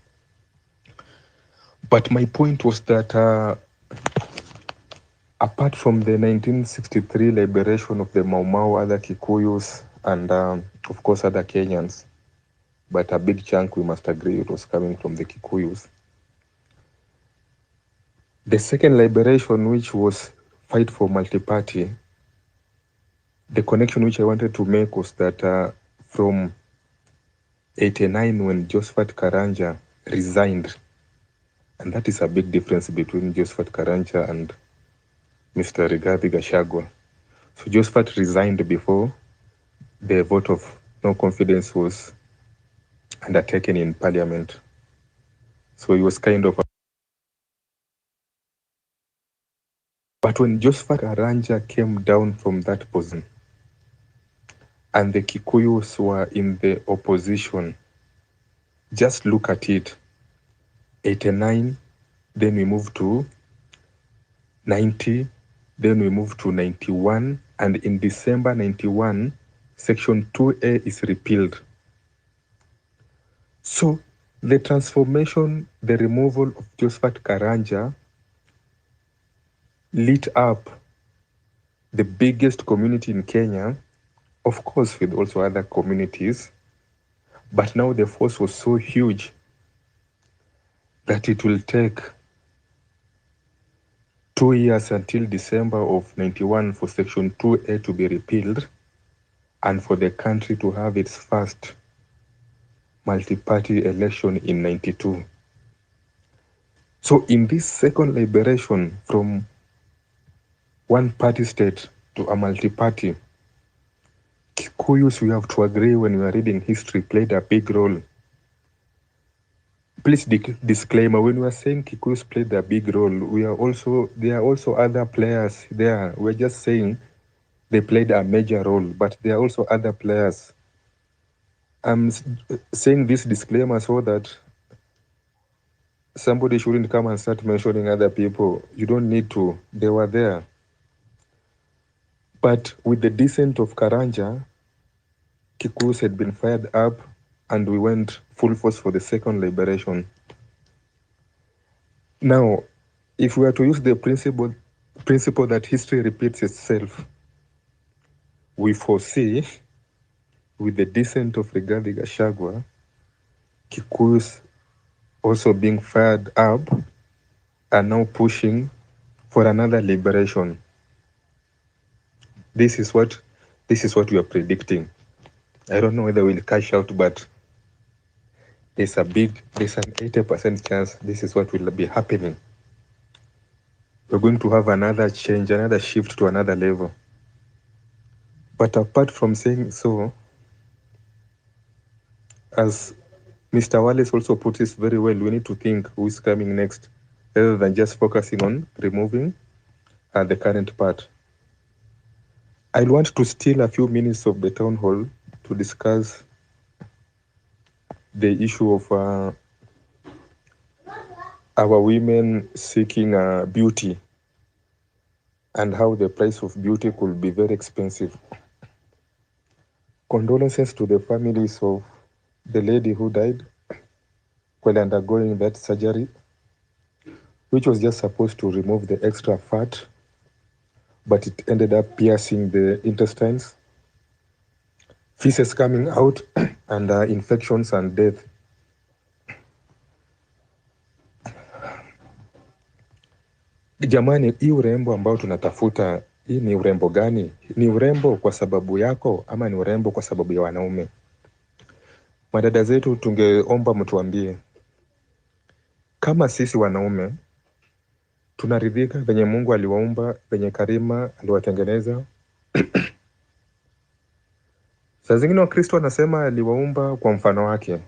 N: But my point was that apart from the 1963 liberation of the Mau Mau, other Kikuyus, and of course other Kenyans, but a big chunk, we must agree, it was coming from the Kikuyus. The second liberation, which was fight for multi-party, the connection which I wanted to make was that from 89, when Josephat Karanja resigned, and that is a big difference between Josephat Karanja and Mr. Rigathi Gachagua. So Josephat resigned before the vote of no confidence was undertaken in parliament. So he was kind of but when Josephat Karanja came down from that position and the Kikuyus were in the opposition, just look at it. 89, then we moved to 90, then we moved to 91, and in December 91, Section 2A is repealed. So the transformation, the removal of Josephat Karanja lit up the biggest community in Kenya, of course with also other communities, but now the force was so huge that it will take 2 years until December of 91 for Section 2A to be repealed and for the country to have its first multi-party election in 92. So in this second liberation from one-party state to a multi-party, Kikuyus, we have to agree, when we are reading history, played a big role. Please disclaimer, when we are saying Kikuyus played a big role, there are also other players there. We're just saying they played a major role, but there are also other players. I'm saying this disclaimer so that somebody shouldn't come and start mentioning other people. You don't need to. They were there. But with the descent of Karanja, Kikuyus had been fired up and we went full force for the second liberation. Now, if we are to use the principle that history repeats itself, we foresee with the descent of Rigathi Gachagua, Kikuyus also being fired up and now pushing for another liberation. This is what we are predicting. I don't know whether we'll cash out, but there's an 80% chance this is what will be happening. We're going to have another change, another shift to another level. But apart from saying so, as Mr. Wallace also put it very well, we need to think who is coming next, rather than just focusing on removing the current part. I want to steal a few minutes of the town hall to discuss the issue of our women seeking beauty and how the price of beauty could be very expensive. Condolences to the families of the lady who died while undergoing that surgery, which was just supposed to remove the extra fat, but it ended up piercing the intestines, feces coming out, and infections and death. Jamani, hii urembo ambao tunatafuta, hii ni urembo gani? Ni urembo kwa sababu yako ama ni urembo kwa sababu ya wanaume? Madada zetu, tungeomba mtuambie kama sisi wanaume tunaridhika venye Mungu aliwaumba, venye Karima aliwatengeneza. Saa zingine Wakristo wanasema aliwaumba kwa mfano wake.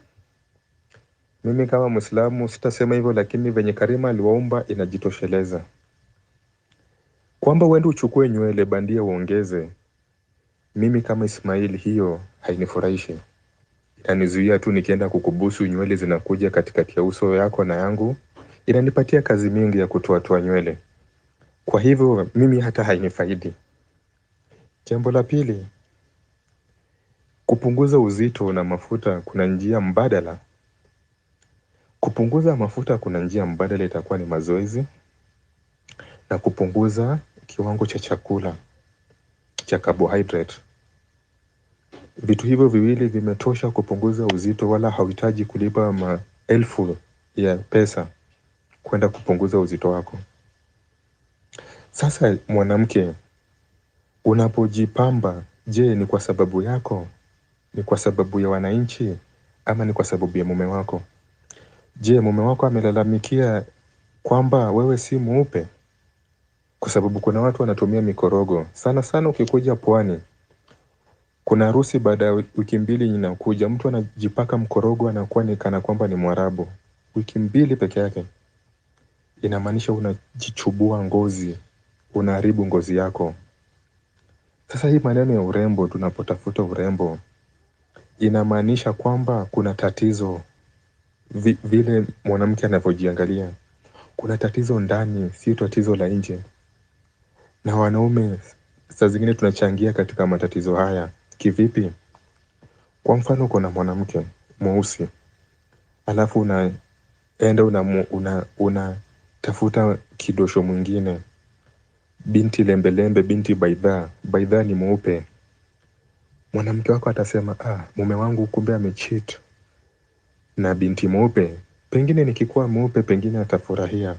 N: Mimi kama Muislamu sitasema hivyo, lakini venye Karima aliwaumba inajitosheleza. Kwamba uende uchukue nywele bandia uongeze, mimi kama Ismail, hiyo hainifurahishi. Inanizuia tu nikienda kukubusu, nywele zinakuja katikati ya uso yako na yangu, inanipatia kazi mingi ya kutoa nywele. Kwa hivyo mimi hata hainifaidi. Jambo la pili, kupunguza uzito na mafuta kuna njia mbadala. Kupunguza mafuta kuna njia mbadala, itakuwa ni mazoezi, na kupunguza kiwango cha chakula cha carbohydrate. Vitu hivyo viwili vimetosha kupunguza uzito, wala hauhitaji kulipa maelfu ya pesa kwenda kupunguza uzito wako. Sasa mwanamke, unapojipamba, je, ni kwa sababu yako? Ni kwa sababu ya wananchi? Ama ni kwa sababu ya mume wako? Je, mume wako amelalamikia kwamba wewe si mweupe? Kwa sababu kuna watu wanatumia mikorogo. Sana sana ukikuja pwani, kuna harusi baada ya wiki mbili inakuja, mtu anajipaka mkorogo anakuwa ni kana kwamba ni Mwarabu. Wiki mbili peke yake. Inamaanisha unajichubua ngozi, unaharibu ngozi yako. Sasa hii maneno ya urembo, tunapotafuta urembo, inamaanisha kwamba kuna tatizo. Vile mwanamke anavyojiangalia, kuna tatizo ndani, si tatizo la nje. Na wanaume saa zingine tunachangia katika matatizo haya. Kivipi? Kwa mfano, kuna mwanamke mweusi, alafu unaenda unatafuta kidosho mwingine, binti lembelembe, binti baidha. Baidha ni mweupe. Mwanamke wako atasema, mume wangu kumbe amecheat na binti mweupe, pengine nikikuwa mweupe pengine atafurahia.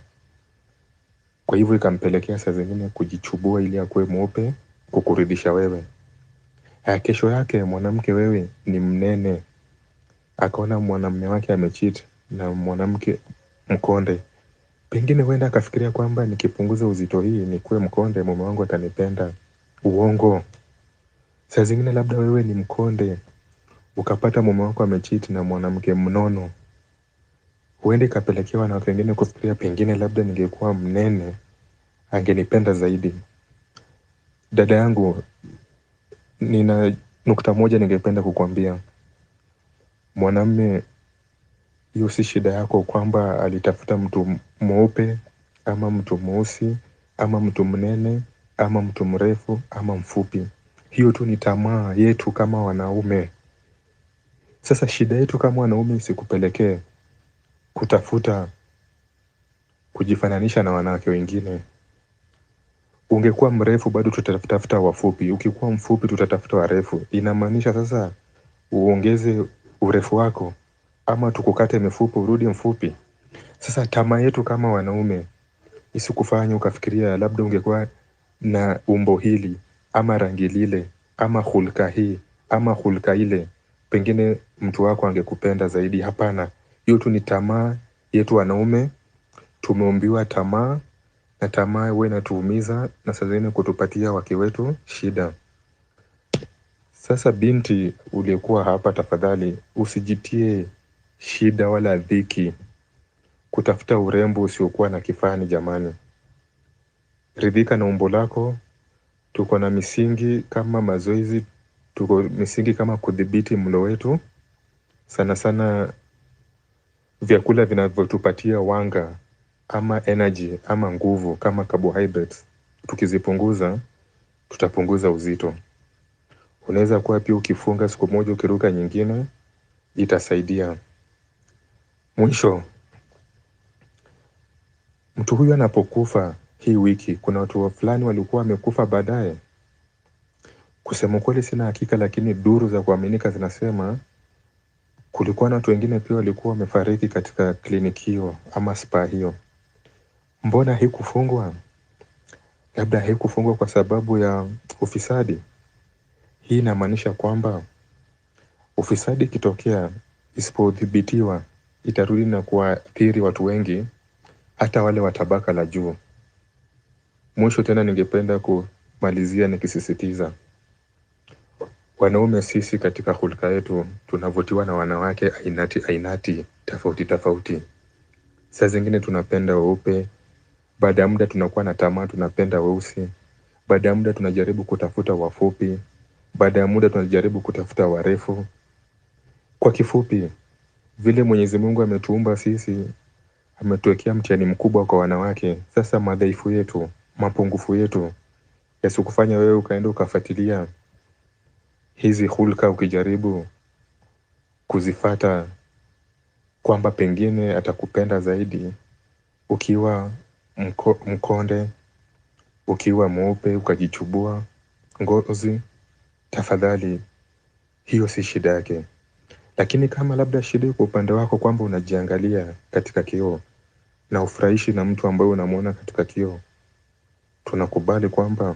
N: Kwa hivyo ikampelekea saa zingine kujichubua ili akuwe mweupe kukuridhisha wewe. Kesho yake mwanamke wewe ni mnene, akaona mwanamume wake amecheat na mwanamke mkonde, pengine huenda akafikiria kwamba nikipunguza uzito hii nikuwe mkonde, mume wangu atanipenda. Uongo. Saa zingine labda wewe ni mkonde, ukapata mume wako amecheat na mwanamke mnono, huenda ikapelekea wanawake wengine kufikiria pengine labda ningekuwa mnene angenipenda zaidi. Dada yangu, nina nukta moja ningependa kukwambia. Mwanamume, hiyo si shida yako kwamba alitafuta mtu mweupe ama mtu mweusi ama mtu mnene ama mtu mrefu ama mfupi. Hiyo tu ni tamaa yetu kama wanaume. Sasa shida yetu kama wanaume isikupelekee kutafuta kujifananisha na wanawake wengine. Ungekuwa mrefu bado tutatafuta wafupi, ukikuwa mfupi tutatafuta warefu. Inamaanisha sasa uongeze urefu wako ama tukukate mifupi urudi mfupi. Sasa tamaa yetu kama wanaume isikufanye ukafikiria labda ungekuwa na umbo hili ama rangi lile ama hulka hii ama hulka ile, pengine mtu wako angekupenda zaidi. Hapana, hiyo tu ni tamaa yetu wanaume. Tumeumbiwa tamaa, na tamaa huwa inatuumiza na saa zingine kutupatia wake wetu shida. Sasa binti uliyekuwa hapa, tafadhali usijitie shida wala dhiki kutafuta urembo usiokuwa na kifani jamani. Ridhika na umbo lako. Tuko na misingi kama mazoezi, tuko misingi kama kudhibiti mlo wetu. Sana sana vyakula vinavyotupatia wanga ama energy ama nguvu kama carbohydrates. Tukizipunguza, tutapunguza uzito. Unaweza kuwa pia ukifunga siku moja ukiruka nyingine, itasaidia. Mwisho, mtu huyu anapokufa hii wiki, kuna watu fulani walikuwa wamekufa baadaye. Kusema kweli sina hakika, lakini duru za kuaminika zinasema kulikuwa na watu wengine pia walikuwa wamefariki katika kliniki hiyo ama spa hiyo. Mbona haikufungwa? Labda haikufungwa kwa sababu ya ufisadi. Hii inamaanisha kwamba ufisadi ikitokea, isipodhibitiwa, itarudi na kuathiri watu wengi, hata wale wa tabaka la juu. Mwisho tena ningependa kumalizia nikisisitiza, wanaume sisi katika hulka yetu tunavutiwa na wanawake ainati tofauti. Saa zingine tunapenda weupe, baada ya muda tunakuwa na tamaa tunapenda weusi, baada ya muda tunajaribu kutafuta wafupi, baada ya muda tunajaribu kutafuta warefu. Kwa kifupi, vile Mwenyezi Mungu ametuumba sisi, ametuwekea mtihani mkubwa kwa wanawake. Sasa madhaifu yetu, mapungufu yetu yasikufanya wewe ukaenda ukafuatilia hizi hulka ukijaribu kuzifata kwamba pengine atakupenda zaidi ukiwa mkonde, ukiwa mweupe ukajichubua ngozi, tafadhali, hiyo si shida yake. Lakini kama labda shida iko upande wako kwamba unajiangalia katika kioo na ufurahishi na mtu ambaye unamuona katika kioo, tunakubali kwamba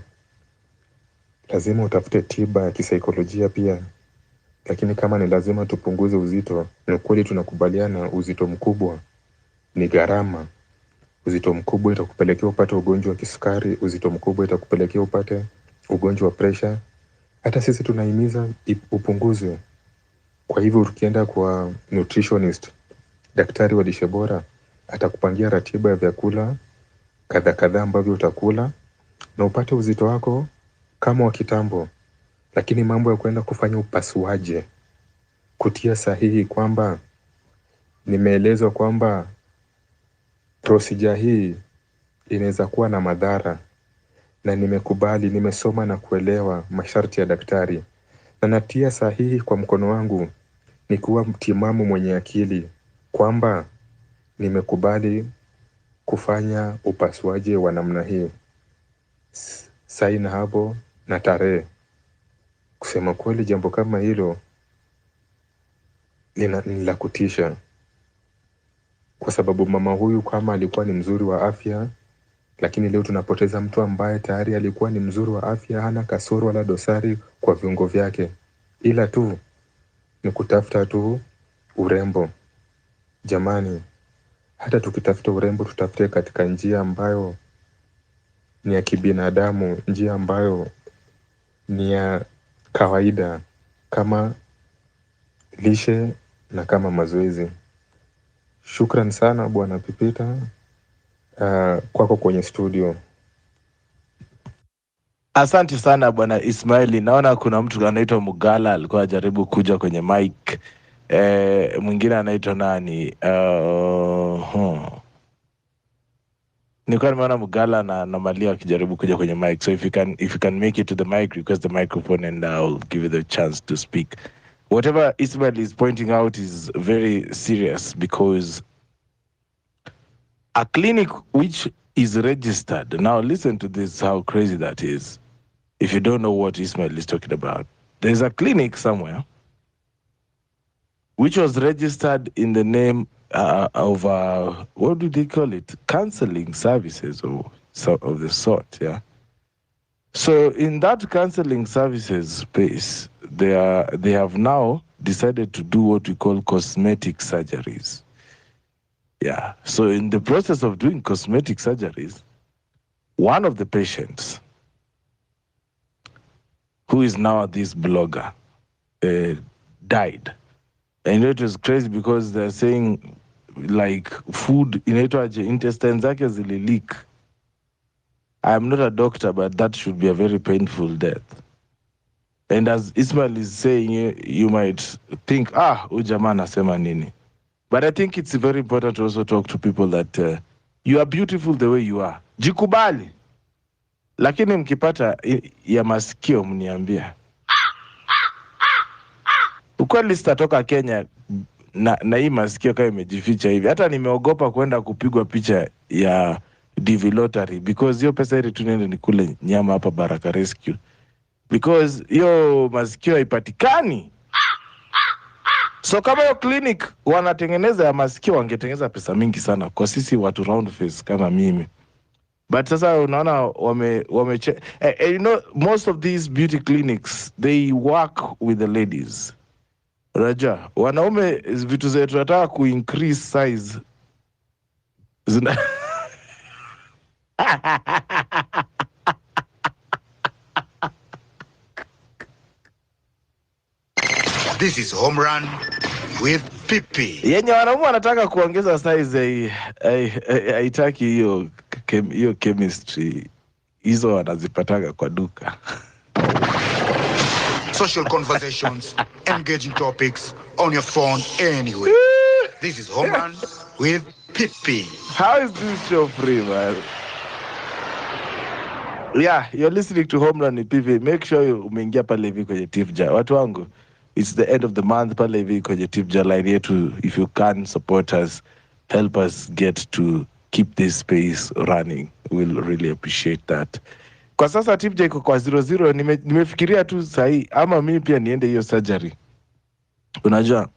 N: lazima utafute tiba ya kisaikolojia pia. Lakini kama ni lazima tupunguze uzito, ni kweli tunakubaliana uzito mkubwa ni gharama. Uzito mkubwa itakupelekea upate ugonjwa wa kisukari, uzito mkubwa itakupelekea upate ugonjwa wa pressure. Hata sisi tunahimiza upunguzwe. Kwa hivyo ukienda kwa nutritionist, daktari wa lishe bora, atakupangia ratiba ya vyakula kadhaa ambavyo utakula na upate uzito wako kama wa kitambo. Lakini mambo ya kwenda kufanya upasuaji, kutia sahihi kwamba nimeelezwa kwamba procedure hii inaweza kuwa na madhara na nimekubali, nimesoma na kuelewa masharti ya daktari na natia sahihi kwa mkono wangu nikiwa mtimamu mwenye akili kwamba nimekubali kufanya upasuaji wa namna hii, saini hapo na tarehe. Kusema kweli jambo kama hilo ni la kutisha, kwa sababu mama huyu kama alikuwa ni mzuri wa afya, lakini leo tunapoteza mtu ambaye tayari alikuwa ni mzuri wa afya, hana kasoro wala dosari kwa viungo vyake, ila tu ni kutafuta tu urembo. Jamani, hata tukitafuta urembo tutafute katika njia ambayo ni ya kibinadamu, njia ambayo ni ya kawaida kama lishe na kama mazoezi. Shukran sana Bwana Pipita kwako kwenye studio.
J: Asante sana Bwana Ismaili. Naona kuna mtu anaitwa Mugala alikuwa ajaribu kuja kwenye mic. Mwingine anaitwa nani? Nilikuwa nimeona Mugala na Malia akijaribu kuja kwenye mic. So if you can make it to the mic, request the microphone and I'll give you the chance to speak. Whatever Ismail is pointing out is very serious, because a clinic which is registered. Now listen to this, how crazy that is. If you don't know what Ismail is talking about, there's a clinic somewhere which was registered in the name of, what do they call it? Counseling services or so of the sort, yeah. So in that counseling services space, they have now decided to do what we call cosmetic surgeries. Yeah. So in the process of doing cosmetic surgeries, one of the patients, who is now this blogger, died. And it was crazy because they're saying like food, intestines zake zili leak. I'm not a doctor, but that should be a very painful death. And as Ismail is saying, you might think, huyu jamaa anasema nini? But I think it's very important to also talk to people that you are beautiful the way you are. Jikubali. Lakini mkipata ya masikio mniambia. Ukweli sitatoka Kenya na hii masikio kama imejificha hivi. Hata nimeogopa kwenda kupigwa picha ya DV Lottery because hiyo pesa ile tunaenda nikule nyama hapa Baraka Rescue. Because hiyo masikio haipatikani. So kama hiyo clinic wanatengeneza ya masikio, wangetengeneza pesa mingi sana kwa sisi watu round face kama mimi. But sasa unaona you know, most of these beauty clinics, they work with the ladies. Raja, wanaume vitu zetu nataka increase size.
L: This is Home Run with Pipi.
J: Yenye wanaume wanataka kuongeza size, haitaki hiyo chemistry. Hizo wanazipataga kwa duka.
L: Social conversations, engaging topics on your phone anyway. This is Home Run with Pipi.
J: How is this show free, man? Yeah, you're listening to Home Run with Pipi. Make sure you umeingia pale hivi kwenye Tifja. Watu wangu, it's the end of the month pale hivi kwenye Tifja line yetu. If you can support us, help us get to keep this space running. We'll really appreciate that. Kwa sasa TJ iko kwa 00. Nimefikiria tu sahi ama mimi pia niende hiyo surgery. Unajua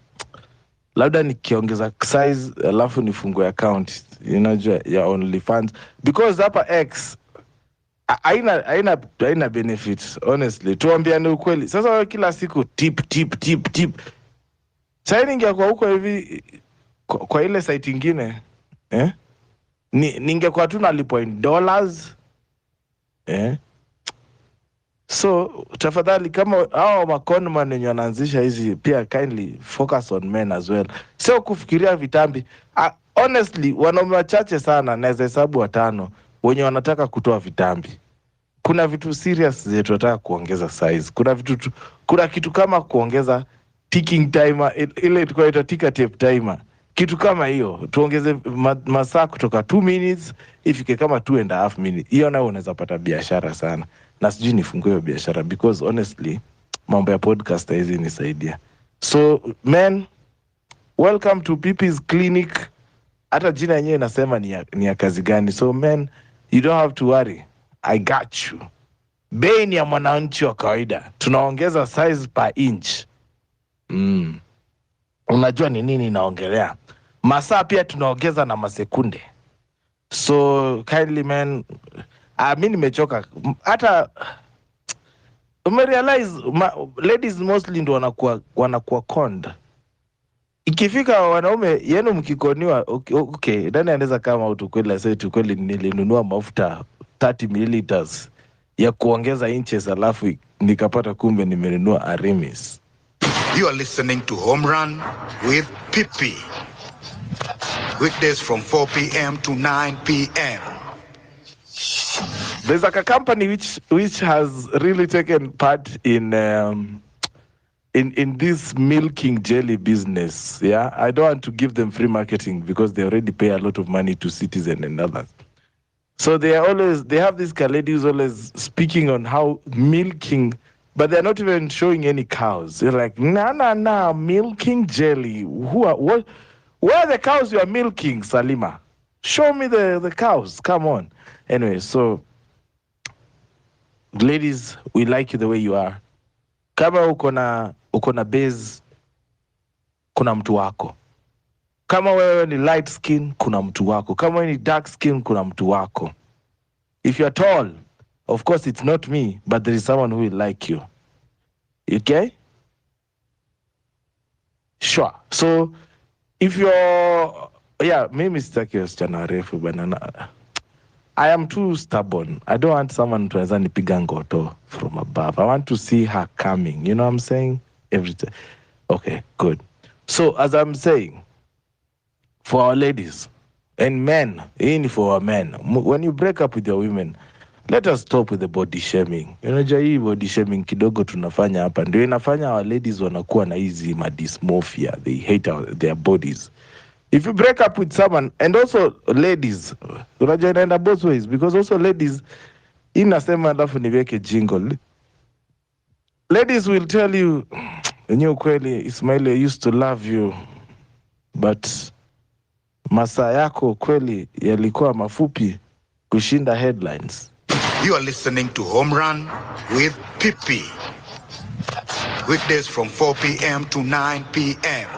J: labda nikiongeza size alafu nifungue account, unajua ya OnlyFans, because hapa X haina benefits honestly, tuambiane ukweli. Sasa wewe kila siku tip. Sasa ningekuwa huko hivi kwa ile site ingine ningekuwa tu nalipwa in dollars So tafadhali, kama hao maconman wenye wanaanzisha hizi, pia kindly focus on men as well, sio kufikiria vitambi. Honestly, wanaume wachache sana, naweza hesabu 5 wenye wanataka kutoa vitambi. Kuna vitu serious zetu tunataka kuongeza size. Kuna kitu kama kuongeza ticking timer, ile tukaita ticker tape timer. Kitu kama hiyo tuongeze masaa kutoka 2 minutes ifike kama 2.5 minutes. Hiyo nayo unaweza pata biashara sana. Na sijui nifungue hiyo biashara, because honestly mambo ya podcast hizi nisaidia. So men, welcome to Pipi's Clinic. Hata jina yenyewe inasema ni ya kazi gani. So men, you don't have to worry, I got you. Bei ni ya mwananchi wa kawaida, tunaongeza size per inch. Unajua ni nini naongelea? Masaa pia tunaongeza na masekunde. So kindly men, mimi nimechoka. Hata umerealize ladies mostly ndo wanakuwa conned. Ikifika wanaume yenu mkikoniwa, okay, ndani anaweza kama utukweli sasa tukweli nilinunua mafuta 30 ml ya kuongeza inches alafu nikapata kumbe nimenunua Arimis.
L: You are listening to Home Run with Pipi. Weekdays from 4 p.m. to 9 p.m.
J: There's like a company which has really taken part in this milking jelly business. Yeah, I don't want to give them free marketing because they already pay a lot of money to Citizen and others. So they have this lady who's always speaking on how milking, but they're not even showing any cows. They're like, nah, milking jelly. Where are the cows you are milking, Salima? Show me the cows. Come on. Anyway, so ladies, we like you the way you are. Kama uko na base, kuna mtu wako. Kama wewe ni light skin, kuna mtu wako. Kama wewe ni dark skin, kuna mtu wako. If you're tall, of course it's not me, but there is someone who will like you. Okay? Sure. So if you're, mimi sitaki wasichana refu banana. I am too stubborn. I don't want someone to anza nipiga ngoto from above. I want to see her coming. You know what I'm saying? Every time. Okay, good. So as I'm saying, for our ladies and men, even for our men, when you break up with your women, let us stop with the body shaming. Unajua hii body shaming kidogo tunafanya hapa ndio inafanya our ladies wanakuwa na hizi dysmorphia. They hate their bodies. If you break up with someone, and also ladies, unajua inaenda both ways, because also ladies, inasema alafu niweke jingle. Ladies will tell you, enyewe kweli Ismail, I used to love you, but masaa yako kweli yalikuwa mafupi kushinda headlines.
L: You are listening to Home Run with Pipi. Weekdays from 4 p.m. to 9 p.m.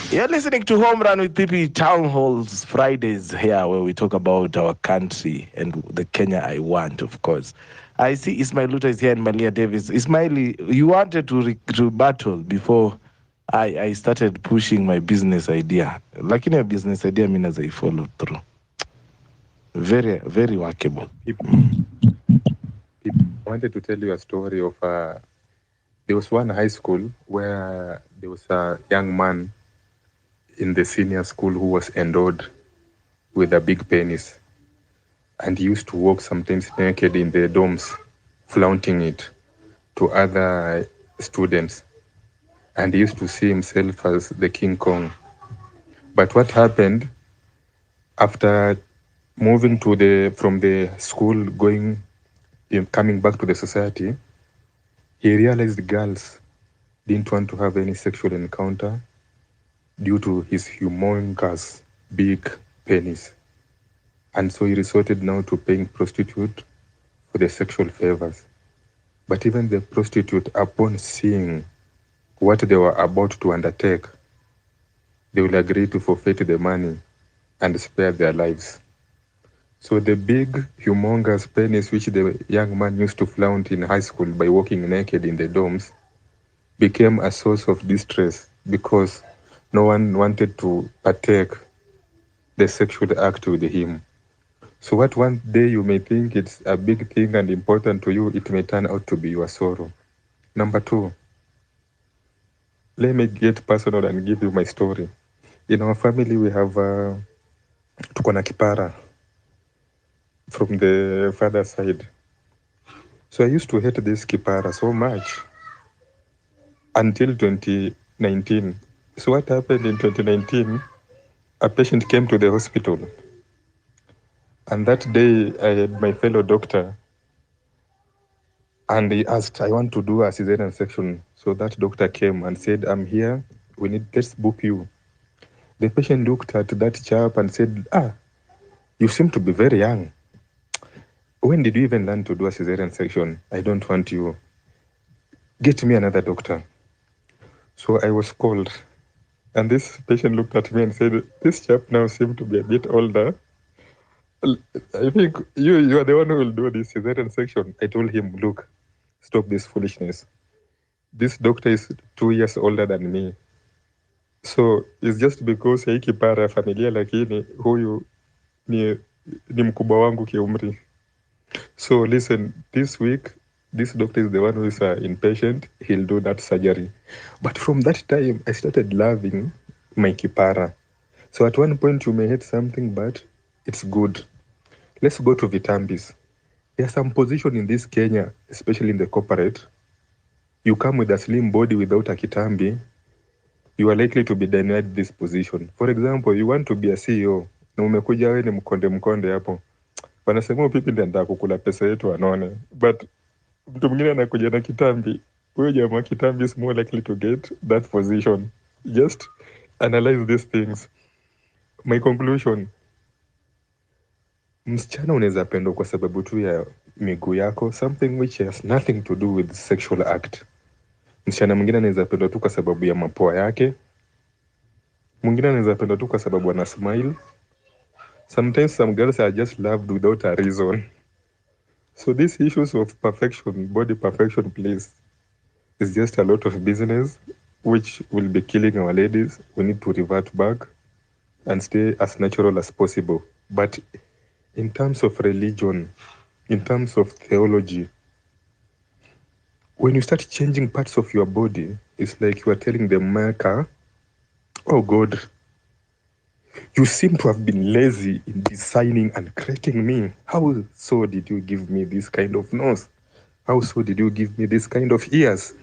J: You're listening to Home Run with Pipi Town Halls Fridays here, where we talk about our country and the Kenya I want, of course. I see Ismail Luta is here and Malia Davis. Ismail, you wanted to battle before I started pushing my business idea. Lakini your business idea means I follow through. Very, very workable.
N: I wanted to tell you a story of there was one high school where there was a young man in the senior school who was endowed with a big penis, and he used to walk sometimes naked in the dorms, flaunting it to other students, and he used to see himself as the King Kong. But what happened after moving from the school, coming back to the society, he realized the girls didn't want to have any sexual encounter due to his humongous, big pennies. And so he resorted now to paying prostitute for the sexual favors. But even the prostitute, upon seeing what they were about to undertake, they will agree to forfeit the money and spare their lives. So the big, humongous pennies which the young man used to flaunt in high school by walking naked in the dorms became a source of distress because no one wanted to partake the sexual act with him. So what one day you may think it's a big thing and important to you, it may turn out to be your sorrow. Number 2, let me get personal and give you my story. In our family, we have tuko na kipara from the father side. So I used to hate this kipara so much until 2019. So what happened in 2019, a patient came to the hospital. And that day I had my fellow doctor and he asked, I want to do a cesarean section. So that doctor came and said, I'm here, let's book you. The patient looked at that chap and said, you seem to be very young. When did you even learn to do a cesarean section? I don't want you. Get me another doctor. So I was called. And this patient looked at me and said, this chap now seems to be a bit older. I think you are the one who will do this cesarean section. I told him, look, stop this foolishness. This doctor is 2 years older than me. So it's just because ya hii kipara ya familia, lakini huyu ni mkubwa wangu kiumri. So listen, this week, this doctor is the one who is inpatient. He'll do that surgery. But from that time, I started loving my kipara. So at one point, you may hate something, but it's good. Let's go to Vitambis. There's some position in this Kenya, especially in the corporate. You come with a slim body without a kitambi, you are likely to be denied this position. For example, you want to be a CEO, na umekuja wewe ni mkonde hapo. Wanasema pipi ndiye anataka kukula pesa yetu anone. But mtu mwingine anakuja na kitambi. Huyo jamaa kitambi is more likely to get that position. Just analyze these things. My conclusion, msichana unaweza pendwa kwa sababu tu ya miguu yako, something which has nothing to do with sexual act. Msichana mwingine anaweza pendwa tu kwa sababu ya mapua yake. Mwingine anaweza pendwa tu kwa sababu ana smile. Sometimes some girls are just loved without a reason. So these issues of perfection, body perfection, please, is just a lot of business which will be killing our ladies. We need to revert back and stay as natural as possible. But in terms of religion, in terms of theology, when you start changing parts of your body, it's like you are telling the maker, oh God, you seem to have been lazy in designing and creating me. How so did you give me this kind of nose? How so did you give me this kind of ears?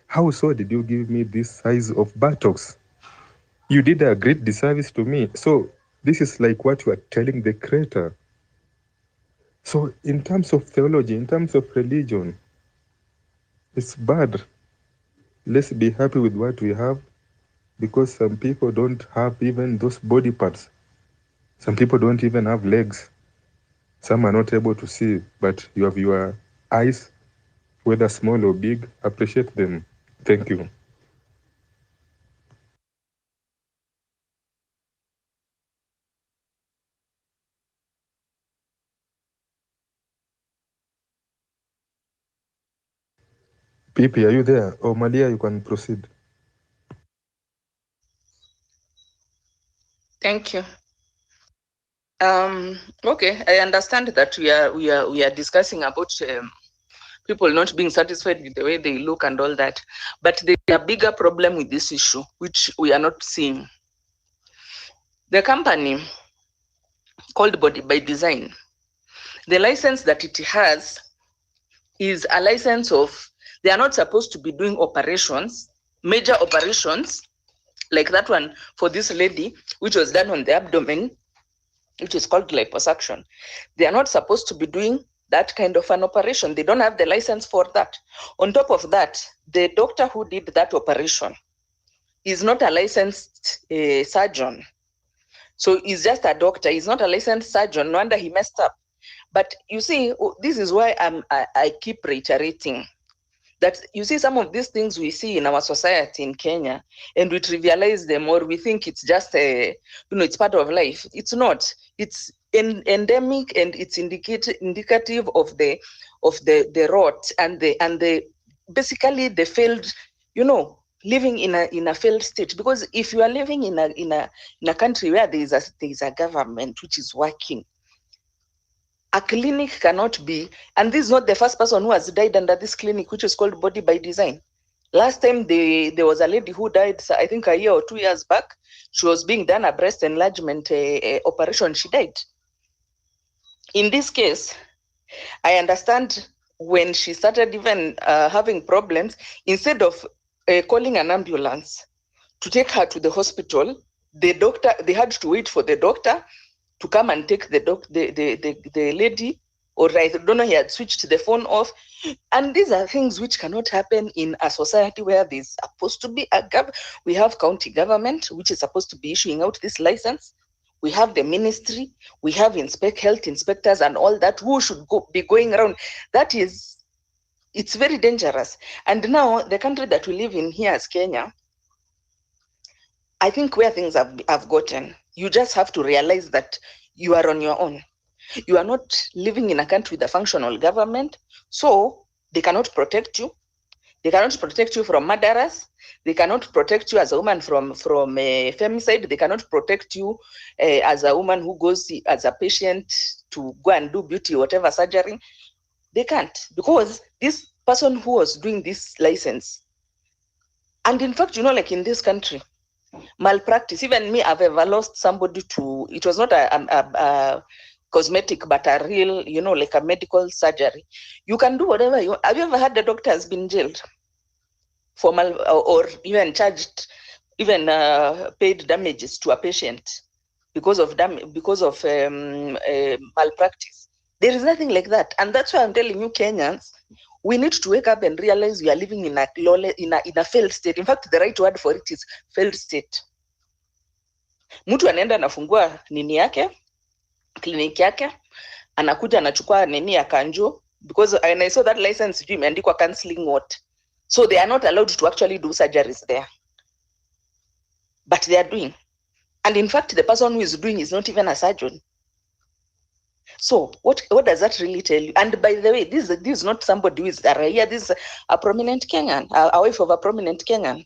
N: How so did you give me this size of buttocks? You did a great disservice to me. So this is like what you are telling the creator. So in terms of theology, in terms of religion, it's bad. Let's be happy with what we have, because some people don't have even those body parts. Some people don't even have legs. Some are not able to see, but you have your eyes, whether small or big, appreciate them. Thank you. Pipi, are you there? Oh, Malia, you can proceed.
O: Thank you. Okay, I understand that we are discussing about people not being satisfied with the way they look and all that, but there's a bigger problem with this issue which we are not seeing. The company called Body by Design, the license that it has is a license of, they are not supposed to be doing operations, major operations like that one for this lady, which was done on the abdomen, which is called liposuction. They are not supposed to be doing that kind of an operation. They don't have the license for that. On top of that, the doctor who did that operation is not a licensed surgeon. So he's just a doctor. He's not a licensed surgeon. No wonder he messed up. But you see, this is why I keep reiterating that, you see, some of these things we see in our society in Kenya, and we trivialize them, or we think it's just it's part of life. It's not. It's endemic, and it's indicative of the rot and the basically the failed, living in a failed state. Because if you are living in a country where there is a government which is working, a clinic cannot be, and this is not the first person who has died under this clinic, which is called Body by Design. Last time there was a lady who died, I think a year or 2 years back. She was being done a breast enlargement operation. She died. In this case, I understand when she started even having problems, instead of calling an ambulance to take her to the hospital, they had to wait for the doctor to come and take the lady, or I don't know, he had switched the phone off. And these are things which cannot happen in a society where there's supposed to be we have county government, which is supposed to be issuing out this license. We have the ministry, we have health inspectors and all that, who should be going around. It's very dangerous. And now the country that we live in here as Kenya, I think where things have gotten, you just have to realize that you are on your own. You are not living in a country with a functional government, so they cannot protect you. They cannot protect you from murderers. They cannot protect you as a woman from femicide. They cannot protect you as a woman who goes as a patient to go and do beauty, whatever surgery. They can't, because this person who was doing this license, and in fact, like in this country, malpractice, even me, I've ever lost somebody to, it was not a cosmetic, but a real, like a medical surgery. You can do whatever you want. Have you ever had the doctor has been jailed for or even charged, even paid damages to a patient because of malpractice? There is nothing like that. And that's why I'm telling you, Kenyans, we need to wake up and realize we are living in a failed state. In fact, the right word for it is failed state. Mtu anaenda anafungua nini yake, clinic yake, anakuja anachukua nini ya kanjo, because and I saw that license imeandikwa counseling what. So they are not allowed to actually do surgeries there. But they are doing. And in fact, the person who is doing is not even a surgeon. So what does that really tell you? And by the way, this is not somebody who is a raia. This is a prominent Kenyan, a wife of a prominent Kenyan.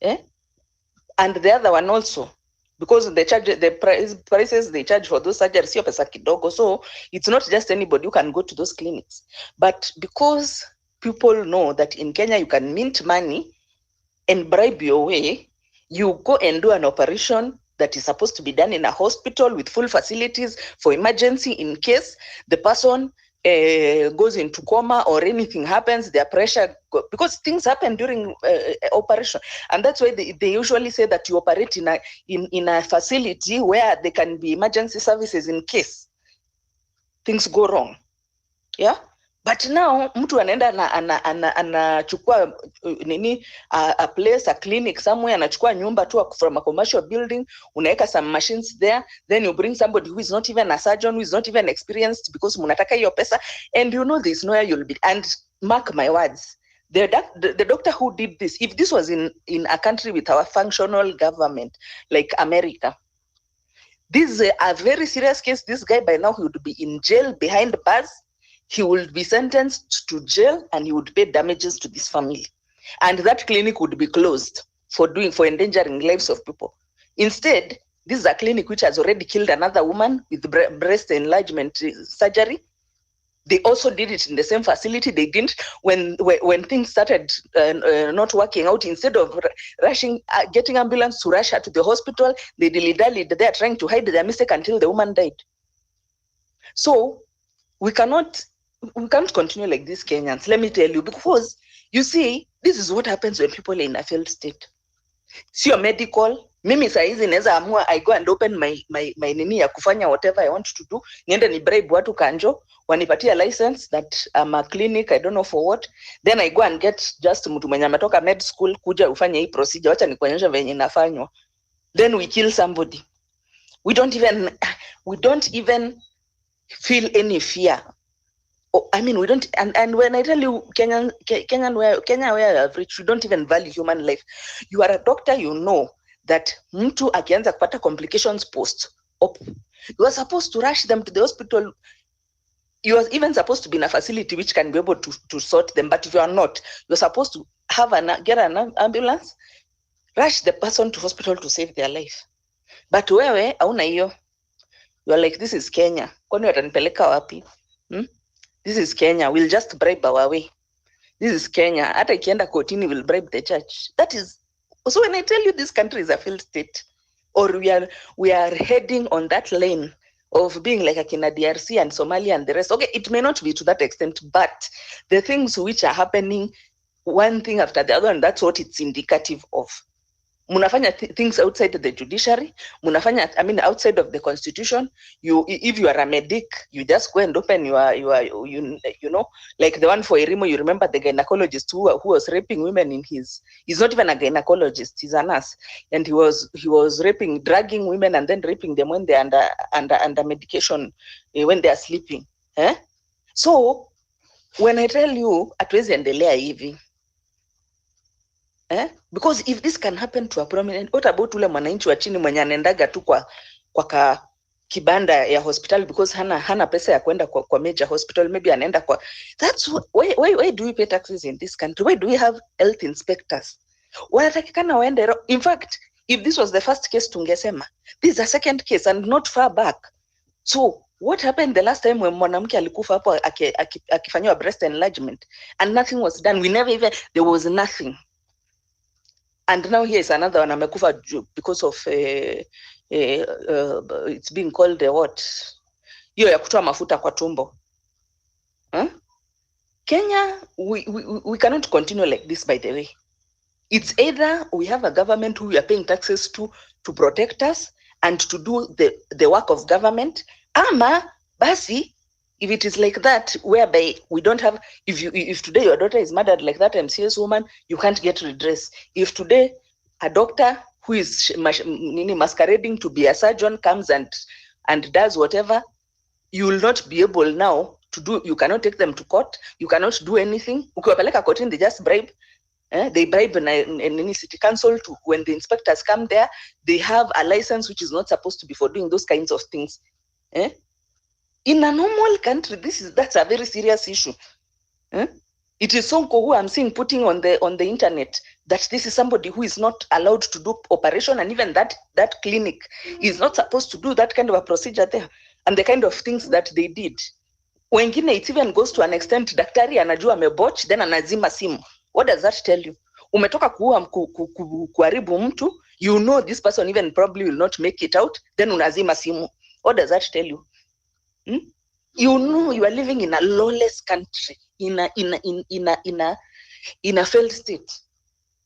O: And the other one also, because the prices they charge for those surgeries, sio pesa kidogo. So it's not just anybody who can go to those clinics. But because people know that in Kenya you can mint money and bribe your way, you go and do an operation that is supposed to be done in a hospital with full facilities for emergency in case the person goes into coma or anything happens, their pressure, because things happen during operation. And that's why they usually say that you operate in a facility where there can be emergency services in case things go wrong. Yeah. But now mtu anaenda anachukua nini a place, a clinic somewhere, anachukua nyumba tu from a commercial building, unaweka some machines there, then you bring somebody who is not even a surgeon, who is not even experienced, because munataka hiyo pesa, and there's nowhere you'll be. And mark my words, the doctor who did this, if this was in a country with our functional government like America, this is a very serious case. This guy by now he would be in jail behind bars. He would be sentenced to jail and he would pay damages to this family. And that clinic would be closed for endangering lives of people. Instead, this is a clinic which has already killed another woman with breast enlargement surgery. They also did it in the same facility. They didn't, when things started not working out, instead of rushing, getting ambulance to rush her to the hospital, they dilly-dallied there trying to hide their mistake until the woman died. So we can't continue like this, Kenyans, let me tell you, because you see, this is what happens when people are in a failed state. Sio medical. Mimi saizi naweza amua I go and open my nini ya kufanya whatever I want to do. Niende ni bribe watu kanjo, wanipatia license that I'm a clinic, I don't know for what. Then I go and get just mtu mwenye ametoka med school kuja ufanye hii procedure, wacha nikuonyesha venye inafanywa. Then we kill somebody. We don't even feel any fear. I mean, we don't, and when I tell you Kenya where I've reached, you don't even value human life. You are a doctor, you know that mtu akianza kupata complications post-op, you are supposed to rush them to the hospital. You are even supposed to be in a facility which can be able to sort them. But if you are not, you're supposed to get an ambulance, rush the person to hospital to save their life. But wewe hauna hiyo. You are like, this is Kenya. Kwani watanipeleka wapi? This is Kenya. We'll just bribe our way. This is Kenya. Hata ikienda kotini, will bribe the church. That is, so when I tell you this country is a failed state, or we are heading on that lane of being like Akina DRC and Somalia and the rest. Okay, it may not be to that extent, but the things which are happening, one thing after the other, and that's what it's indicative of. Munafanya things outside the judiciary, outside of the constitution. If you are a medic, you just go and open you know, like the one for Irimo, you remember the gynecologist who was raping women he's not even a gynecologist, he's a nurse, and he was dragging women and then raping them when they're under medication, when they are sleeping. So when I tell you hatuwezi endelea hivi, because if this can happen to a prominent, what about ule mwananchi wa chini mwenye anaendaga tu kwa kibanda ya hospital because hana pesa ya kwenda kwa major hospital, maybe anaenda kwa, that's why do we pay taxes in this country? Why do we have health inspectors? Wanatakikana waende. In fact, if this was the first case tungesema, this is a second case and not far back. So what happened the last time when mwanamke alikufa hapo akifanywa breast enlargement and nothing was done? There was nothing. And now here is another one amekufa because of it's being called what? Hiyo ya kutoa mafuta kwa tumbo. Kenya, we cannot continue like this, by the way. It's either we have a government who we are paying taxes to protect us and to do the work of government. Ama basi, if it is like that, whereby we don't have, if today your daughter is murdered like that MCS woman, you can't get redress. If today a doctor who is masquerading to be a surgeon comes and does whatever, you will not be able now to do, you cannot take them to court, you cannot do anything. Ukiwapeleka kotini, they just bribe. They bribe in city council to, when the inspectors come there, they have a license which is not supposed to be for doing those kinds of things. In a normal country, that's a very serious issue. It is Sonko who I'm seeing putting on the internet that this is somebody who is not allowed to do operation, and even that clinic is not supposed to do that kind of a procedure there, and the kind of things that they did. Wengine, it even goes to an extent, daktari anajua amebotch, then anazima simu. What does that tell you? Umetoka kuharibu mtu, you know this person even probably will not make it out, then unazima simu. What does that tell you? You know you are living in a lawless country, in a failed state.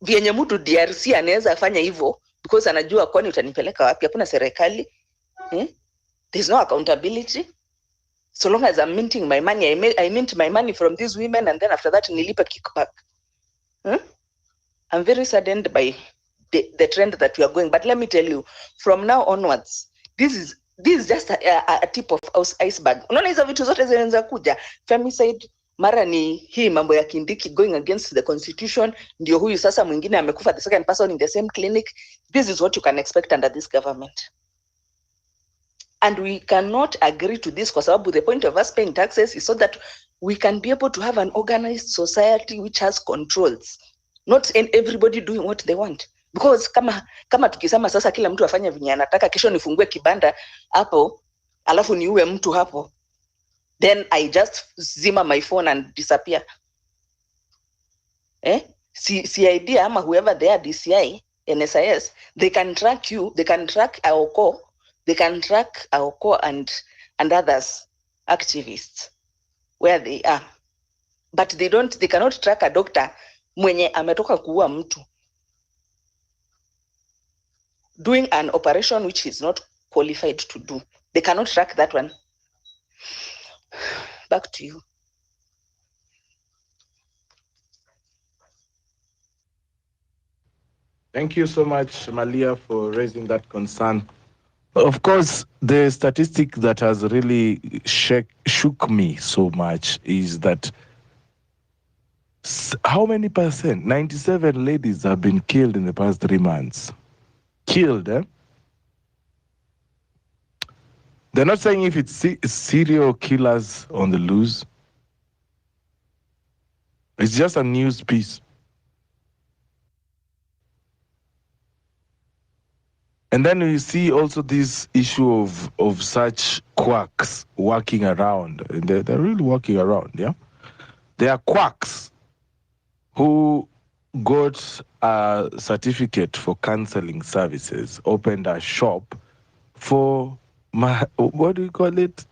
O: Vienye mtu DRC anaweza fanya hivyo because anajua kwani utanipeleka wapi? Hakuna serikali. There's no accountability. So long as I'm minting my money, I mint my money from these women, and then after that nilipe kickback. I'm very saddened by the trend that we are going. But let me tell you, from now onwards, this is just a tip of iceberg. Unaona hizo vitu zote zinaweza kuja. Femicide, mara ni hii mambo ya Kindiki going against the constitution, ndio huyu sasa mwingine amekufa, the second person in the same clinic. This is what you can expect under this government. And we cannot agree to this kwa sababu the point of us paying taxes is so that we can be able to have an organized society which has controls. Not everybody doing what they want. Because kama tukisema sasa kila mtu afanye venye anataka, kesho nifungue kibanda hapo alafu niue mtu hapo, then I just zima my phone and disappear. CID ama whoever they are, DCI, NSIS, they can track you, they can track Aoko, and others activists where they are, but they cannot track a doctor mwenye ametoka kuua mtu doing an operation which is not qualified to do. They cannot track that one. Back to you.
J: Thank you so much, Malia, for raising that concern Of course, the statistic that has really shook me so much is that how many percent? 97 ladies have been killed in the past 3 months. Killed, eh? They're not saying if it's serial killers on the loose. It's just a news piece. And then you see also this issue of such quacks walking around. They're really walking around, yeah? They are quacks who got a certificate for counseling services, opened a shop for, what do you call it?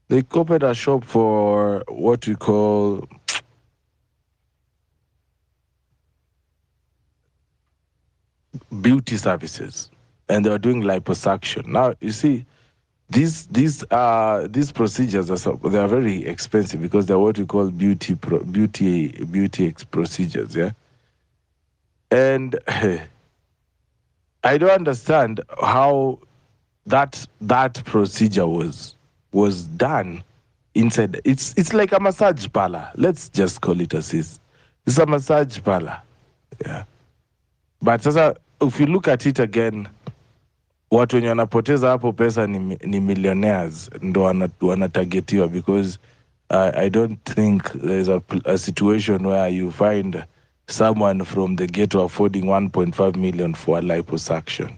J: They opened a shop for what we call beauty services, and they were doing liposuction. Now you see, these procedures they are very expensive because they're what we call beauty procedures, yeah. And I don't understand how that procedure was done inside. It's like a massage parlor. Let's just call it as is. It's a massage parlor, yeah. But sasa if you look at it again, watu wenye wanapoteza hapo pesa ni millionaires ndo wanatagetiwa, because I don't think there's a situation where you find someone from the ghetto affording 1.5 million for a liposuction.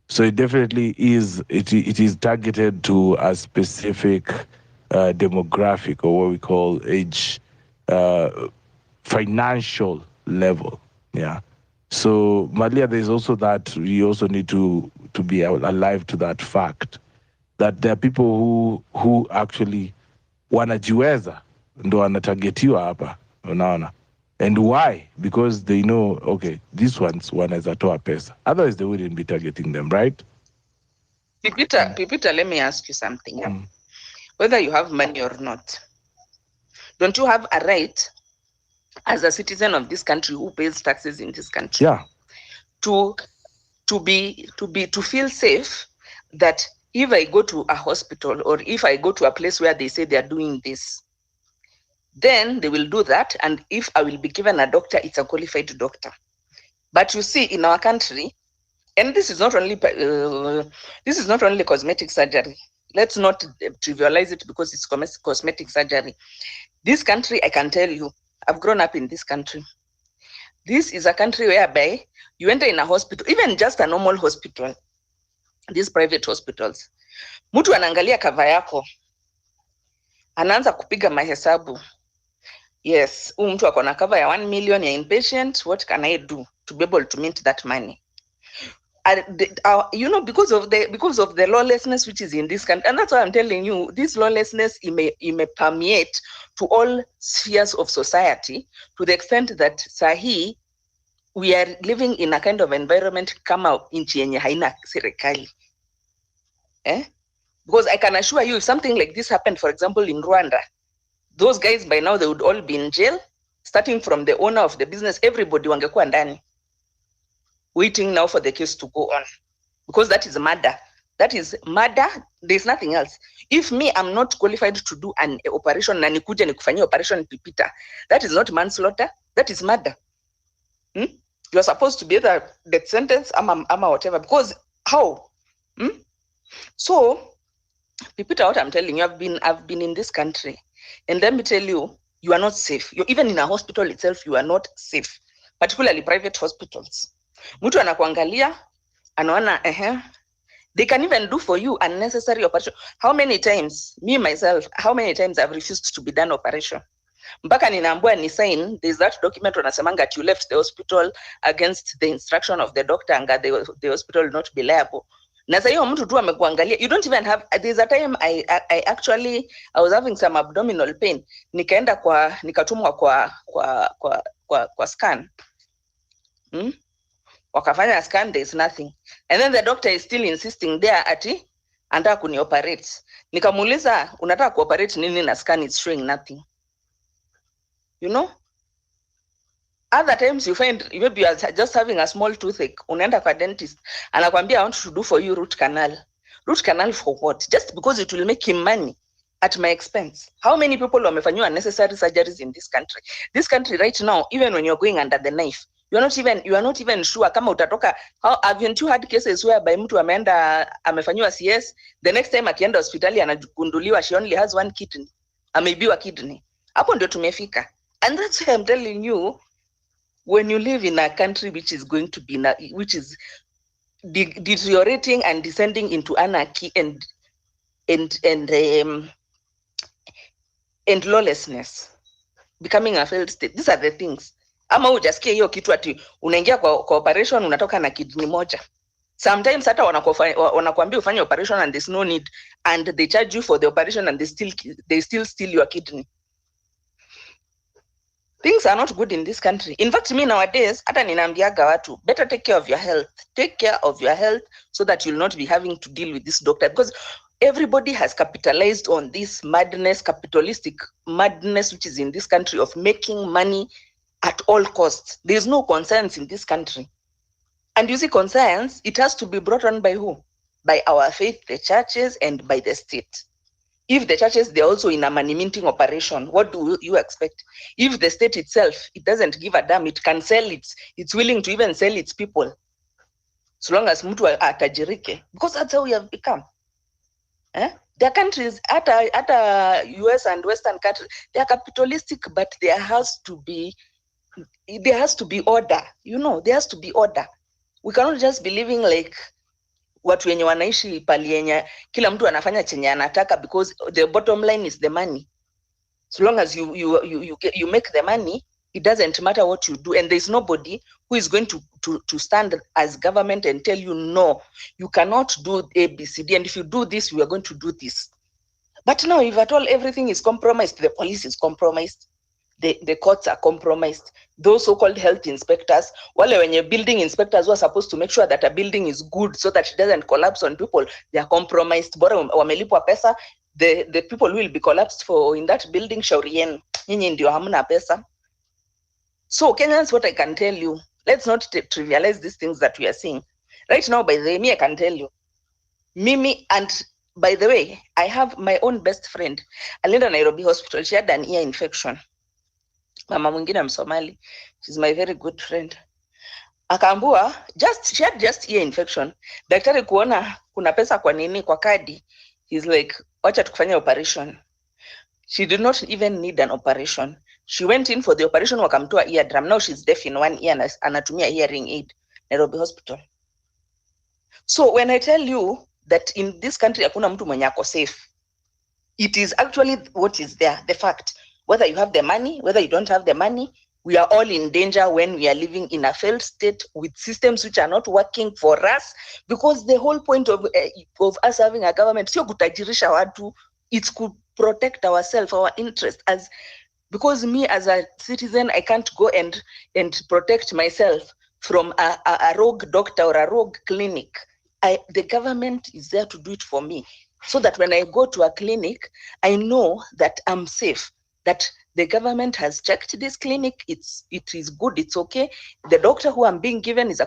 J: So it definitely is, it is targeted to a specific demographic, or what we call age, financial level, yeah. So Malia, there's also that we also need to be alive to that fact that there are people who actually wanajiweza ndo wanatagetiwa hapa, unaona. And why? Because they know, okay, these ones wanaweza toa pesa, otherwise they wouldn't be targeting them, right?
O: Pipita, let me ask you something. Whether you have money or not, don't you have a right as a citizen of this country who pays taxes in this country,
J: yeah,
O: to feel safe that if I go to a hospital or if I go to a place where they say they are doing this, then they will do that, and if I will be given a doctor, it's a qualified doctor. But you see, in our country, and this is not only cosmetic surgery. Let's not trivialize it because it's cosmetic surgery. This country, I can tell you, I've grown up in this country. This is a country whereby you enter in a hospital, even just a normal hospital, these private hospitals. Mtu anaangalia cover yako, anaanza kupiga mahesabu. Yes, mtu ako na cover ya 1 million ya inpatient, what can I do to be able to mint that money? You know, because of the lawlessness which is in this country, and that's why I'm telling you, this lawlessness may permeate to all spheres of society, to the extent that sahi we are living in a kind of environment kama nchi yenye haina serikali. Because I can assure you, if something like this happened, for example, in Rwanda, those guys by now, they would all be in jail, starting from the owner of the business. Everybody wangekuwa ndani, waiting now for the case to go on, because that is murder. That is murder. There's nothing else. If me, I'm not qualified to do an operation, na nikuja nikufanyia operation Pipita, that is not manslaughter. That is murder. You are supposed to be either death sentence, ama whatever. Because how? So, Pipita, what I'm telling you, I've been in this country, and let me tell you, you are not safe. You're even in a hospital itself, you are not safe, particularly private hospitals. Mtu anakuangalia, anaona, they can even do for you unnecessary operation. How many times, me myself, I've refused to be done operation? Mpaka ninaambua ni sign, there's that document wanasemanga that you left the hospital against the instruction of the doctor and the hospital will not be liable. Na sasa hiyo mtu tu amekuangalia, you don't even have. There's a time I was having some abdominal pain, nikatumwa kwa scan. Wakafanya scan, there's nothing, and then the doctor is still insisting there ati anataka kunioperate. Nikamuuliza, unataka kuoperate nini na scan is showing nothing? You know, Other times you find maybe you are just having a small toothache, unaenda kwa dentist, anakwambia I want to do for you root canal. Root canal for what? Just because it will make him money at my expense. How many people wamefanyiwa unnecessary surgeries in this country? This country right now, even when you're going under the knife, you are not even sure kama utatoka. Haven't you had cases whereby mtu ameenda amefanyiwa CS, the next time akienda hospitali anagunduliwa she only has one kidney, ameibiwa kidney. Hapo ndio tumefika. And that's why I'm telling you, when you live in a country which is going to be which is deteriorating and descending into anarchy and lawlessness, becoming a failed state, these are the things. Ama hujasikia hiyo kitu ati unaingia kwa operation unatoka na kidney moja. Sometimes hata wanakuambia ufanye operation and there's no need, and they charge you for the operation and they still steal your kidney. Things are not good in this country. In fact, me nowadays, hata ninaambiaga watu, better take care of your health. Take care of your health so that you'll not be having to deal with this doctor, because everybody has capitalized on this madness, capitalistic madness, which is in this country of making money at all costs. There's no conscience in this country. And you see, conscience, it has to be brought on by who? By our faith, the churches, and by the state. If the churches, they're also in a money minting operation, what do you expect? If the state itself, it doesn't give a damn, it can sell it's willing to even sell its people, so long as mtu atajirike, because that's how we have become. Their countries, at US and Western countries, they are capitalistic, but there has to be order. There has to be order. We cannot just be living like watu wenye wanaishi pali yenye kila mtu anafanya chenye anataka, because the bottom line is the money. So long as you make the money, it doesn't matter what you do, and there's nobody who is going to stand as government and tell you, no, you cannot do ABCD, and if you do this, we are going to do this. But now, if at all everything is compromised, the police is compromised, the courts are compromised, those so-called health inspectors, wale wenye building inspectors who are supposed to make sure that a building is good so that it doesn't collapse on people, they are compromised. Bora wamelipwa pesa, the people who will be collapsed for in that building, shauri yenu, nyinyi ndio hamna pesa. So Kenyans, what I can tell you, let's not trivialize these things that we are seeing. Right now, by the way, I can tell you, Mimi, and by the way, I have my own best friend, alienda Nairobi hospital, she had an ear infection. Mama mwingine Msomali, she's my very good friend. Akaambua, she had just ear infection. Daktari kuona kuna pesa kwa nini kwa kadi, he's like, wacha tukufanya operation. She did not even need an operation. She went in for the operation, wakamtoa eardrum. Now she's deaf in one ear, anatumia hearing aid, Nairobi hospital. So when I tell you that in this country hakuna mtu mwenye ako safe, it is actually what is there, the fact. Whether you have the money, whether you don't have the money, we are all in danger when we are living in a failed state with systems which are not working for us, because the whole point of us having a government, sio kutajirisha watu, it's to protect ourselves, our interest, because me as a citizen, I can't go and protect myself from a rogue doctor or a rogue clinic. The government is there to do it for me, so that when I go to a clinic, I know that I'm safe, that the government has checked this clinic, it is good, it's okay. The doctor who I'm being given is a